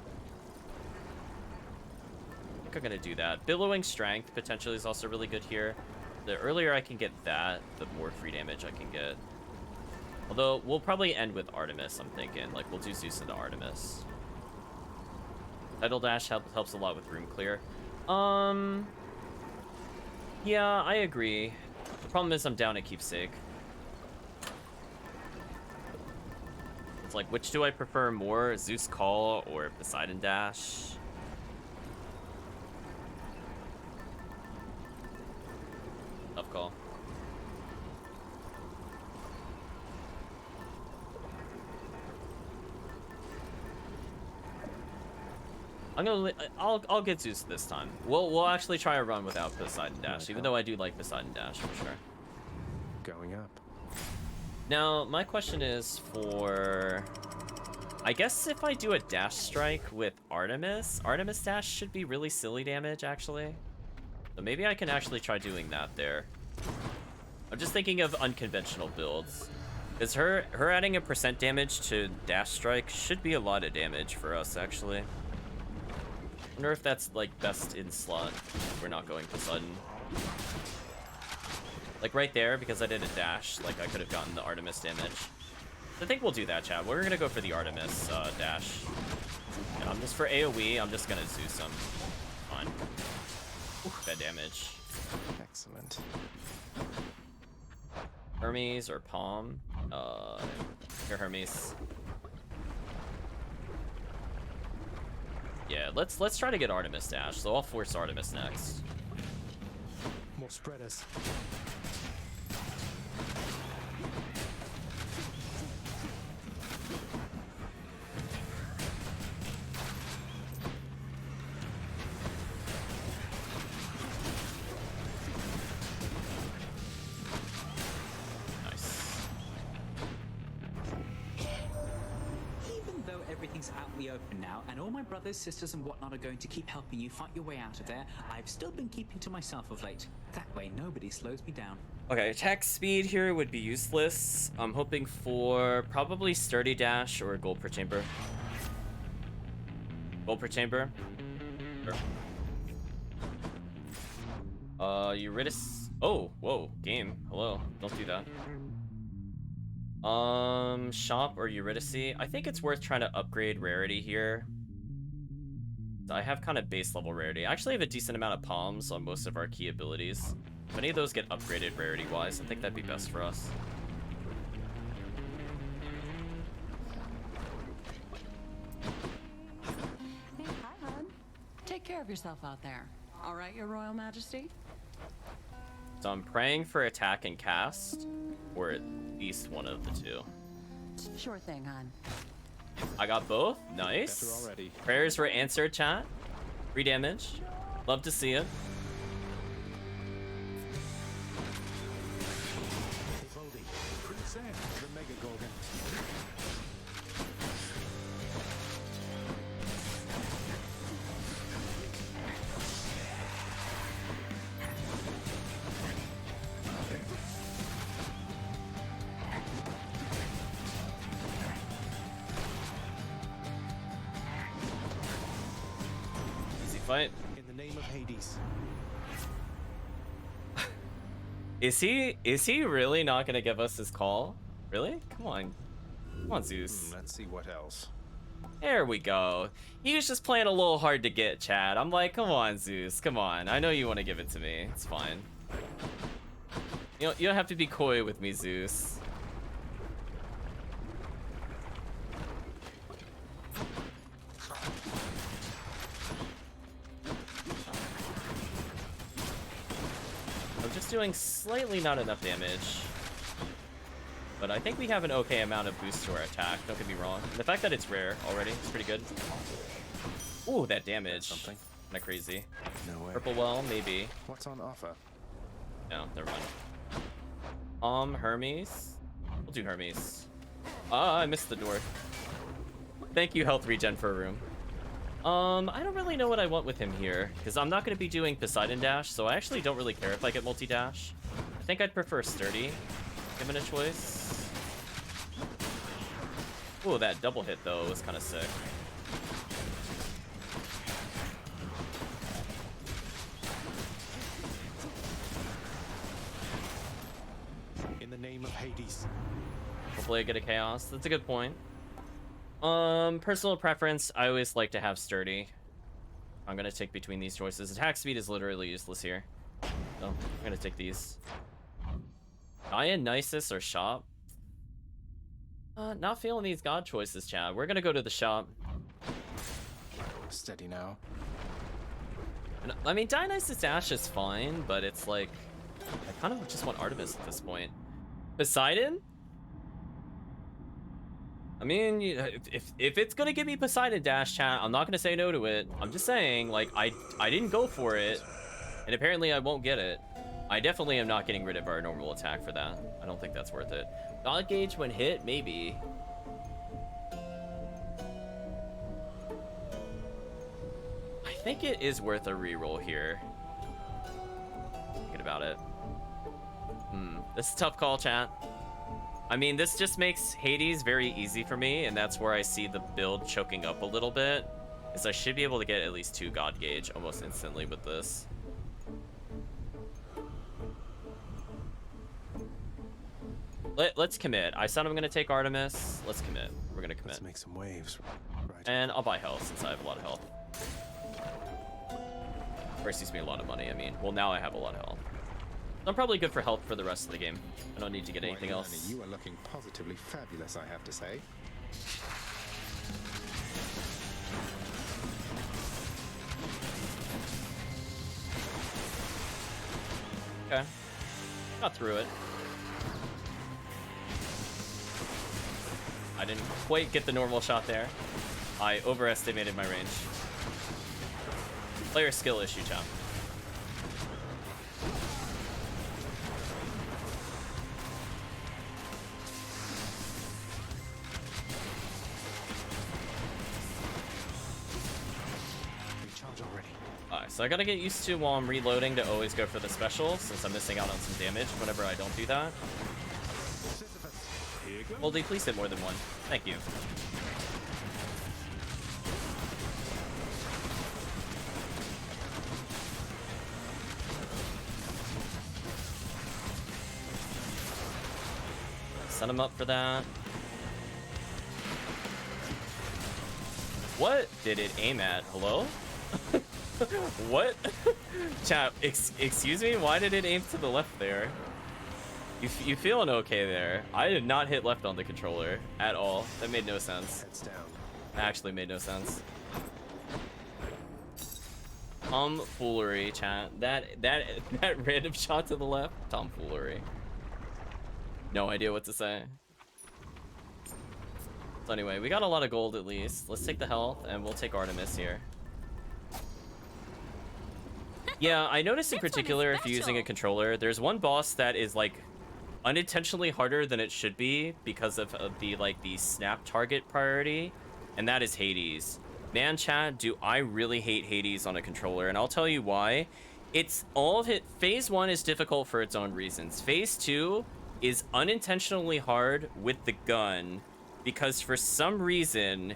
I think I'm gonna do that. Billowing Strength, potentially, is also really good here. The earlier I can get that, the more free damage I can get. Although, we'll probably end with Artemis, I'm thinking. Like, we'll do Zeus into Artemis. Tidal Dash helps a lot with room clear. Yeah, I agree. The problem is I'm down at Keepsake. It's like, which do I prefer more? Zeus Call or Poseidon Dash? Tough call. I'll get Zeus this time. We'll actually try a run without Poseidon Dash, even though I do like Poseidon Dash for sure. Going up. Now, my question is for... I guess if I do a Dash Strike with Artemis Dash should be really silly damage, actually. So maybe I can actually try doing that there. I'm just thinking of unconventional builds. Because her adding a percent damage to Dash Strike should be a lot of damage for us, actually. I wonder if that's, like, best in slot if we're not going Poseidon. Like, right there, because I did a dash, like, I could have gotten the Artemis damage. I think we'll do that, chat. We're gonna go for the Artemis dash. And just for AoE, I'm just gonna Zeus him. Fine. Bad damage. Excellent. Hermes or Palm? Here, Hermes. Yeah, let's try to get Artemis dash, so I'll force Artemis next. More spreaders. Everything's out in the open now, and all my brothers, sisters, and whatnot are going to keep helping you fight your way out of there. I've still been keeping to myself of late. That way, nobody slows me down. Okay, attack speed here would be useless. I'm hoping for probably Sturdy Dash or Gold per Chamber. Gold per Chamber. Sure. Eurydice. Oh, whoa, game. Hello. Don't do that. Shop or Eurydice. I think it's worth trying to upgrade rarity here. I have kind of base level rarity. I actually have a decent amount of palms on most of our key abilities. If any of those get upgraded rarity-wise, I think that'd be best for us. Hey, hi, hon. Take care of yourself out there. All right, Your Royal Majesty? So I'm praying for attack and cast, or at least one of the two. Sure thing, hon. I got both. Nice. Better already. Prayers were answered, chat. 3 damage. Love to see it. Prince Anne, the Mega Gorgon. Easy fight. In the name of Hades. Is he really not gonna give us his call? Really? Come on. Come on, Zeus. Let's see what else. There we go. He was just playing a little hard to get, Chad. I'm like, come on, Zeus. Come on. I know you want to give it to me. It's fine. You don't have to be coy with me, Zeus. I'm just doing slightly not enough damage. But I think we have an okay amount of boost to our attack, don't get me wrong. And the fact that it's rare already is pretty good. Ooh, that damage. That's something. Kinda crazy. No way. Purple well, maybe. What's on offer? No, never mind. Hermes. We'll do Hermes. Ah, I missed the door. Thank you, health regen for a room. I don't really know what I want with him here, because I'm not going to be doing Poseidon Dash, so I actually don't really care if I get multi-dash. I think I'd prefer Sturdy, given a choice. Ooh, that double hit, though, was kind of sick. In the name of Hades. Hopefully I get a Chaos. That's a good point. Personal preference, I always like to have Sturdy. I'm gonna take between these choices. Attack speed is literally useless here. So, I'm gonna take these. Dionysus or Shop? Not feeling these god choices, Chad. We're gonna go to the shop. Steady now. And, I mean, Dionysus Dash is fine, but it's like... I kind of just want Artemis at this point. Poseidon? I mean, if it's gonna give me Poseidon Dash, chat, I'm not gonna say no to it. I'm just saying, like, I didn't go for it, and apparently I won't get it. I definitely am not getting rid of our normal attack for that. I don't think that's worth it. God gauge when hit, maybe. I think it is worth a reroll here. Thinking about it. This is a tough call, chat. I mean, this just makes Hades very easy for me, and that's where I see the build choking up a little bit, is I should be able to get at least 2 God Gauge almost instantly with this. Let's commit. I said I'm going to take Artemis. Let's commit. We're going to commit. Let's make some waves. Right. And I'll buy health since I have a lot of health. Or excuse me, a lot of money, I mean. Well, now I have a lot of health. I'm probably good for health for the rest of the game. I don't need to get anything else. You are looking positively fabulous, I have to say. Okay. Got through it. I didn't quite get the normal shot there. I overestimated my range. Player skill issue, chap. So I gotta get used to, while I'm reloading, to always go for the special, since I'm missing out on some damage whenever I don't do that. Holdy, please hit more than one. Thank you. Set him up for that. What did it aim at? Hello? What? Chat, excuse me? Why did it aim to the left there? You feeling okay there? I did not hit left on the controller at all. That made no sense. Heads down. That actually made no sense. Tomfoolery, chat. That random shot to the left. Tomfoolery. No idea what to say. So anyway, we got a lot of gold at least. Let's take the health and we'll take Artemis here. Yeah, I noticed in particular if you're using a controller, there's one boss that is like unintentionally harder than it should be because of the snap target priority, and that is Hades. Man, chat, do I really hate Hades on a controller, and I'll tell you why. It's all of it. Phase 1 is difficult for its own reasons. Phase 2 is unintentionally hard with the gun because for some reason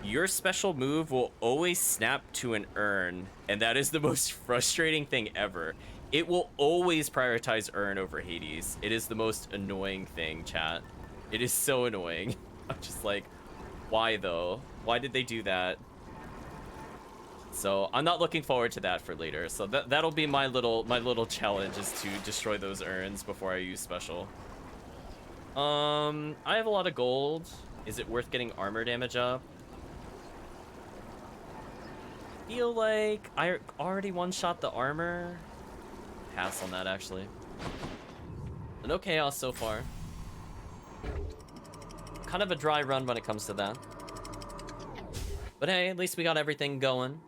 your special move will always snap to an urn, and that is the most frustrating thing ever. It will always prioritize urn over Hades. It is the most annoying thing, chat. It is so annoying. I'm just like, why though? Why did they do that? So I'm not looking forward to that for later. So that'll be my little challenge, is to destroy those urns before I use special. I have a lot of gold. Is it worth getting armor damage up? Feel like I already one-shot the armor. Pass on that, actually. No chaos so far. Kind of a dry run when it comes to that. But hey, at least we got everything going.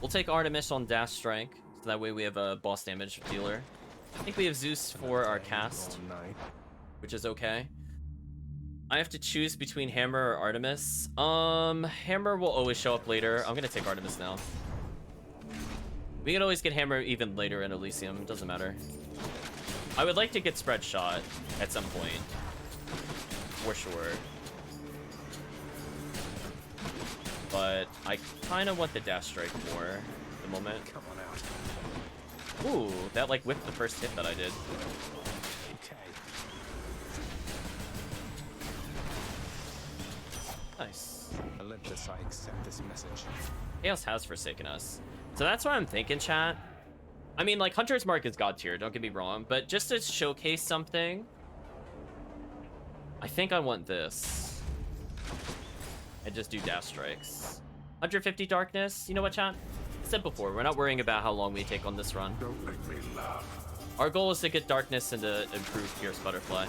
We'll take Artemis on Dash Strike, so that way we have a boss damage dealer. I think we have Zeus for our cast, which is okay. I have to choose between Hammer or Artemis. Hammer will always show up later. I'm gonna take Artemis now. We can always get Hammer even later in Elysium, doesn't matter. I would like to get Spread Shot at some point, for sure. But I kind of want the Dash Strike more at the moment. Come on out. Ooh, that like whipped the first hit that I did. Okay. Nice. Olympus, I accept this message. Chaos has forsaken us. So that's what I'm thinking, chat. I mean, like, Hunter's Mark is god tier, don't get me wrong, but just to showcase something, I think I want this. And just do Dash Strikes. 150 Darkness. You know what, chat? I said before, we're not worrying about how long we take on this run. Don't make me laugh. Our goal is to get Darkness and to improve Pierce Butterfly.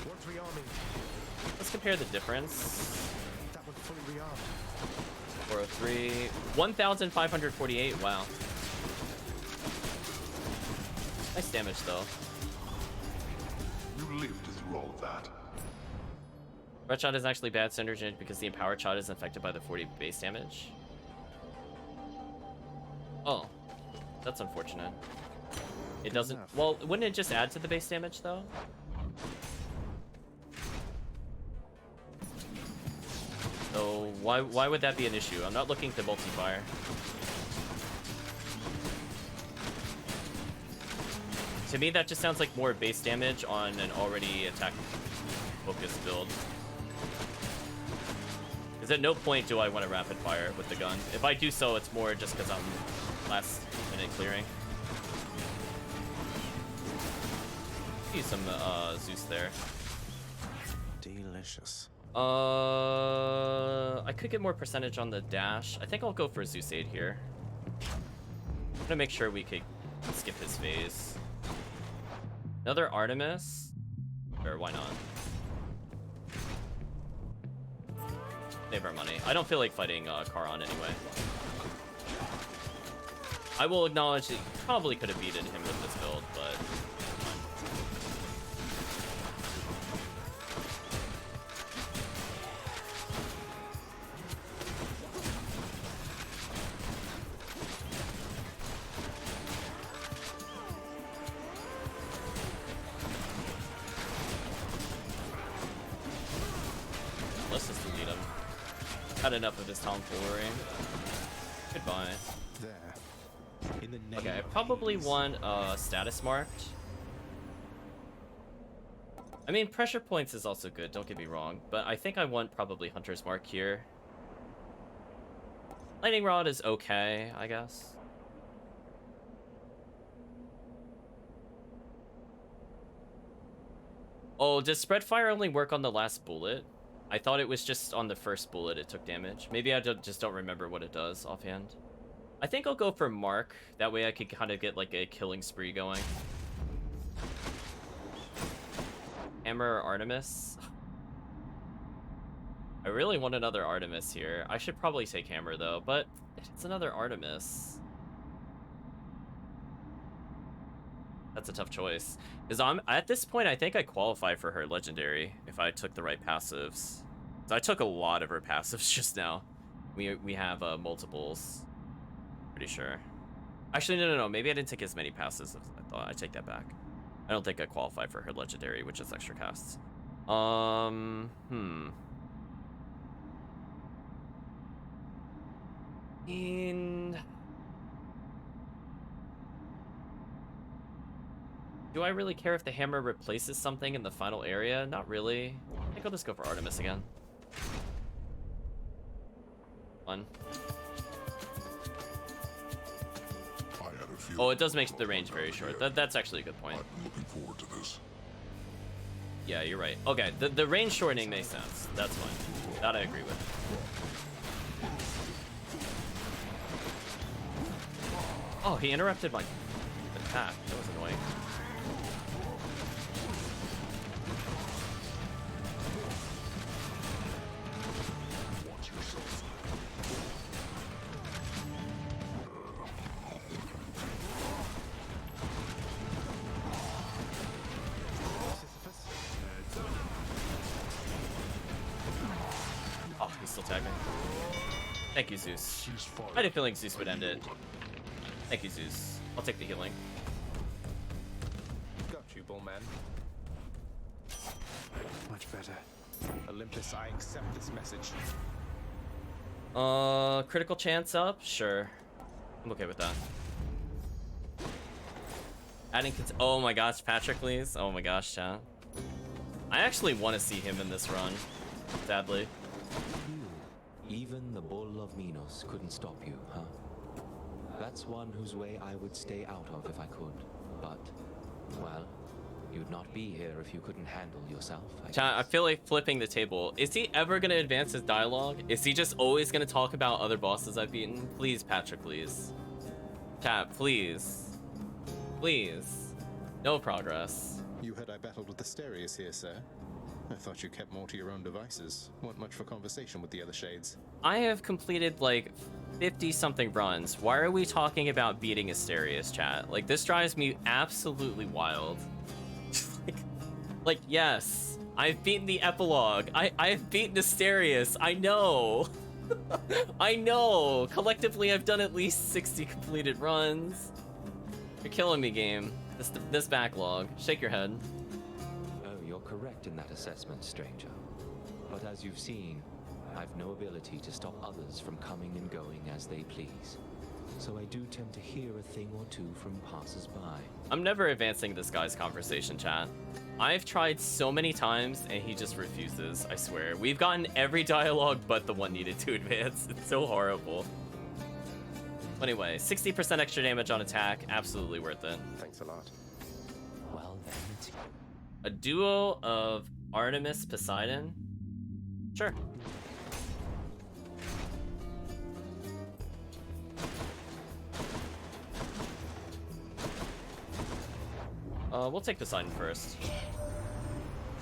What's rearming? Let's compare the difference. That one fully rearmed. 403. 1,548. Wow. Nice damage, though. You lived through all of that. Red Shot is actually bad synergy because the Empowered Shot is affected by the 40 base damage. Oh. That's unfortunate. It doesn't... Well, wouldn't it just add to the base damage, though? So why would that be an issue? I'm not looking to multi-fire. To me, that just sounds like more base damage on an already attack-focused build. Because at no point do I want to rapid fire with the gun. If I do so, it's more just because I'm last minute clearing. Use some Zeus there. Delicious. I could get more percentage on the dash. I think I'll go for Zeus Aid here. I'm gonna make sure we could skip his phase. Another Artemis? Or why not? Save our money. I don't feel like fighting Charon anyway. I will acknowledge that you probably could have beaten him with this build, but... Let's just delete him. Had enough of his tomfoolery. Goodbye. There. In the name Okay, I probably want status marked. I mean, pressure points is also good, don't get me wrong, but I think I want probably Hunter's Mark here. Lightning Rod is okay, I guess. Oh, does Spread Fire only work on the last bullet? I thought it was just on the first bullet it took damage. Maybe I just don't remember what it does offhand. I think I'll go for Mark. That way I could kind of get like a killing spree going. Hammer or Artemis? I really want another Artemis here. I should probably take Hammer though, but it's another Artemis. That's a tough choice. Because I'm at this point, I think I qualify for her legendary if I took the right passives. So I took a lot of her passives just now. We have multiples. Pretty sure. Actually, no. Maybe I didn't take as many passives as I thought. I take that back. I don't think I qualify for her legendary, which is extra casts. Do I really care if the hammer replaces something in the final area? Not really. I think I'll just go for Artemis again. Fun. Oh, it does make the range very short. That's actually a good point. I'm looking forward to this. Yeah, you're right. Okay, the range shortening makes sense. That's fine. That I agree with. Oh, he interrupted my attack. That was annoying. Oh, he's still tagging. Thank you, Zeus. I had a feeling Zeus would end it. Thank you, Zeus. I'll take the healing. Got you, Bullman. Much better. Olympus, I accept this message. Critical chance up? Sure. I'm okay with that. Adding oh my gosh, Patroclus. Oh my gosh, chat. I actually want to see him in this run, sadly. Even the Bull of Minos couldn't stop you, huh? That's one whose way I would stay out of if I could. But, well, you'd not be here if you couldn't handle yourself. I feel like flipping the table. Is he ever going to advance his dialogue? Is he just always going to talk about other bosses I've beaten? Please, Patroclus. Chat, please. Please. No progress. You heard I battled with Asterius here, sir. I thought you kept more to your own devices. Weren't much for conversation with the other shades. I have completed like 50-something runs. Why are we talking about beating Asterius, chat? Like, this drives me absolutely wild. like, yes, I've beaten the epilogue. I've beaten Asterius. I know. I know. Collectively, I've done at least 60 completed runs. You're killing me, game. This backlog. Shake your head. You're correct in that assessment, stranger. But as you've seen, I've no ability to stop others from coming and going as they please. So I do tend to hear a thing or two from passers-by. I'm never advancing this guy's conversation, chat. I've tried so many times and he just refuses, I swear. We've gotten every dialogue but the one needed to advance. It's so horrible. Anyway, 60% extra damage on attack, absolutely worth it. Thanks a lot. Well then, it's... A duo of Artemis Poseidon? Sure. We'll take Poseidon first.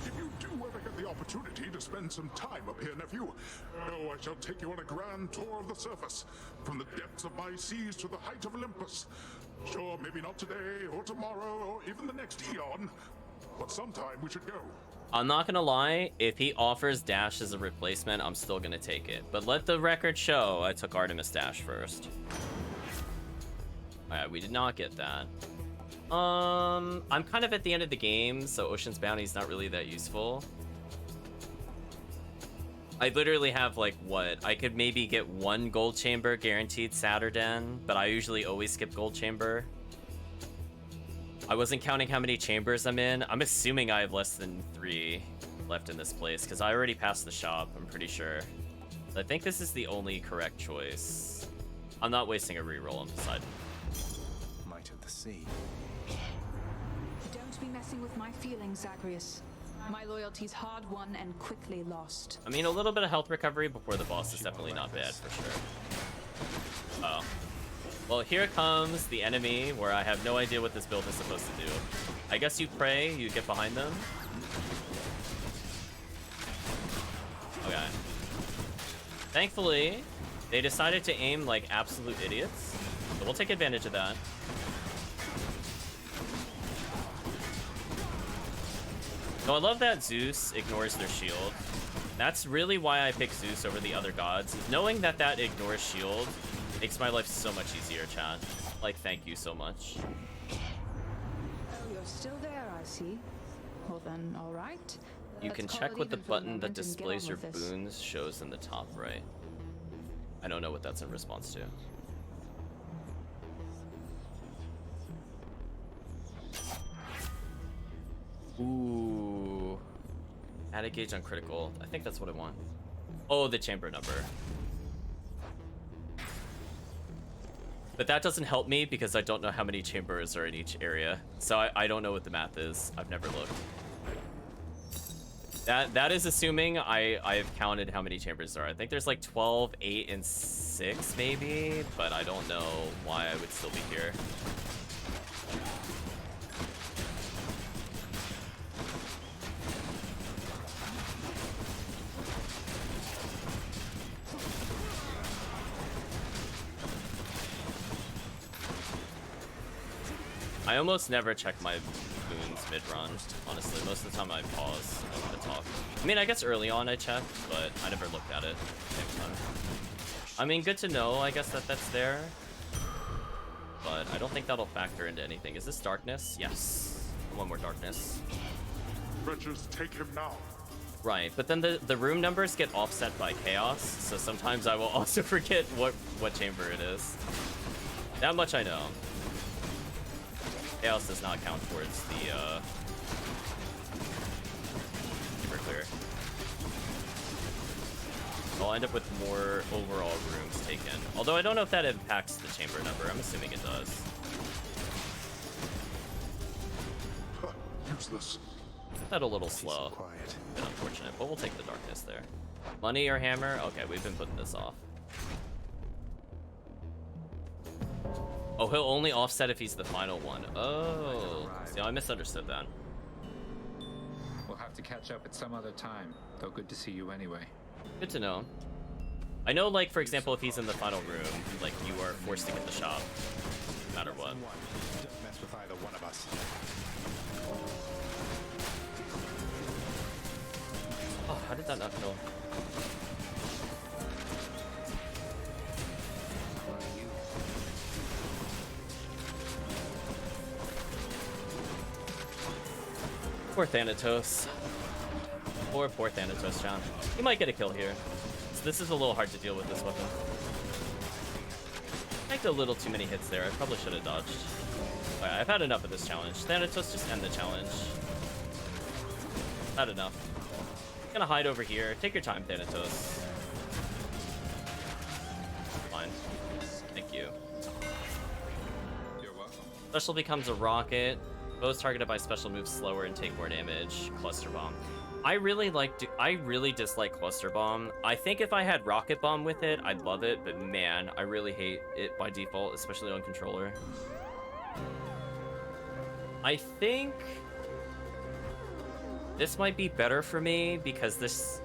If you do ever get the opportunity to spend some time up here, nephew, oh, I shall take you on a grand tour of the surface, from the depths of my seas to the height of Olympus. Sure, maybe not today, or tomorrow, or even the next eon, but sometime we should go. I'm not gonna lie, if he offers Dash as a replacement, I'm still gonna take it. But let the record show I took Artemis Dash first. Alright, we did not get that. I'm kind of at the end of the game, so Ocean's Bounty is not really that useful. I literally have, like, what? I could maybe get one gold chamber guaranteed Saturden, but I usually always skip gold chamber. I wasn't counting how many chambers I'm in. I'm assuming I have less than 3 left in this place, because I already passed the shop, I'm pretty sure. I think this is the only correct choice. I'm not wasting a reroll on Poseidon. Might of the sea. Don't be messing with my feelings, Zagreus. My loyalty's hard won and quickly lost. I mean, a little bit of health recovery before the boss is definitely not bad for sure. Oh. Well, here comes the enemy, where I have no idea what this build is supposed to do. I guess you pray, you get behind them. Okay. Thankfully, they decided to aim like absolute idiots, so we'll take advantage of that. So I love that Zeus ignores their shield. That's really why I pick Zeus over the other gods. Knowing that that ignores shield makes my life so much easier, chat. Like, thank you so much. Oh, you're still there, I see. Well then, all right. You Let's can call check it what the even for the button that moment and get displays on your with this. boons shows in the top right. I don't know what that's in response to. Ooh. Add a gauge on critical. I think that's what I want. Oh, the chamber number. But that doesn't help me because I don't know how many chambers are in each area. So I don't know what the math is. I've never looked. That is assuming I've counted how many chambers there are. I think there's like 12, 8, and 6 maybe, but I don't know why I would still be here. I almost never check my boons mid-run, honestly. Most of the time I pause to talk. I mean, I guess early on I checked, but I never looked at it at the same time. I mean, good to know, I guess, that that's there. But I don't think that'll factor into anything. Is this darkness? Yes. One more darkness. Wretches, take him now. Right, but then the room numbers get offset by chaos, so sometimes I will also forget what chamber it is. That much I know. Chaos does not count towards the chamber clear. I'll end up with more overall rooms taken. Although I don't know if that impacts the chamber number. I'm assuming it does. Useless. That a little slow. Bit unfortunate, but we'll take the darkness there. Money or hammer? Okay, we've been putting this off. Oh, he'll only offset if he's the final one. Oh, see, I misunderstood that. We'll have to catch up at some other time, though good to see you anyway. Good to know. I know, like, for example, if he's in the final room, like, you are forced to get the shop, no matter what. Don't mess with either one of us. Oh, how did that not kill? Poor Thanatos. Poor Thanatos, John. He might get a kill here. So this is a little hard to deal with this weapon. I tanked a little too many hits there. I probably should have dodged. Alright, I've had enough of this challenge. Thanatos, just end the challenge. Not enough. I'm gonna hide over here. Take your time, Thanatos. Fine. Thank you. You're welcome. Special becomes a rocket. Bows targeted by special move slower and take more damage. Cluster bomb. I really dislike cluster bomb. I think if I had rocket bomb with it, I'd love it, but man, I really hate it by default, especially on controller. I think this might be better for me because this,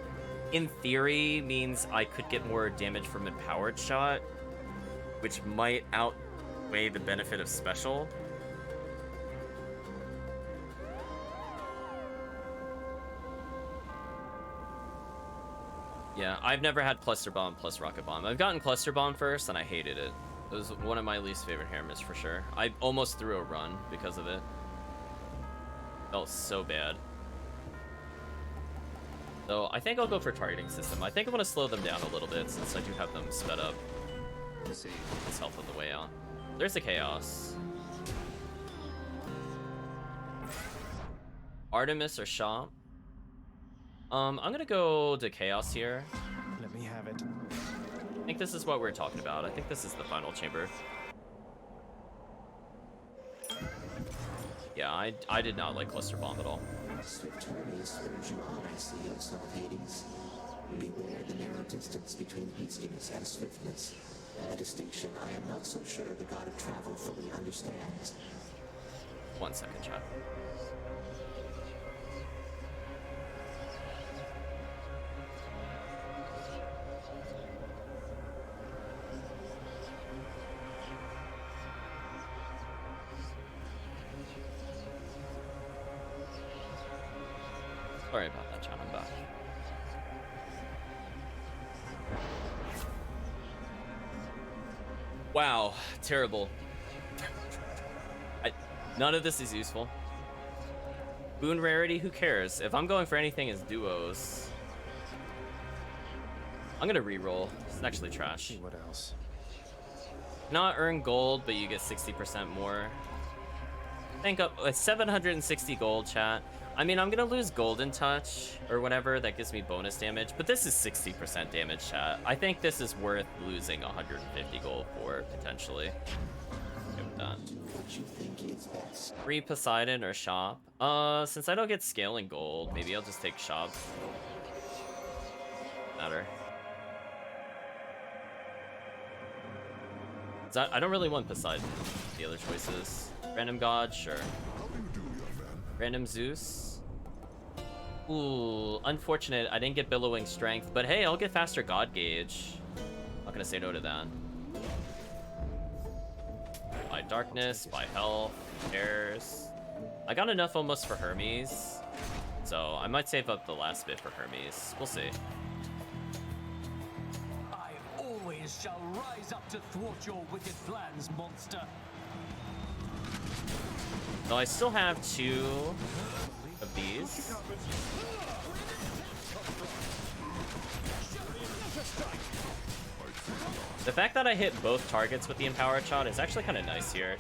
in theory, means I could get more damage from empowered shot, which might outweigh the benefit of special. Yeah, I've never had Cluster Bomb plus Rocket Bomb. I've gotten Cluster Bomb first, and I hated it. It was one of my least favorite hammers for sure. I almost threw a run because of it. Felt so bad. So I think I'll go for targeting system. I think I want to slow them down a little bit since I do have them sped up. Let's see. This help on the way out. There's the chaos. Artemis or Shop. I'm gonna go to chaos here. Let me have it. think this is what we're talking about. I think this is the final chamber. Yeah, I did not like Cluster Bomb at all. Swift Hermes urge you on, I see, O son of Hades. Beware the narrow distance between hastiness and swiftness. A distinction I am not so sure the god of travel fully understands. 1 second, chat. Sorry about that, chat. I'm back. Wow, terrible. None of this is useful. Boon rarity, who cares? If I'm going for anything as duos, I'm gonna reroll. It's actually trash. What else? Not earn gold, but you get 60% more. Think up 760 gold, chat. I mean, I'm gonna lose Golden Touch or whatever that gives me bonus damage, but this is 60% damage, chat. I think this is worth losing 150 gold for potentially. Okay with that. Free Poseidon or shop? Since I don't get scaling gold, maybe I'll just take shop. Matter. I don't really want Poseidon. The other choices. Random God, sure. Random Zeus. Ooh, unfortunate. I didn't get Billowing Strength, but hey, I'll get faster God Gauge. Not gonna say no to that. By Darkness, by Health, cares. I got enough almost for Hermes, so I might save up the last bit for Hermes. We'll see. I always shall rise up to thwart your wicked plans, monster. So I still have 2 of these. The fact that I hit both targets with the Empower Shot is actually kind of nice here.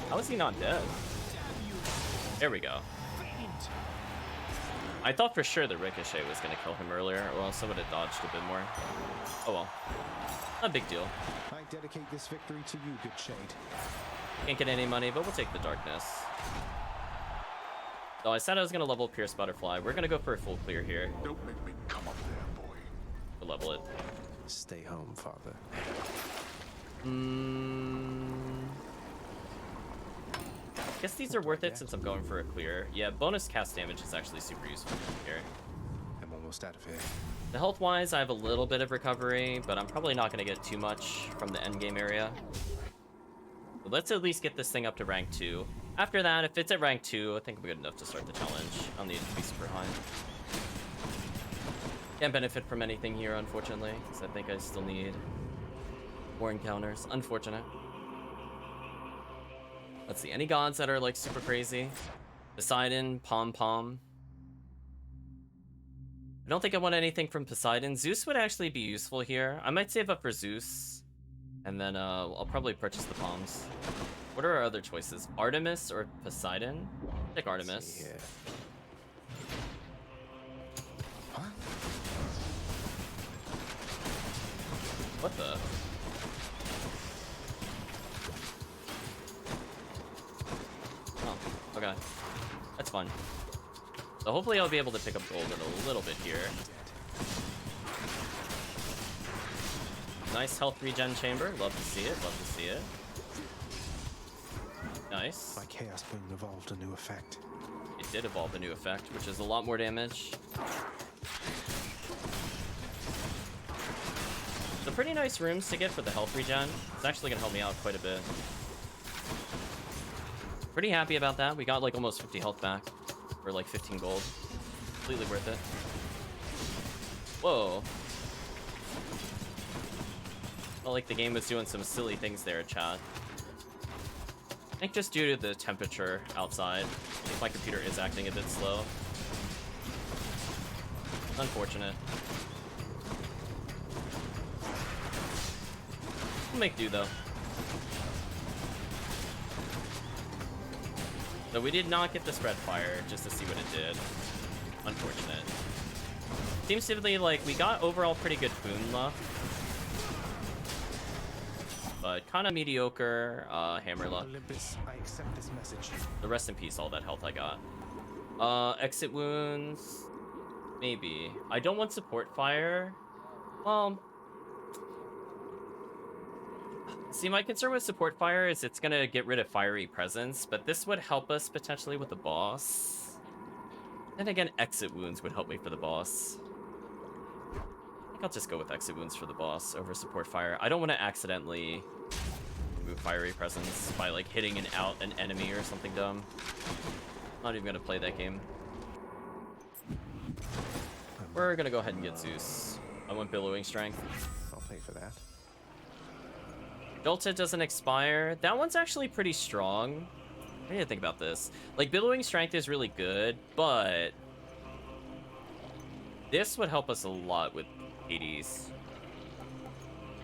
How is he not dead? There we go. I thought for sure the Ricochet was going to kill him earlier, or else I would have dodged a bit more. Oh well. Not a big deal. I dedicate this victory to you, good Shade. Can't get any money, but we'll take the Darkness. So I said I was going to level Pierce Butterfly. We're going to go for a full clear here. Don't make me come up there, boy. We'll level it. Stay home, father. Guess these are worth it since I'm going for a clear. Yeah, bonus cast damage is actually super useful here. I'm almost out of here. The health-wise, I have a little bit of recovery, but I'm probably not going to get too much from the endgame area. But let's at least get this thing up to rank 2. After that, if it's at rank 2, I think I'm good enough to start the challenge. I'll need it to be super high. Can't benefit from anything here, unfortunately, because I think I still need more encounters. Unfortunate. Let's see, any gods that are like super crazy? Poseidon, Pom-Pom. I don't think I want anything from Poseidon. Zeus would actually be useful here. I might save up for Zeus, and then I'll probably purchase the Poms. What are our other choices? Artemis or Poseidon? Take Artemis. What the? Oh, okay. That's fun. So hopefully I'll be able to pick up gold in a little bit here. Nice health regen chamber. Love to see it. Love to see it. Nice. My Chaos Boon evolved a new effect. It did evolve a new effect, which is a lot more damage. So pretty nice rooms to get for the health regen. It's actually gonna help me out quite a bit. Pretty happy about that. We got like almost 50 health back for like 15 gold. Completely worth it. Whoa. Felt like the game was doing some silly things there, chat. think just due to the temperature outside, I think my computer is acting a bit slow. Unfortunate. We'll make do though. So we did not get the spread fire just to see what it did. Unfortunate. Seems to be like we got overall pretty good boon luck. But kind of mediocre hammer luck. Olympus, I accept this message. The rest in peace, all that health I got. Exit wounds. Maybe. I don't want support fire. Well, see, my concern with support fire is it's gonna get rid of fiery presence, but this would help us potentially with the boss. Then again, exit wounds would help me for the boss. I think I'll just go with exit wounds for the boss over support fire. I don't want to accidentally remove fiery presence by like hitting an enemy or something dumb. Not even gonna play that game. We're gonna go ahead and get Zeus. I want Billowing Strength. I'll pay for that. Jolted doesn't expire. That one's actually pretty strong. I need to think about this. Like, Billowing Strength is really good, but this would help us a lot with Hades.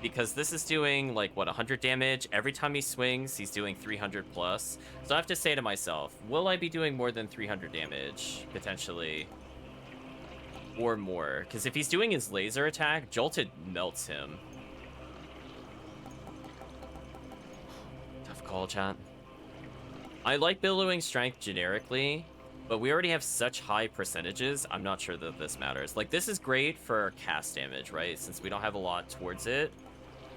Because this is doing, like, what, 100 damage? Every time he swings, he's doing 300 plus. So I have to say to myself, will I be doing more than 300 damage? Potentially. Or more. Because if he's doing his laser attack, Jolted melts him. Tough call, chat. I like Billowing Strength generically, but we already have such high percentages, I'm not sure that this matters. Like, this is great for cast damage, right? Since we don't have a lot towards it.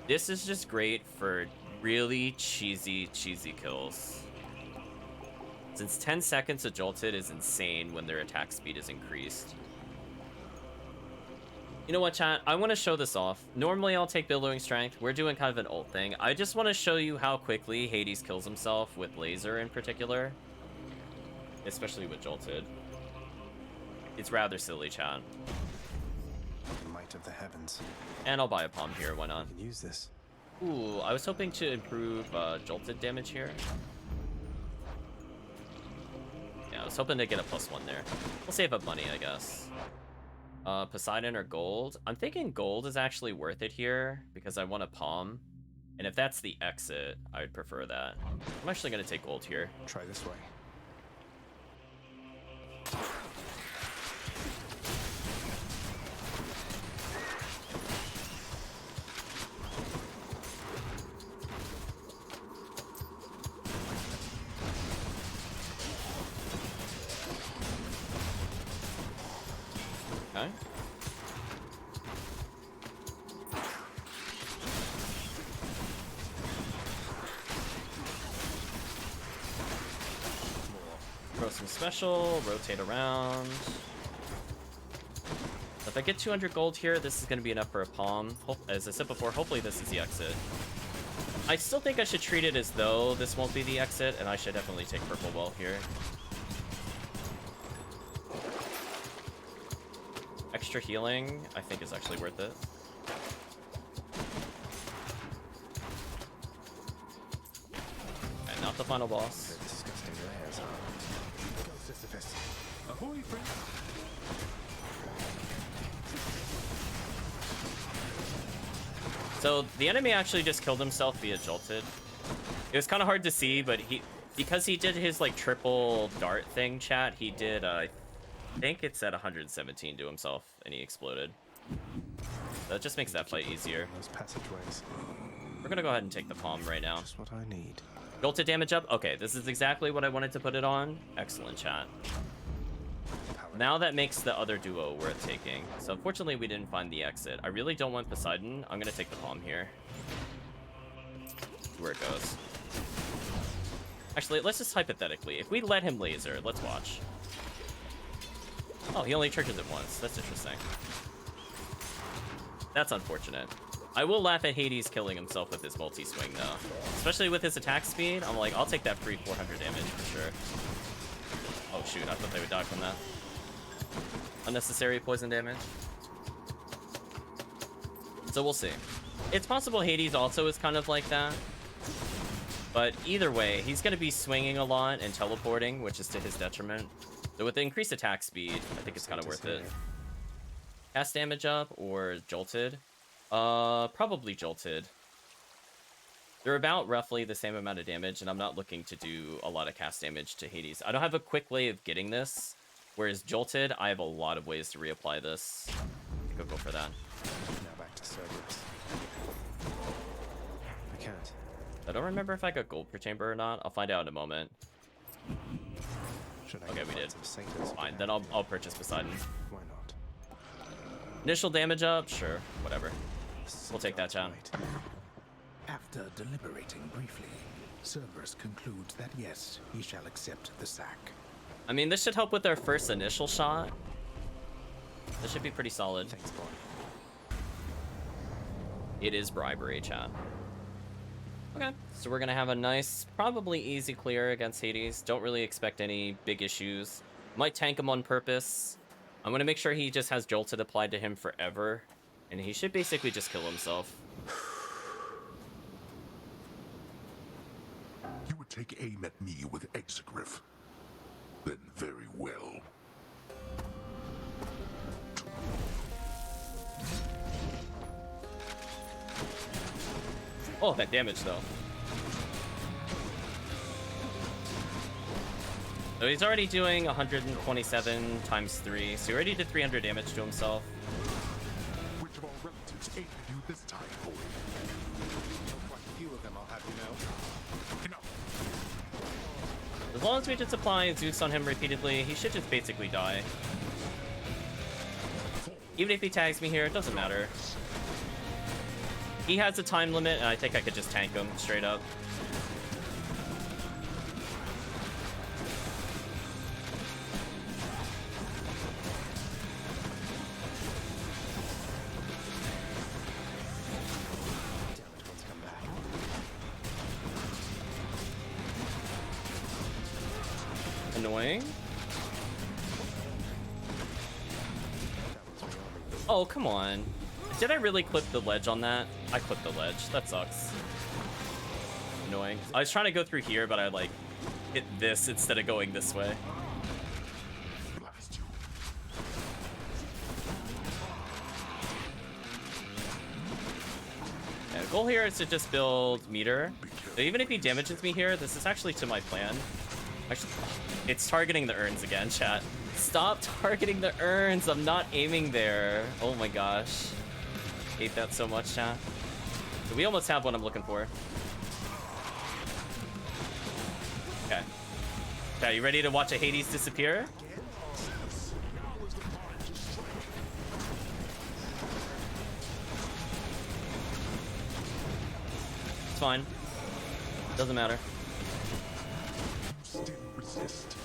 This is just great for really cheesy kills. Since 10 seconds of Jolted is insane when their attack speed is increased. You know what, chat? I want to show this off. Normally, I'll take Billowing Strength. We're doing kind of an ult thing. I just want to show you how quickly Hades kills himself with laser in particular. Especially with Jolted. It's rather silly, chat. Might of the heavens. And I'll buy a palm here, why not? I can use this. Ooh, I was hoping to improve Jolted damage here. Yeah, I was hoping to get a +1 there. We'll save up money, I guess. Poseidon or gold? I'm thinking gold is actually worth it here because I want a palm. And if that's the exit, I would prefer that. I'm actually going to take gold here. Try this way. Okay. Throw some special, rotate around. If I get 200 gold here, this is going to be enough for a palm. As I said before, hopefully this is the exit. I still think I should treat it as though this won't be the exit, and I should definitely take purple well here. Extra healing, I think, is actually worth it. And not the final boss. Ahoy, friend. So the enemy actually just killed himself via Jolted. It was kind of hard to see, but because he did his like triple dart thing, chat, he did I think it's at 117 to himself, and he exploded. That just makes that fight easier. Those passageways. We're gonna go ahead and take the palm right now. Just what I need. Jolted damage up. Okay, this is exactly what I wanted to put it on. Excellent, chat. Now that makes the other duo worth taking. So unfortunately, we didn't find the exit. I really don't want Poseidon. I'm gonna take the palm here. See where it goes. Actually, let's just hypothetically, if we let him laser, let's watch. Oh, he only triggers it once. That's interesting. That's unfortunate. I will laugh at Hades killing himself with his multi-swing, though. Especially with his attack speed. I'm like, I'll take that free 400 damage for sure. Oh, shoot. I thought they would die from that. Unnecessary poison damage. So we'll see. It's possible Hades also is kind of like that. But either way, he's going to be swinging a lot and teleporting, which is to his detriment. So with the increased attack speed, I think it's kind of worth it. Cast damage up or jolted? Probably jolted. They're about roughly the same amount of damage, and I'm not looking to do a lot of cast damage to Hades. I don't have a quick way of getting this, whereas jolted, I have a lot of ways to reapply this. I think I'll go for that. Now back to Cerberus. I can't. I don't remember if I got gold per chamber or not. I'll find out in a moment. Okay, we did. Fine, then I'll purchase Poseidon. Why not? Initial damage up? Sure, whatever. We'll take that, Chan. After deliberating briefly, Cerberus concludes that yes, he shall accept the sack. I mean, this should help with our first initial shot. This should be pretty solid. Thanks, boy. It is bribery, chat. Okay, so we're gonna have a nice, probably easy clear against Hades. Don't really expect any big issues. Might tank him on purpose. I'm gonna make sure he just has Jolted applied to him forever, and he should basically just kill himself. You would take aim at me with Exegriff. Then very well. Oh, that damage though. So he's already doing 127 times 3, so he already did 300 damage to himself. Which of our relatives aided you this time, boy? Quite a few of them, I'll have you know. As long as we just apply Zeus on him repeatedly, he should just basically die. Even if he tags me here, it doesn't matter. He has a time limit, and I think I could just tank him straight up. Annoying. Oh, come on. Did I really clip the ledge on that? I clipped the ledge. That sucks. Annoying. I was trying to go through here, but I like hit this instead of going this way. Yeah, the goal here is to just build meter. So even if he damages me here, this is actually to my plan. Actually, it's targeting the urns again, chat. Stop targeting the urns. I'm not aiming there. Oh my gosh. Hate that so much, chat. So we almost have what I'm looking for. Okay. Okay, you ready to watch a Hades disappear? It's fine. Doesn't matter. Still resist.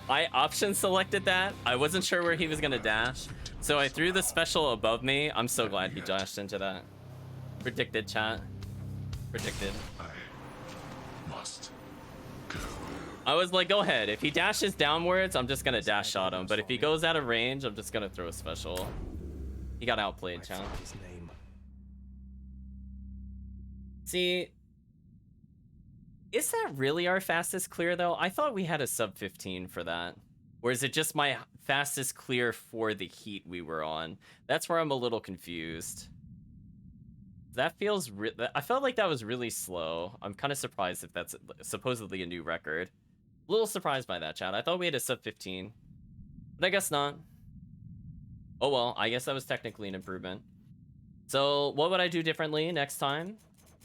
I option selected that. I wasn't sure where he was gonna dash, so I threw the special above me. I'm so glad he dashed into that. Predicted, chat. Predicted. Must. I was like, go ahead. If he dashes downwards, I'm just gonna dash shot him. But if he goes out of range, I'm just gonna throw a special. He got outplayed, chat. See, is that really our fastest clear, though? I thought we had a sub 15 for that. Or is it just my fastest clear for the heat we were on? That's where I'm a little confused. That feels... I felt like that was really slow. I'm kind of surprised if that's supposedly a new record. A little surprised by that, chat. I thought we had a sub 15. But I guess not. Oh well, I guess that was technically an improvement. So, what would I do differently next time?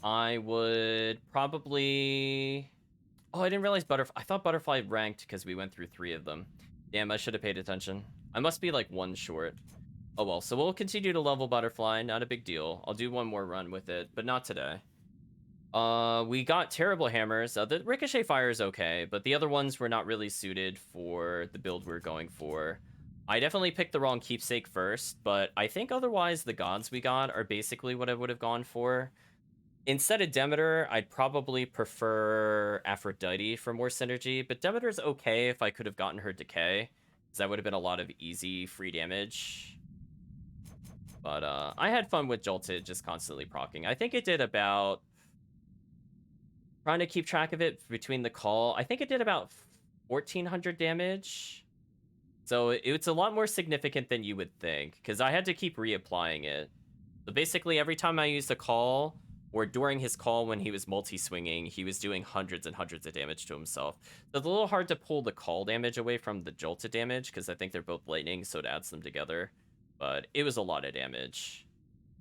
I would probably... Oh, I didn't realize Butterfly... I thought Butterfly ranked because we went through 3 of them. Damn, I should have paid attention. I must be like 1 short. Oh well, so we'll continue to level Butterfly. Not a big deal. I'll do one more run with it, but not today. We got Terrible Hammers. The Ricochet Fire is okay, but the other ones were not really suited for the build we're going for. I definitely picked the wrong Keepsake first, but I think otherwise the gods we got are basically what I would have gone for. Instead of Demeter, I'd probably prefer Aphrodite for more synergy, but Demeter's okay if I could have gotten her Decay, because that would have been a lot of easy free damage. But I had fun with Jolted just constantly proccing. I think it did about, trying to keep track of it between the call, I think it did about 1400 damage. So it's a lot more significant than you would think, because I had to keep reapplying it. So basically every time I used a call, or during his call when he was multi-swinging, he was doing hundreds and hundreds of damage to himself. So it's a little hard to pull the call damage away from the Jolted damage, because I think they're both lightning, so it adds them together. But it was a lot of damage.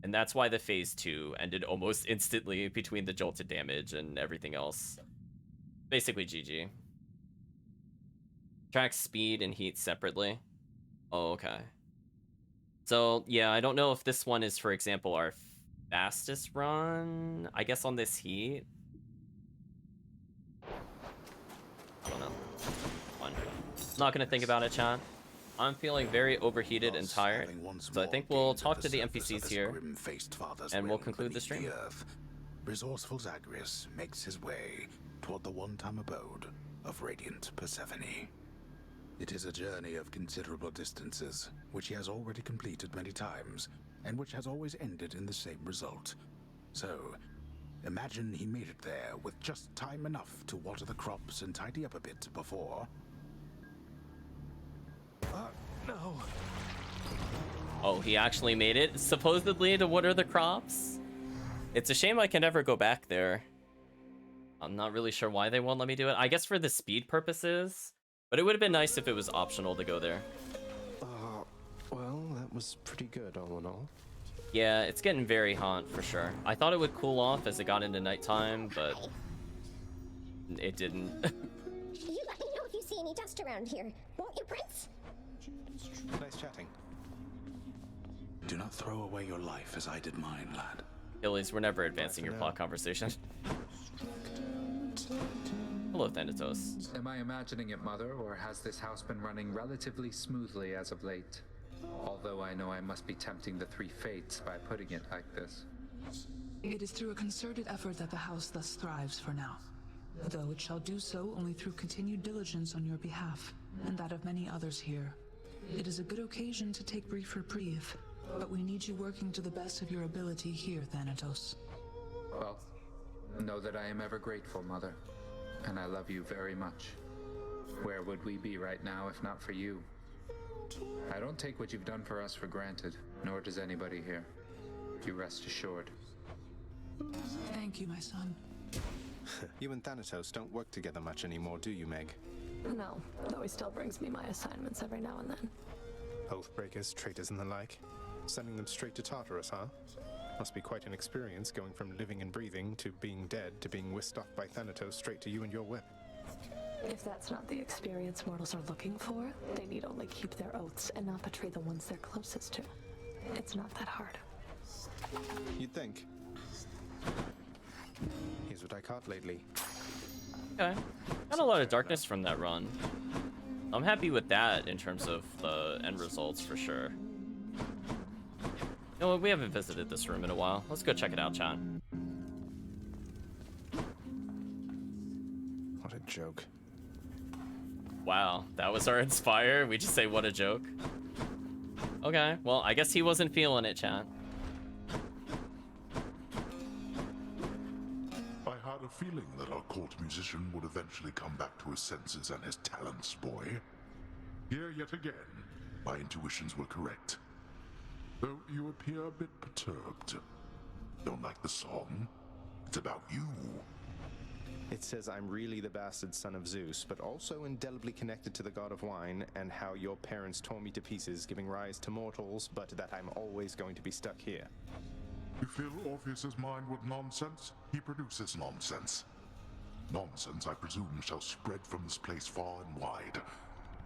And that's why the phase 2 ended almost instantly between the Jolted damage and everything else. Basically GG. Track speed and heat separately. Oh, okay. So, yeah, I don't know if this one is, for example, our fastest run, I guess, on this heat. I don't know. One. Not gonna think about it, chat. I'm feeling very overheated and tired, so I think we'll talk to the NPCs here, and we'll conclude the stream. Resourceful Zagreus makes his way toward the one-time abode of radiant Persephone. It is a journey of considerable distances, which he has already completed many times, and which has always ended in the same result. So, imagine he made it there with just time enough to water the crops and tidy up a bit before... no. Oh, he actually made it, supposedly, to water the crops? It's a shame I can never go back there. I'm not really sure why they won't let me do it. I guess for the speed purposes, but it would have been nice if it was optional to go there. Well, that was pretty good all in all. Yeah, it's getting very hot for sure. I thought it would cool off as it got into nighttime, but it didn't. You let me know if you see any dust around here, won't you, Prince? Nice chatting. Do not throw away your life as I did mine, lad. Achilles, we're never advancing your plot conversation. Hello, Thanatos. Am I imagining it, Mother, or has this house been running relatively smoothly as of late? Although I know I must be tempting the three fates by putting it like this. It is through a concerted effort that the house thus thrives for now. Though it shall do so only through continued diligence on your behalf, and that of many others here. It is a good occasion to take brief reprieve, but we need you working to the best of your ability here, Thanatos. Well, know that I am ever grateful, Mother, and I love you very much. Where would we be right now if not for you? I don't take what you've done for us for granted, nor does anybody here. You rest assured. Thank you, my son. You and Thanatos don't work together much anymore, do you, Meg? No, though he still brings me my assignments every now and then. Oathbreakers, traitors, and the like. Sending them straight to Tartarus, huh? Must be quite an experience going from living and breathing to being dead to being whisked off by Thanatos straight to you and your whip. If that's not the experience mortals are looking for, they need only keep their oaths and not betray the ones they're closest to. It's not that hard. You'd think. Here's what I caught lately. Okay. Got a lot of darkness from that run. I'm happy with that in terms of the end results for sure. You know what, we haven't visited this room in a while. Let's go check it out, chat. What a joke. Wow, that was our inspire? We just say what a joke? Okay, well, I guess he wasn't feeling it, chat. I had a feeling that our court musician would eventually come back to his senses and his talents, boy. Here yet again, my intuitions were correct. Though you appear a bit perturbed. Don't like the song? It's about you. It says I'm really the bastard son of Zeus, but also indelibly connected to the god of wine, and how your parents tore me to pieces, giving rise to mortals, but that I'm always going to be stuck here. You fill Orpheus's mind with nonsense, he produces nonsense. Nonsense, I presume, shall spread from this place far and wide,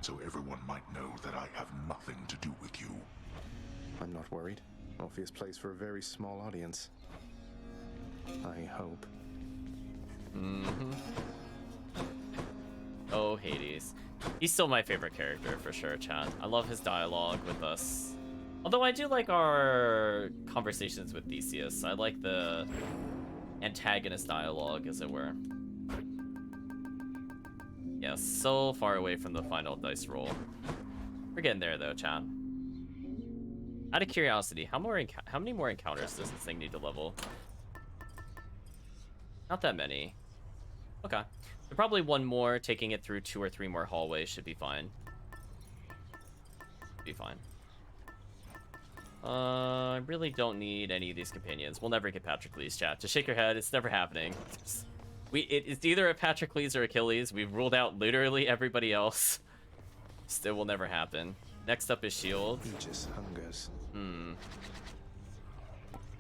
so everyone might know that I have nothing to do with you. I'm not worried. Orpheus plays for a very small audience. I hope. Mm-hmm. Oh, Hades. He's still my favorite character for sure, chat. I love his dialogue with us. Although I do like our conversations with Theseus. I like the antagonist dialogue, as it were. Yeah, so far away from the final dice roll. We're getting there though, chat. Out of curiosity, how many more encounters does this thing need to level? Not that many. Okay. So probably one more, taking it through 2 or 3 more hallways should be fine. Be fine. I really don't need any of these companions. We'll never get Patroclus, chat. Just shake your head. It's never happening. It's either a Patroclus or Achilles. We've ruled out literally everybody else. Still will never happen. Next up is Shield. He just hungers.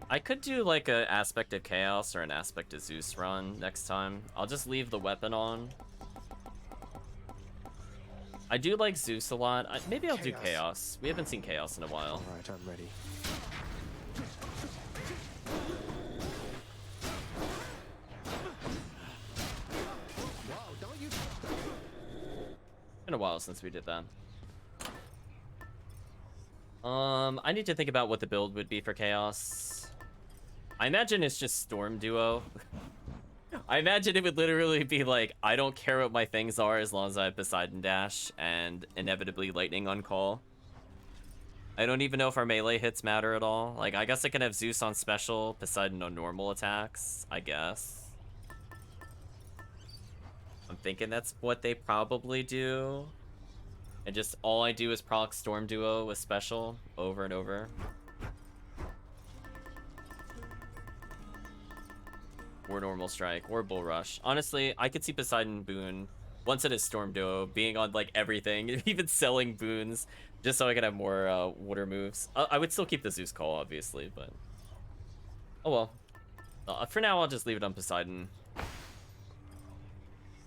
I could do like an Aspect of Chaos or an Aspect of Zeus run next time. I'll just leave the weapon on. I do like Zeus a lot. Maybe I'll do Chaos. We haven't seen Chaos in a while. Alright, I'm ready. Been a while since we did that. I need to think about what the build would be for Chaos. I imagine it's just Storm Duo. I imagine it would literally be like, I don't care what my things are as long as I have Poseidon Dash and inevitably Lightning on call. I don't even know if our melee hits matter at all. Like, I guess I can have Zeus on special, Poseidon on normal attacks, I guess. I'm thinking that's what they probably do. And just all I do is proc Storm Duo with special over and over. Or normal strike, or bull rush. Honestly, I could see Poseidon Boon, once it is Storm Duo, being on like everything, even selling boons, just so I can have more water moves. I would still keep the Zeus call, obviously, but oh well. For now, I'll just leave it on Poseidon.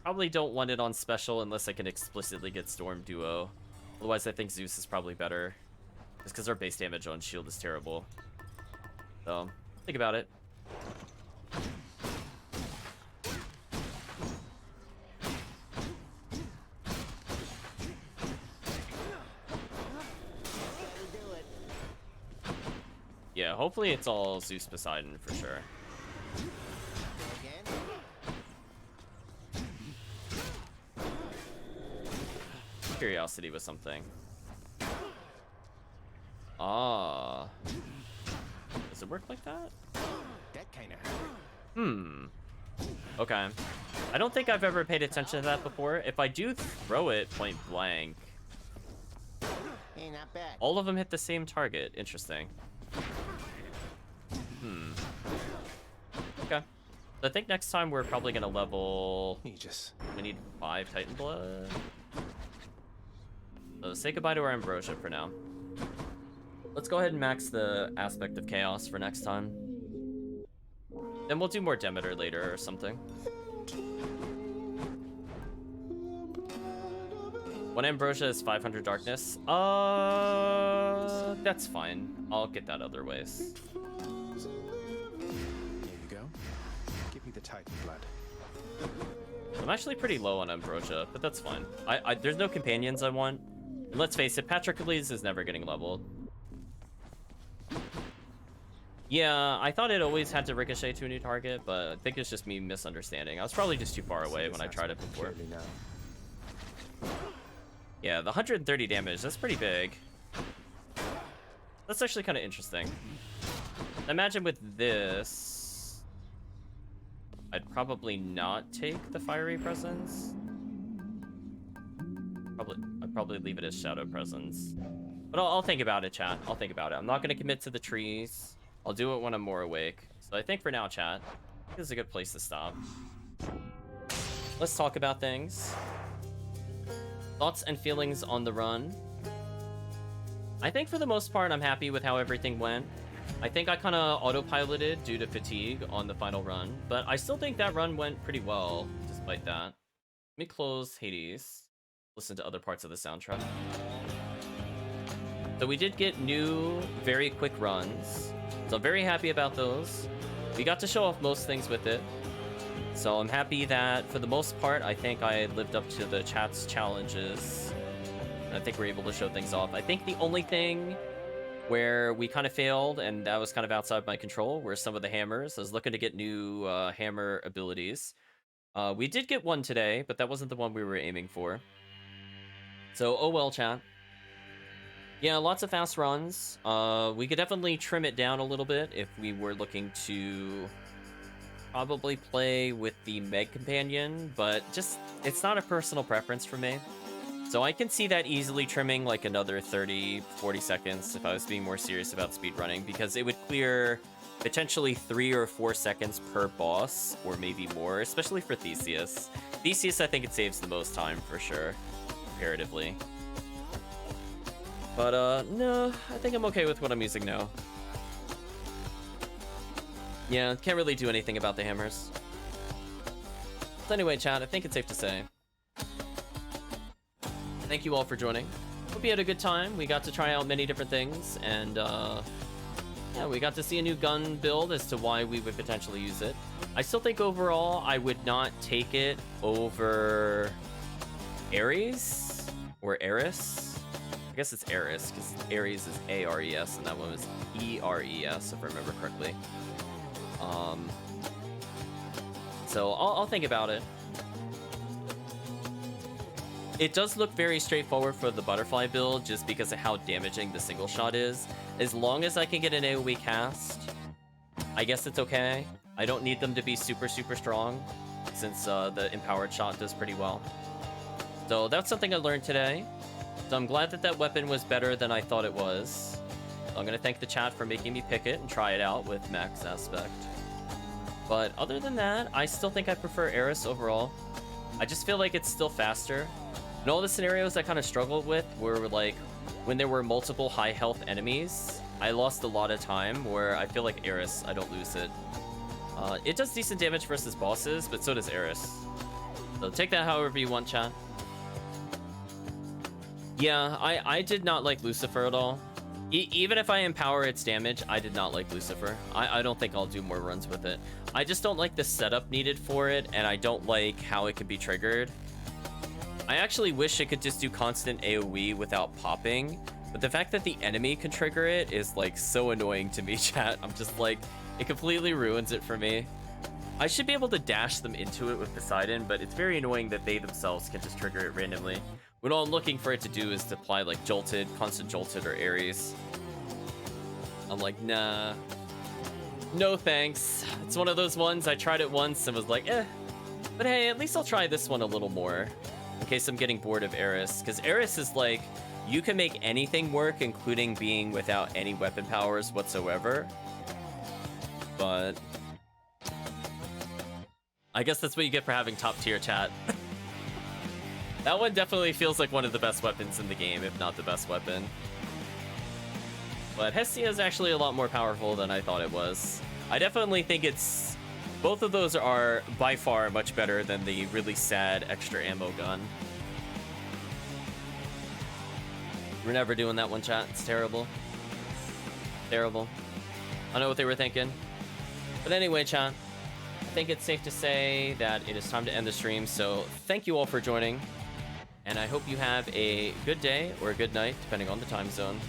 Probably don't want it on special unless I can explicitly get Storm Duo. Otherwise, I think Zeus is probably better, just because our base damage on shield is terrible. So think about it. Yeah, hopefully it's all Zeus Poseidon for sure. Curiosity was something. Ah. Does it work like that? That kind of. Okay. I don't think I've ever paid attention to that before. If I do throw it point blank, Hey, not bad. all of them hit the same target. Interesting. Okay. So I think next time we're probably gonna level. We need 5 Titan Blood. So say goodbye to our Ambrosia for now. Let's go ahead and max the Aspect of Chaos for next time. Then we'll do more Demeter later or something. 1 Ambrosia is 500 Darkness. That's fine. I'll get that other ways. Here you go. Give me the Titan blood. I'm actually pretty low on Ambrosia, but that's fine. There's no companions I want. And let's face it, Patroclus is never getting leveled. Yeah, I thought it always had to ricochet to a new target, but I think it's just me misunderstanding. I was probably just too far away when I tried it before. Yeah, the 130 damage, that's pretty big. That's actually kind of interesting. Imagine with this, I'd probably not take the Fiery Presence. I'd probably leave it as Shadow Presence. But I'll think about it, chat. I'll think about it. I'm not going to commit to the trees. I'll do it when I'm more awake. So I think for now, chat, this is a good place to stop. Let's talk about things. Thoughts and feelings on the run. I think for the most part, I'm happy with how everything went. I think I kind of autopiloted due to fatigue on the final run, but I still think that run went pretty well, despite that. Let me close Hades. Listen to other parts of the soundtrack. So we did get new, very quick runs. So I'm very happy about those. We got to show off most things with it. So I'm happy that, for the most part, I think I lived up to the chat's challenges. I think we're able to show things off. I think the only thing where we kind of failed, and that was kind of outside my control, were some of the hammers. I was looking to get new hammer abilities. We did get one today, but that wasn't the one we were aiming for. So, oh well, chat. Yeah, lots of fast runs. We could definitely trim it down a little bit if we were looking to probably play with the Meg Companion, but just, it's not a personal preference for me. So I can see that easily trimming like another 30, 40 seconds if I was being more serious about speedrunning, because it would clear potentially 3 or 4 seconds per boss, or maybe more, especially for Theseus. Theseus, I think it saves the most time for sure, comparatively. But no, I think I'm okay with what I'm using now. Yeah, can't really do anything about the hammers. So anyway, chat, I think it's safe to say, thank you all for joining. Hope you had a good time. We got to try out many different things, and yeah, we got to see a new gun build as to why we would potentially use it. I still think overall I would not take it over Ares or Eris. I guess it's Eris, because Ares is A-R-E-S, and that one was E-R-E-S, if I remember correctly. So I'll think about it. It does look very straightforward for the butterfly build, just because of how damaging the single shot is. As long as I can get an AoE cast, I guess it's okay. I don't need them to be super, super strong, since the empowered shot does pretty well. So that's something I learned today. So I'm glad that that weapon was better than I thought it was. I'm gonna thank the chat for making me pick it and try it out with Max Aspect. But other than that, I still think I prefer Eris overall. I just feel like it's still faster. And all the scenarios I kind of struggled with were like when there were multiple high health enemies. I lost a lot of time, where I feel like Eris, I don't lose it. It does decent damage versus bosses, but so does Eris. So take that however you want, chat. Yeah, I did not like Lucifer at all. Even if I empower its damage, I did not like Lucifer. I don't think I'll do more runs with it. I just don't like the setup needed for it, and I don't like how it can be triggered. I actually wish it could just do constant AoE without popping, but the fact that the enemy can trigger it is like so annoying to me, chat. I'm just like, it completely ruins it for me. I should be able to dash them into it with Poseidon, but it's very annoying that they themselves can just trigger it randomly, when all I'm looking for it to do is to apply like Jolted, Constant Jolted, or Ares. I'm like, nah. No thanks. It's one of those ones, I tried it once and was like, eh. But hey, at least I'll try this one a little more, in case I'm getting bored of Eris. Because Eris is like, you can make anything work, including being without any weapon powers whatsoever. But I guess that's what you get for having top tier chat. That one definitely feels like one of the best weapons in the game, if not the best weapon. But Hestia is actually a lot more powerful than I thought it was. I definitely think it's... Both of those are by far much better than the really sad extra ammo gun. We're never doing that one, chat. It's terrible. Terrible. I know what they were thinking. But anyway, chat, I think it's safe to say that it is time to end the stream. So thank you all for joining. And I hope you have a good day or a good night, depending on the time zone.